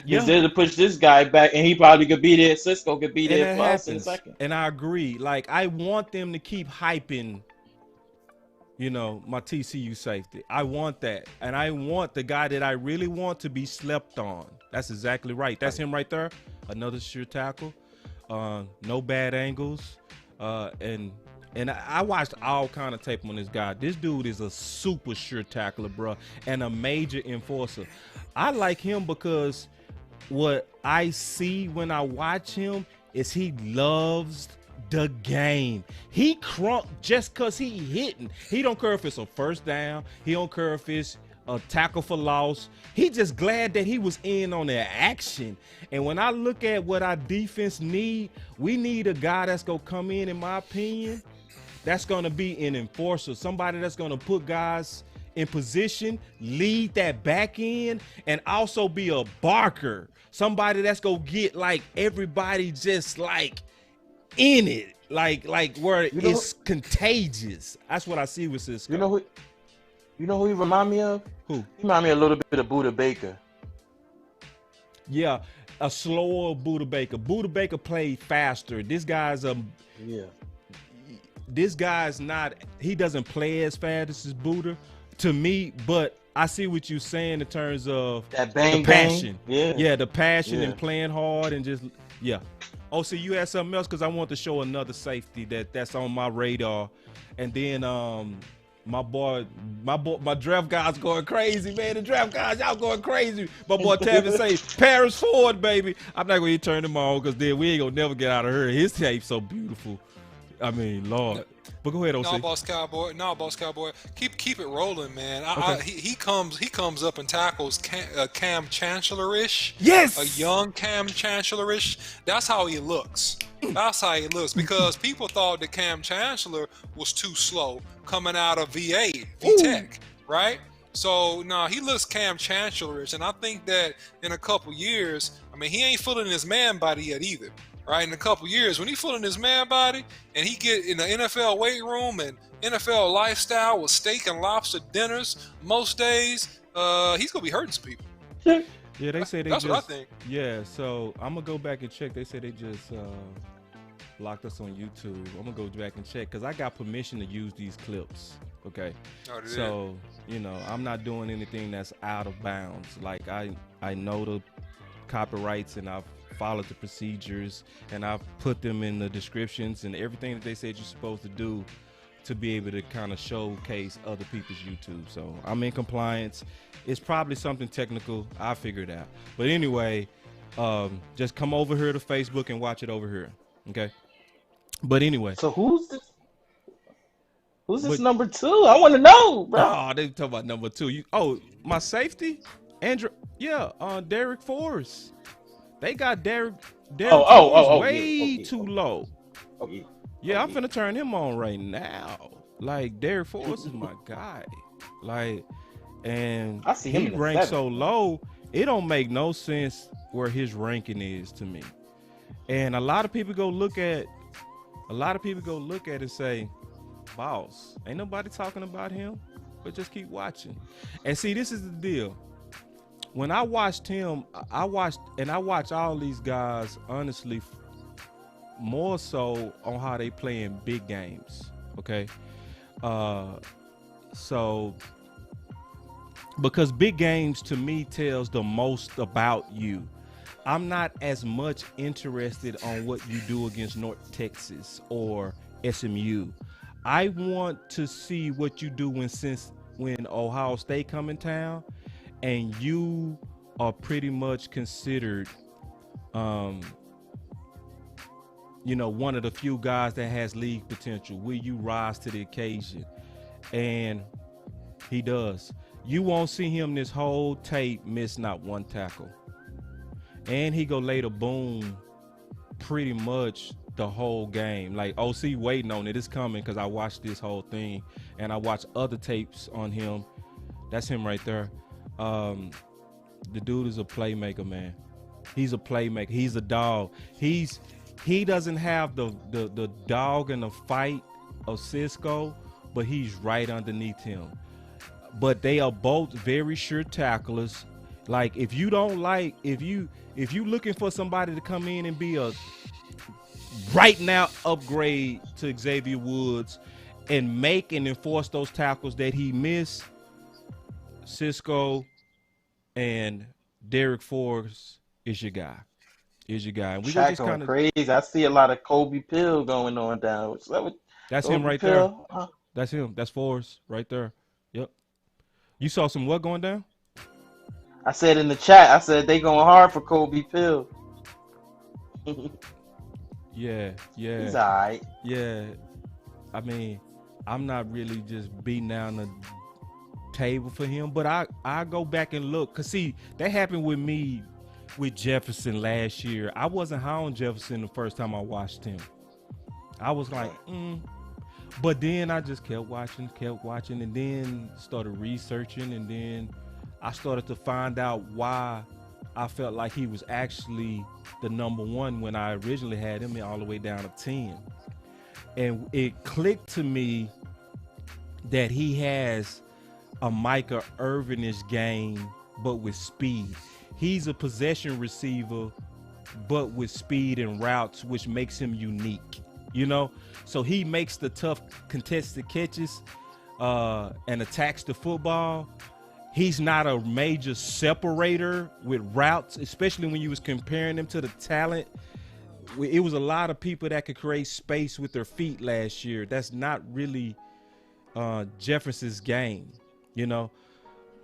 He's there to push this guy back, and he probably could be there. Cisco could be there for us in the second. And I agree. Like, I want them to keep hyping, you know, my TCU safety. I want that. And I want the guy that I really want to be slept on. That's exactly right. That's him right there. Another sure tackle. No bad angles. And I watched all kind of tape on this guy. This dude is a super sure tackler, bro, and a major enforcer. I like him because what I see when I watch him is he loves the game. He crunk just because he hitting. He don't care if it's a first down. He don't care if it's a tackle for loss. He just glad that he was in on the action. And when I look at what our defense need, we need a guy that's going to come in my opinion, that's going to be an enforcer, somebody that's going to put guys in position, lead that back end, and also be a barker, somebody that's going to get like everybody just like in it, like where it's contagious. That's what I see with Cisco. You know who he remind me of? Who? He remind me a little bit of Buda Baker. Yeah, a slower Buda Baker. Buda Baker played faster. This guy's This guy's not. He doesn't play as fast as Buda, to me. But I see what you're saying in terms of that bang, the passion. Bang. Yeah, the passion and playing hard and just Oh, see, you had something else because I want to show another safety that's on my radar, and then my draft guys going crazy, man. The draft guys, y'all going crazy. My boy Tavis say Paris Ford, baby. I'm not gonna turn him on because then we ain't gonna never get out of her. His tape's so beautiful. I mean, Lord. But go ahead, OC. No, boss Cowboy. Keep it rolling, man. He comes up and tackles Cam Chancellor-ish. Yes, a young Cam Chancellor-ish. That's how he looks. That's how he looks because people thought that Cam Chancellor was too slow coming out of VTech, right? So he looks Cam Chancellor-ish, and I think that in a couple years, I mean, he ain't feeling his man body yet either. Right, in a couple years, when he feeling his man body and he get in the NFL weight room and NFL lifestyle with steak and lobster dinners most days, he's gonna be hurting some people. Yeah, they say that's what I think. Yeah, so I'm gonna go back and check. They say they just blocked us on YouTube. I'm gonna go back and check because I got permission to use these clips. Okay, so I'm not doing anything that's out of bounds. Like I know the copyrights and I've followed the procedures and I've put them in the descriptions and everything that they said you're supposed to do to be able to kind of showcase other people's YouTube. So I'm in compliance. It's probably something technical. I'll figure it out. But anyway, just come over here to Facebook and watch it over here. Okay. But anyway. So who's this number 2? I want to know, bro. Oh, they talk about number 2. My safety? Darrick Forrest. They got Darrick way too low. Okay. Yeah, I'm finna turn him on right now. Like, Darrick Forrest is my guy. Like, and I see him he ranks so low, it don't make no sense where his ranking is to me. And a lot of people go look at and say, boss, ain't nobody talking about him, but just keep watching. And see, this is the deal. When I watched him, I watched all these guys, honestly, more so on how they play in big games, okay? So, because big games to me tells the most about you. I'm not as much interested on what you do against North Texas or SMU. I want to see what you do when Ohio State come in town and you are pretty much considered one of the few guys that has league potential. Will you rise to the occasion? And he does. You won't see him this whole tape miss not one tackle. And he go lay the boom pretty much the whole game. Like, OC waiting on it. It's coming because I watched this whole thing. And I watched other tapes on him. That's him right there. The dude is a playmaker, man. He's a playmaker. He's a dog. He doesn't have the dog in the fight of Cisco, but he's right underneath him. But they are both very sure tacklers. Like, if you looking for somebody to come in and be a right now upgrade to Xavier Woods and make and enforce those tackles that he missed, Cisco and Darrick Forrest is your guy. And we just kind of crazy. I see a lot of Kobe Pill going on down. That's him right there. That's him. That's Forrest right there. Yep. You saw some what going down? I said in the chat. I said they going hard for Kobe Pill. Yeah. He's all right. Yeah. I mean, I'm not really just beating down the table for him, but I go back and look, cause see, that happened with me with Jefferson last year. I wasn't high on Jefferson the first time I watched him. I was like, but then I just kept watching, and then started researching, and then I started to find out why I felt like he was actually the number 1 when I originally had him all the way down to 10. And it clicked to me that he has a Micah Irvin-ish game, but with speed. He's a possession receiver, but with speed and routes, which makes him unique, So he makes the tough contested catches and attacks the football. He's not a major separator with routes, especially when you was comparing him to the talent it was a lot of people that could create space with their feet last year. That's not really Jefferson's game, you know.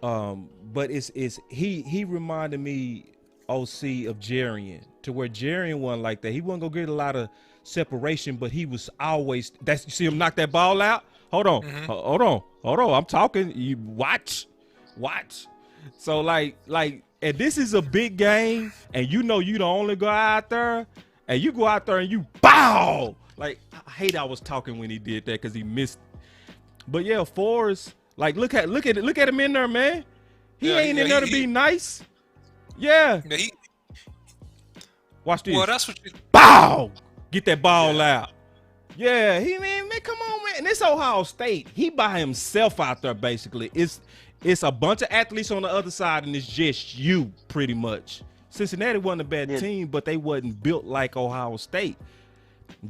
But he reminded me, OC, of Jarian, to where Jarian wasn't like that. He wasn't gonna get a lot of separation, but he was always. You see him knock that ball out. Hold on, hold on. I'm talking. You watch. So like, and this is a big game, and you know you the only guy out there, and you go out there and you bow. Like, I hate I was talking when he did that because he missed. But yeah, Forrest, like look at him in there, man. He ain't in there to be nice. Yeah. Watch this. Well, that's what you. Bow. Get that ball out. Yeah, man, come on, man. And it's Ohio State. He by himself out there, basically. It's a bunch of athletes on the other side, and it's just you, pretty much. Cincinnati wasn't a bad team, but they wasn't built like Ohio State.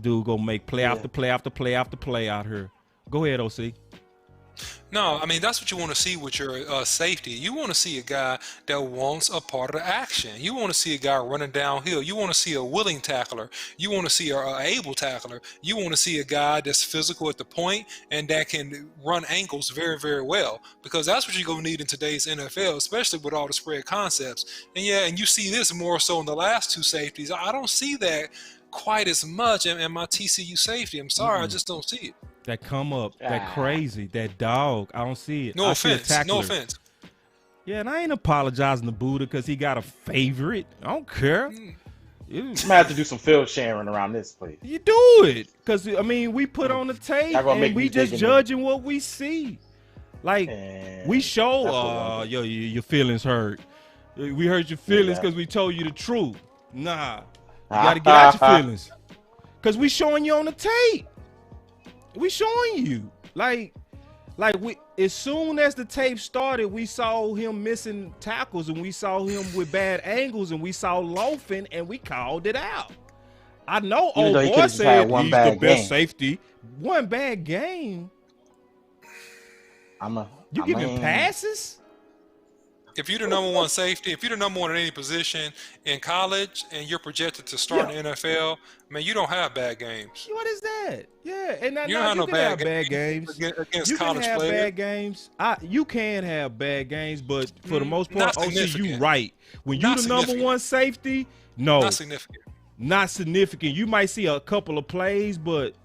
Dude gonna make play after play after play after play out here. Go ahead, OC. No, I mean, that's what you want to see with your safety. You want to see a guy that wants a part of the action. You want to see a guy running downhill. You want to see a willing tackler. You want to see an able tackler. You want to see a guy that's physical at the point and that can run ankles very, very well, because that's what you're going to need in today's NFL, especially with all the spread concepts. And you see this more so in the last two safeties. I don't see that quite as much in my TCU safety. I'm sorry, I just don't see it. That come up, that crazy, that dog. I don't see it. No offense. Yeah, and I ain't apologizing to Buddha because he got a favorite. I don't care. I'm gonna have to do some field sharing around this place. You do it, because I mean we put on the tape and we just judging what we see. Like we show, your feelings hurt. We hurt your feelings because we told you the truth. Nah, you gotta get out your feelings, because we showing you on the tape. We showing you, like we, as soon as the tape started, we saw him missing tackles, and we saw him with bad angles, and we saw loafing, and we called it out. I know old boy said he's the best safety. One bad game. You giving passes? If you're the number one safety, if you're the number one in any position in college and you're projected to start in the NFL, man, you don't have bad games. What is that? Yeah, and you don't have no bad games against college players. Bad games. You can have bad games, but for the most part, you right. When you're the number one safety, no, not significant. Not significant. You might see a couple of plays, but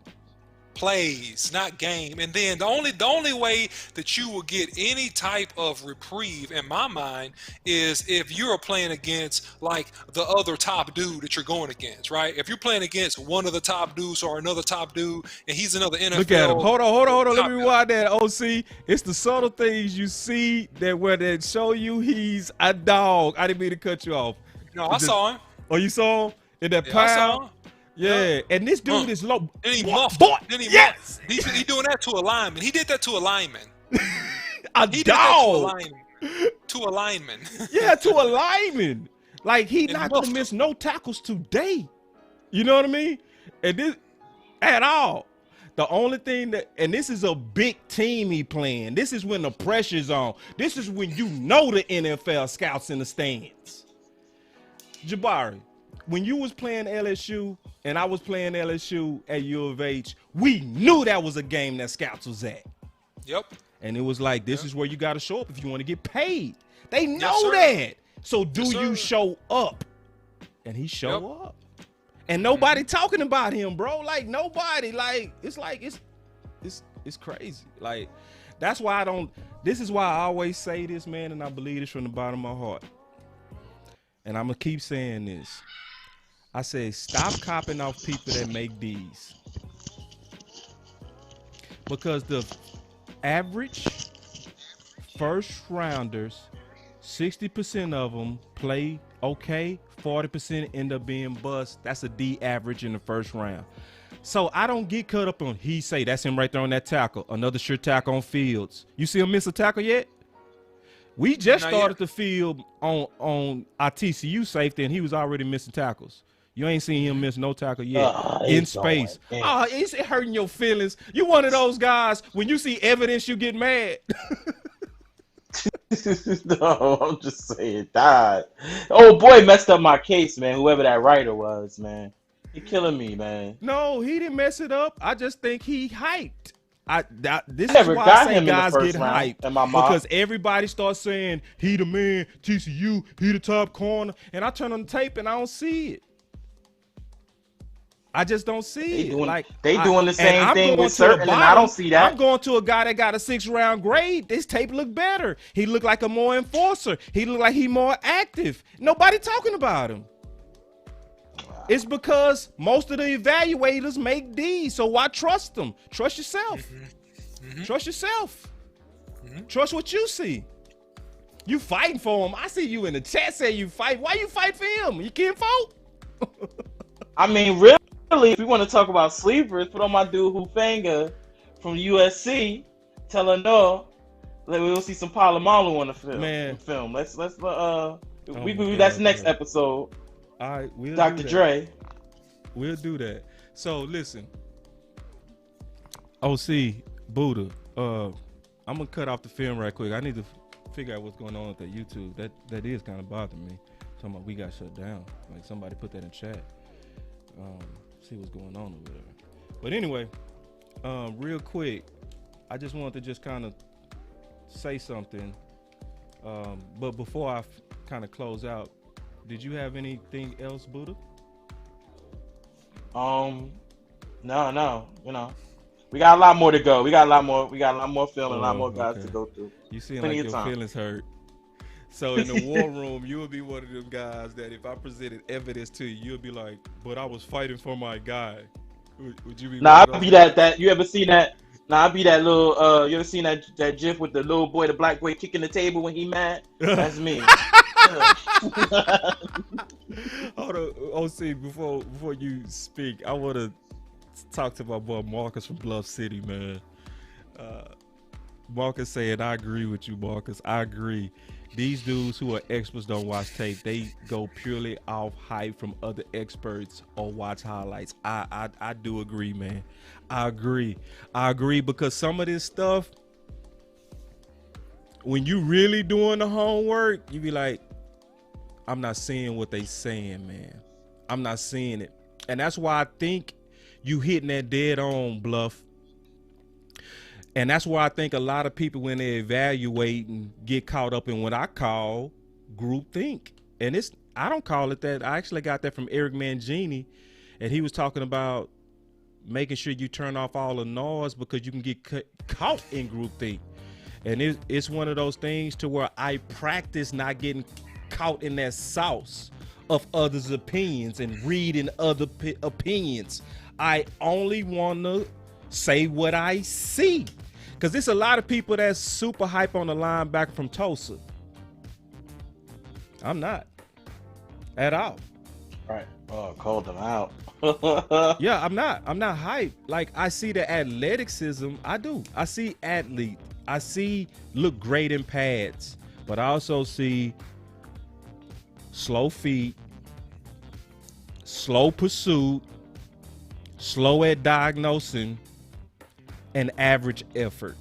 plays, not game. And then the only way that you will get any type of reprieve in my mind is if you're playing against like the other top dude that you're going against, right? If you're playing against one of the top dudes or another top dude and he's another NFL. Look at him. Hold on. Let me rewind that, OC. It's the subtle things you see that where they show you he's a dog. I didn't mean to cut you off. No, I saw him. Oh, you saw him? In that pile? Yeah, and this dude is low. Then he muffed. Yes! He doing that to a lineman. He did that to a lineman. He dog. To a lineman. Yeah, to a lineman. Like, he not going to miss no tackles today. You know what I mean? And this, at all. The only thing that, and this is a big team he playing. This is when the pressure's on. This is when you know the NFL scouts in the stands. Jabari, when you was playing LSU and I was playing LSU at U of H, we knew that was a game that scouts was at. Yep. And it was like, this is where you got to show up if you want to get paid. They know that. So do you show up? And he show up. And nobody talking about him, bro. Like, nobody. Like, it's crazy. Like, that's why I don't, this is why I always say this, man, and I believe this from the bottom of my heart. And I'm going to keep saying this. I say, stop copying off people that make these. Because the average first rounders, 60% of them play okay, 40% end up being bust. That's a D average in the first round. So I don't get caught up on he say, that's him right there on that tackle. Another sure tackle on Fields. You see him miss a tackle yet? We just started the field on our TCU safety, and he was already missing tackles. You ain't seen him miss no tackle yet in space. It's hurting your feelings. You one of those guys, when you see evidence, you get mad. No, I'm just saying that. Oh boy, messed up my case, man. Whoever that writer was, man. You're killing me, man. No, he didn't mess it up. I just think he hyped. This is never why I got say him in the guys first get round hyped in my mock. because everybody starts saying he the man, TCU, he the top corner, and I turn on the tape and I don't see it. I just don't see it. Like doing the same thing with certain, and I don't see that. I'm going to a guy that got a 6th round grade. This tape look better. He looked like a more enforcer. He looked like he more active. Nobody talking about him. It's because most of the evaluators make D's, so why trust them? Trust yourself. Trust yourself. Trust what you see. You fighting for him. I see you in the chat say you fight. Why you fight for him? You can't vote? I mean, really, if we want to talk about sleepers, put on my dude Hufanga from USC, telling no, that we'll see some Palomalu on the film. Man. Let's that's next episode. All right, we'll Dr. Dre. We'll do that. So listen, OC Buddha. I'm gonna cut off the film right quick. I need to figure out what's going on with that YouTube. That is kind of bothering me. Talking about we got shut down. Like somebody put that in chat. See what's going on over there. But anyway, real quick, I just wanted to just kind of say something. But before I kind of close out, did you have anything else, Buddha? No. You know, we got a lot more to go. We got a lot more film and a lot more guys to go through. You seem Plenty like of your time. feelings hurt. So in the war room, you would be one of them guys that if I presented evidence to you, you'll be like, "But I was fighting for my guy." Would you be? Nah, I'll be that. You ever seen that? Nah, I'll be that little. You ever seen that GIF with the little boy, the black boy, kicking the table when he mad? That's me. Hold on, OC. Before you speak, I want to talk to my boy Marcus from Bluff City, man. Marcus saying, "I agree with you, Marcus. I agree. These dudes who are experts don't watch tape. They go purely off hype from other experts or watch highlights." I do agree, man. I agree because some of this stuff, when you really doing the homework, you be like, I'm not seeing what they saying, man. I'm not seeing it. And that's why I think you hitting that dead on, Bluff. And that's why I think a lot of people, when they evaluate and get caught up in what I call groupthink. And I don't call it that. I actually got that from Eric Mangini, and he was talking about making sure you turn off all the noise because you can get caught in groupthink. And it's one of those things to where I practice not getting caught in that sauce of others' opinions and reading other opinions. I only want to say what I see. Because there's a lot of people that's super hype on the linebacker from Tulsa. I'm not. At all. Right. Oh, called them out. Yeah, I'm not hyped. Like, I see the athleticism. I do. I see athlete. I see look great in pads. But I also see slow feet, slow pursuit, slow at diagnosing, and average effort.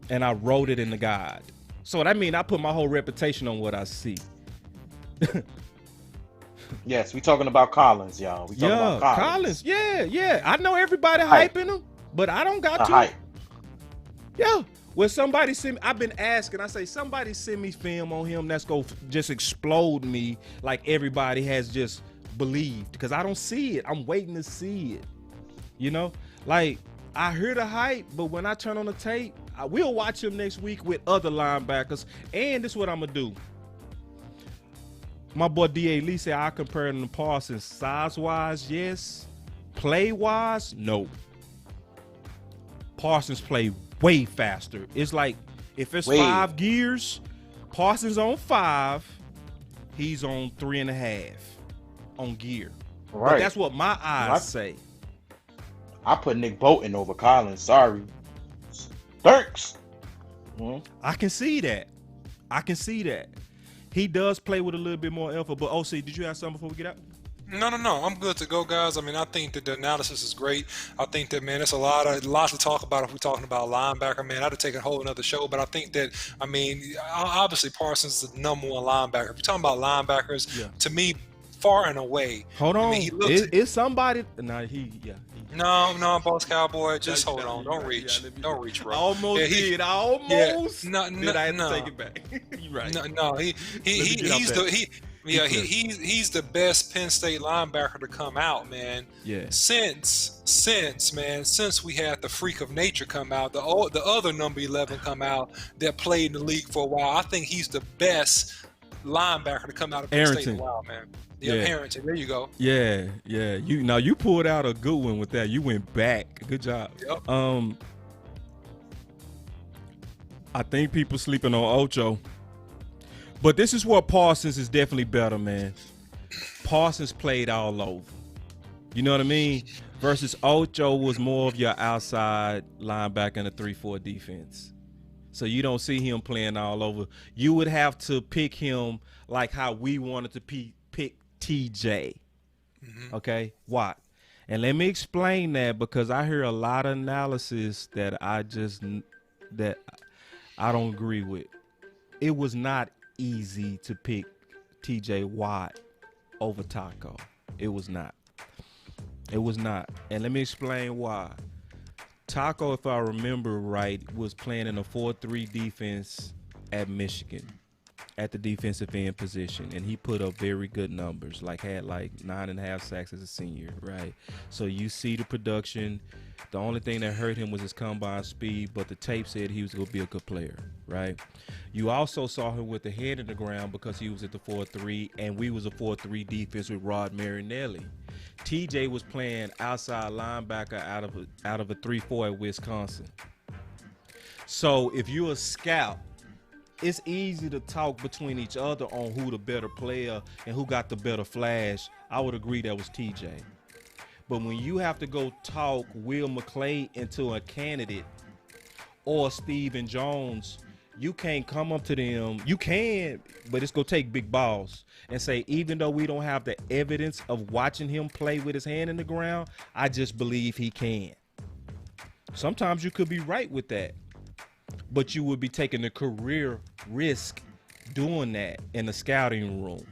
And I wrote it in the guide. So that means I put my whole reputation on what I see. Yes, we talking about Collins, y'all. We talking about Collins. Yeah. I know everybody hyping him, but I don't got to. Hype. Yeah. When somebody send me, I've been asking, I say, somebody send me film on him that's going to just explode me like everybody has just believed. Because I don't see it. I'm waiting to see it. You know? Like, I hear the hype, but when I turn on the tape, I will watch him next week with other linebackers. And this is what I'm going to do. My boy D.A. Lee said I compare him to Parsons. Size-wise, yes. Play-wise, no. Parsons play way faster. It's like if it's 5 gears, Parsons on 5, he's on 3.5 on gear. Right. But that's what my eyes say. I put Nick Bolton over Collins. Sorry. Thanks. I can see that. He does play with a little bit more effort. But OC, did you have something before we get out? No. I'm good to go, guys. I mean, I think that the analysis is great. I think that, man, it's a lot to talk about if we're talking about linebacker, man. I'd take a whole another show, but I think that, I mean, obviously Parsons is the #1 linebacker. If we're talking about linebackers, to me, far and away. Hold on. I mean, he looks. It's somebody. No, boss Cowboy. Just hold on. Don't reach. Don't reach, bro. I almost did. I almost. Did I have to take it back? You're right. No. He's the best Penn State linebacker to come out, man. Yeah. Since we had the freak of nature come out, the other number 11 come out that played in the league for a while. I think he's the best linebacker to come out of Penn State in a while, man. Yeah, Harrington. There you go. Yeah. You pulled out a good one with that. You went back. Good job. Yep. I think people sleeping on Ocho. But this is where Parsons is definitely better, man. Parsons played all over. You know what I mean? Versus Ocho was more of your outside linebacker in a 3-4 defense. So you don't see him playing all over. You would have to pick him like how we wanted to pick TJ. Okay? Why? And let me explain that, because I hear a lot of analysis that I don't agree with. It was not easy to pick TJ Watt over Taco. It was not. And let me explain why. Taco, if I remember right, was playing in a 4-3 defense at Michigan at the defensive end position, and he put up very good numbers, had 9.5 sacks as a senior, right? So you see the production. The only thing that hurt him was his combine speed, but the tape said he was going to be a good player, right? You also saw him with the head in the ground because he was at the 4-3, and we was a 4-3 defense with Rod Marinelli. TJ was playing outside linebacker out of a 3-4 at Wisconsin. So if you're a scout, it's easy to talk between each other on who the better player and who got the better flash. I would agree that was TJ. But when you have to go talk Will McClay into a candidate or Stephen Jones, you can't come up to them. You can, but it's going to take big balls and say, even though we don't have the evidence of watching him play with his hand in the ground, I just believe he can. Sometimes you could be right with that, but you would be taking a career risk doing that in the scouting room.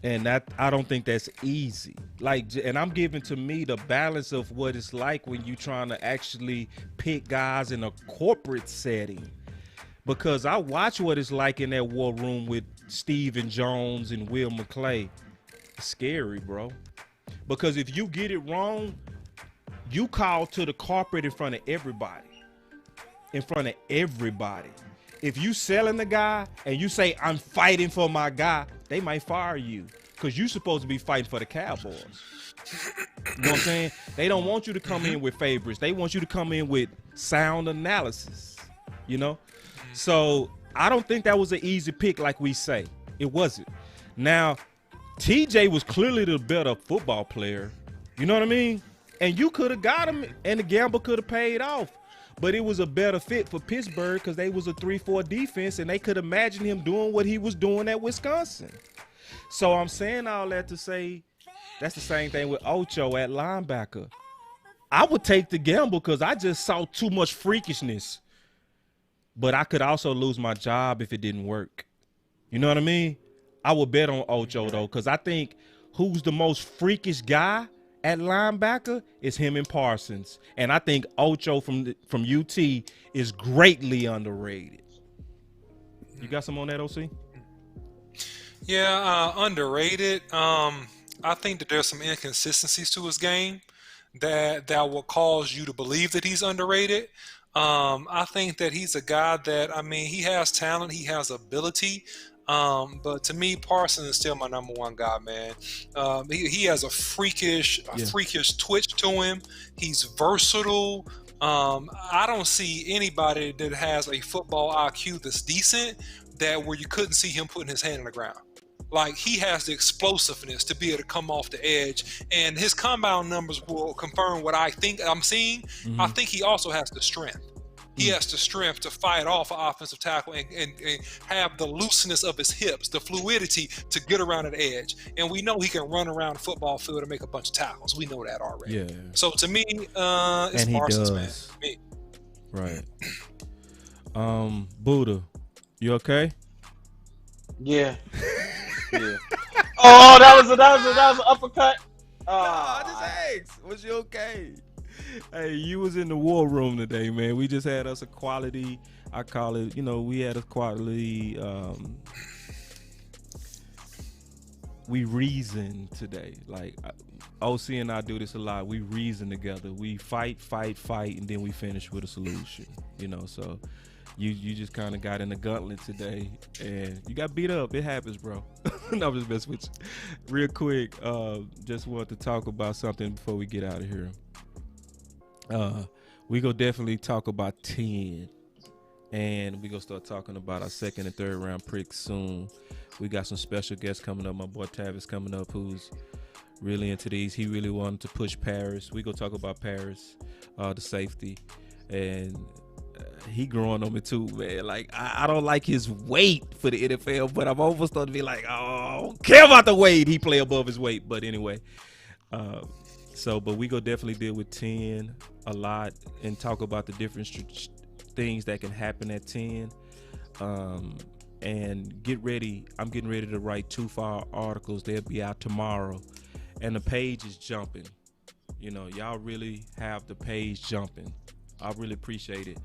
And that, I don't think that's easy. And I'm giving to me the balance of what it's like when you're trying to actually pick guys in a corporate setting. Because I watch what it's like in that war room with Stephen Jones and Will McClay. It's scary, bro. Because if you get it wrong, you call to the carpet in front of everybody. If you selling the guy and you say, I'm fighting for my guy, they might fire you because you're supposed to be fighting for the Cowboys. You know what I'm saying? They don't want you to come in with favorites. They want you to come in with sound analysis, you know? So I don't think that was an easy pick like we say. It wasn't. Now, TJ was clearly the better football player. You know what I mean? And you could have got him and the gamble could have paid off. But it was a better fit for Pittsburgh because they was a 3-4 defense and they could imagine him doing what he was doing at Wisconsin. So I'm saying all that to say that's the same thing with Ocho at linebacker. I would take the gamble because I just saw too much freakishness. But I could also lose my job if it didn't work. You know what I mean? I would bet on Ocho, though, because I think who's the most freakish guy at linebacker is him and Parsons. And I think Ocho from UT is greatly underrated. You got some on that, OC? Yeah, underrated. I think that there's some inconsistencies to his game that will cause you to believe that he's underrated. I think that he's a guy that, I mean, he has talent, he has ability. But to me, Parsons is still my number one guy, man. He has a freakish twitch to him. He's versatile. I don't see anybody that has a football IQ that's decent where you couldn't see him putting his hand in the ground. Like, he has the explosiveness to be able to come off the edge, and his combine numbers will confirm what I think I'm seeing. Mm-hmm. I think he also has the strength. He has the strength to fight off an offensive tackle and have the looseness of his hips, the fluidity to get around an edge. And we know he can run around the football field and make a bunch of tackles. We know that already. Yeah. So to me, it's Parsons, man. Me. Right. Buddha, you okay? Yeah. Yeah. Oh, that was an uppercut. No, I just asked. Was you okay? Hey, you was in the war room today, man. We just had us a quality. I call it. We had a quality. We reason today. Like OC and I do this a lot. We reason together. We fight, and then we finish with a solution. So you just kind of got in the gauntlet today, and you got beat up. It happens, bro. No, I'm just messing with you. Real quick, just want to talk about something before we get out of here. We gonna definitely talk about 10, and we gonna start talking about our second and third round picks soon. We got some special guests coming up. My boy Tavis coming up, who's really into these. He really wanted to push Paris. We gonna talk about Paris, the safety, and he growing on me too, man. Like I don't like his weight for the NFL, but I'm almost starting to be like, oh, I don't care about the weight. He play above his weight, but anyway. But we go definitely deal with 10 a lot and talk about the different things that can happen at 10. And get ready. I'm getting ready to write 2 for articles. They'll be out tomorrow, and the page is jumping. Y'all really have the page jumping. I really appreciate it.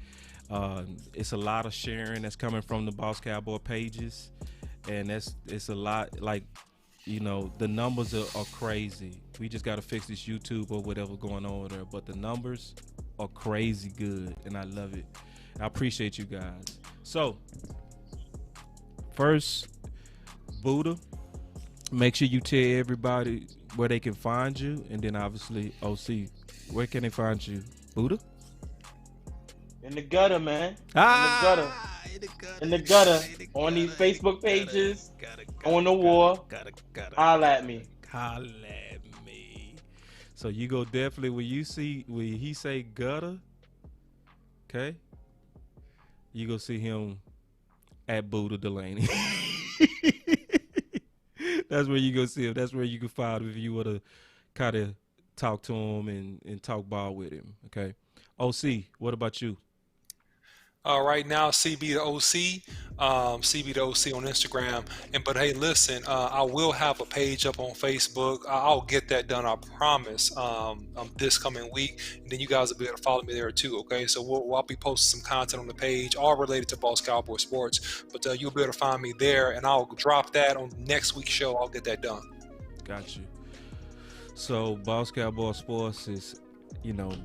It's a lot of sharing that's coming from the Boss Cowboy pages, and it's a lot. Like, the numbers are crazy. We just got to fix this YouTube or whatever going on there, but the numbers are crazy good, and I love it. I appreciate you guys. So first, Buddha, make sure you tell everybody where they can find you, and then obviously OC, where can they find you, Buddha? In the gutter, man. In the gutter. On these Facebook pages. On the war. Holla at me. So you go definitely when he say gutter, okay? You go see him at Buddha Delaney. That's where you go see him. That's where you can find him if you want to kind of talk to him and talk ball with him, okay? OC, what about you? Right now, CB the OC, CB the OC on Instagram. But hey, listen, I will have a page up on Facebook. I'll get that done, I promise, this coming week. And then you guys will be able to follow me there too, okay? So I'll be posting some content on the page, all related to Boss Cowboy Sports. But you'll be able to find me there, and I'll drop that on next week's show. I'll get that done. Got you. So Boss Cowboy Sports is...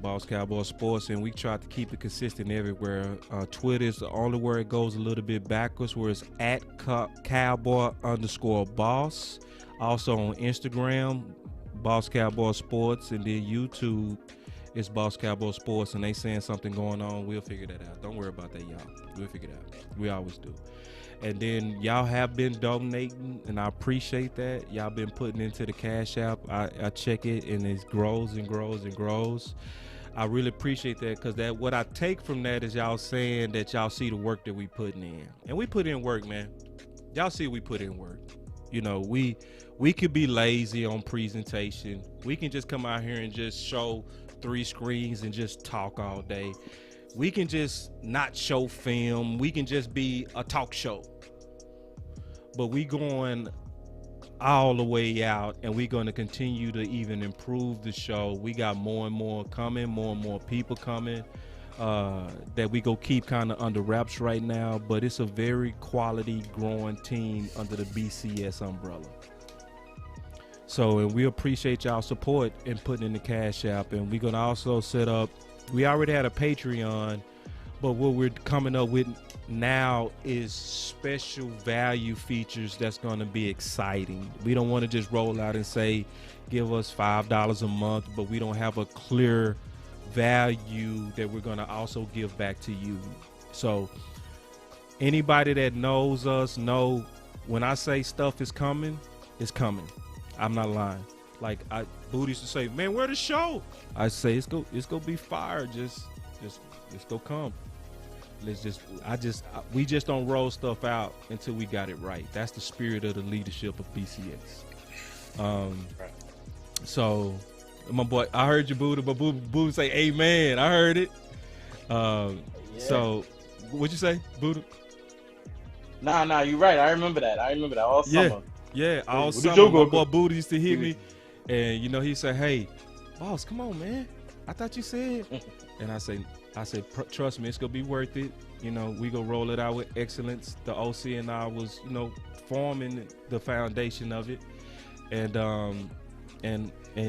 Boss Cowboy Sports, and we try to keep it consistent everywhere. Twitter is the only where it goes a little bit backwards, where it's at Cowboy_boss. Also on Instagram, Boss Cowboy Sports, and then YouTube is Boss Cowboy Sports, and they saying something going on. We'll figure that out. Don't worry about that, y'all. We'll figure it out. We always do. And then y'all have been donating, and I appreciate that. Y'all been putting into the Cash App. I check it, and it grows and grows and grows. I really appreciate that, because what I take from that is y'all saying that y'all see the work that we putting in. And we put in work, man. Y'all see we put in work. We could be lazy on presentation. We can just come out here and just show 3 screens and just talk all day. We can just not show film. We can just be a talk show. But we going all the way out, and we're going to continue to even improve the show. We got more and more coming, more and more people coming that we go keep kind of under wraps right now. But it's a very quality growing team under the BCS umbrella. So, and we appreciate y'all support in putting in the Cash App. And we're going to also set up, we already had a Patreon, but what we're coming up with now is special value features that's going to be exciting. We don't want to just roll out and say, give us $5 a month, but we don't have a clear value that we're going to also give back to you. So anybody that knows us know when I say stuff is coming, it's coming. I'm not lying. Like Booty used to say, man, where the show? I say it's gonna be fire. Just go come. We just don't roll stuff out until we got it right. That's the spirit of the leadership of BCS. So my boy, I heard you, Buddha, but Buddha say amen. I heard it. So what'd you say, Buddha? Nah, you're right. I remember that all summer. Yeah, all What did summer, you my go boy do? Booty used to hit me, and you know he said, "Hey, boss, come on, man. I thought you said," and I say, trust me, it's gonna be worth it. You know, we gonna roll it out with excellence. The OC and I was, you know, forming the foundation of it, and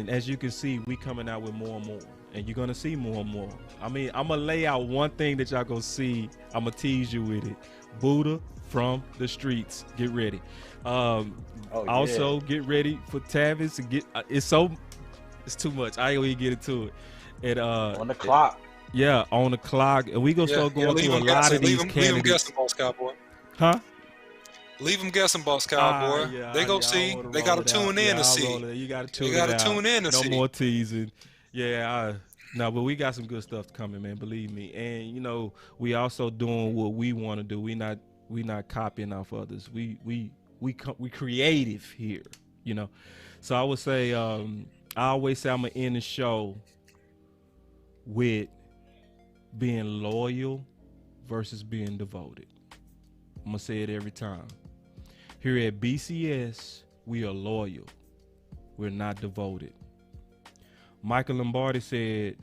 as you can see, we coming out with more and more, and you're gonna see more and more. I mean, I'm gonna lay out one thing that y'all gonna see. I'm gonna tease you with it. Buddha from the streets. Get ready. Also, get ready for Tavis to get. It's too much. I ain't gonna even get into it. And on the clock. Yeah, on the clock, and we gonna start going through a lot of these candidates. Leave them guessing, Boss Cowboy. Huh? Leave them guessing, Boss Cowboy. They go see. They got to tune in to see. You got to tune in to see. No more teasing. Yeah, no, but we got some good stuff coming, man. Believe me. And you know, we also doing what we want to do. We not copying off others. We creative here. You know, so I would say I always say I'm gonna end the show with being loyal versus being devoted. I'm gonna say it every time. Here at BCS, we are loyal. We're not devoted. Michael Lombardi said,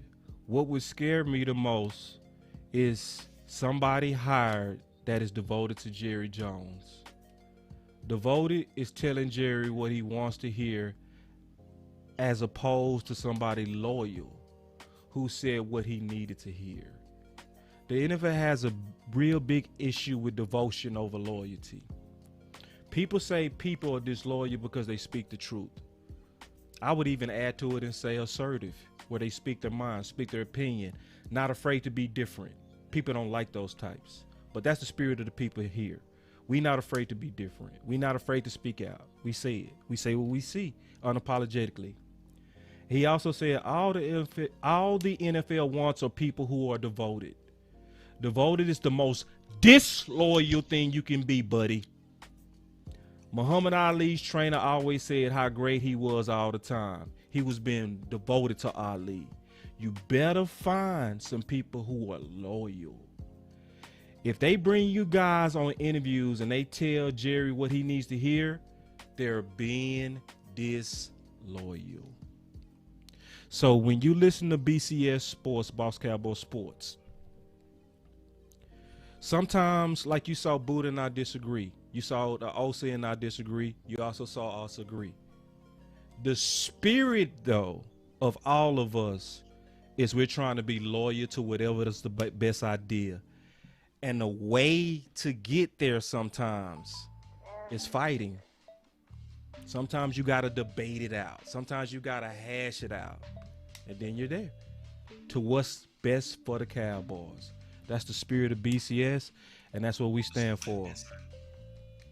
what would scare me the most is somebody hired that is devoted to Jerry Jones. Devoted is telling Jerry what he wants to hear, as opposed to somebody loyal who said what he needed to hear. The NFL has a real big issue with devotion over loyalty. People say people are disloyal because they speak the truth. I would even add to it and say assertive, where they speak their mind, speak their opinion, not afraid to be different. People don't like those types, but that's the spirit of the people here. We're not afraid to be different. We're not afraid to speak out. We say it. We say what we see unapologetically. He also said all the NFL wants are people who are devoted. Devoted is the most disloyal thing you can be, buddy. Muhammad Ali's trainer always said how great he was all the time. He was being devoted to Ali. You better find some people who are loyal. If they bring you guys on interviews and they tell Jerry what he needs to hear, they're being disloyal. So when you listen to BCS Sports, Boss Cowboy Sports, sometimes, like you saw Buddha and I disagree. You saw the OC and I disagree. You also saw us agree. The spirit, though, of all of us is we're trying to be loyal to whatever is the best idea. And the way to get there sometimes is fighting. Sometimes you got to debate it out. Sometimes you got to hash it out. And then you're there to what's best for the Cowboys. That's the spirit of BCS, and that's what we stand for.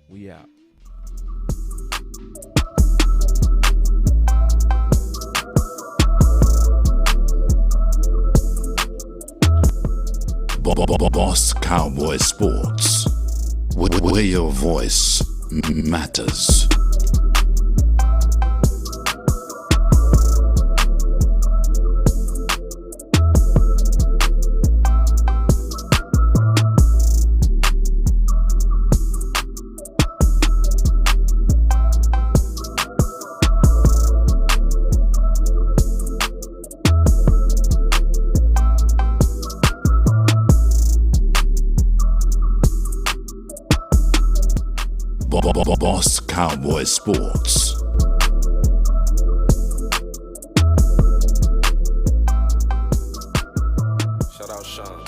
We out. Boss Cowboy Sports, where your voice matters. Boss Cowboy Sports. Shout out Sean.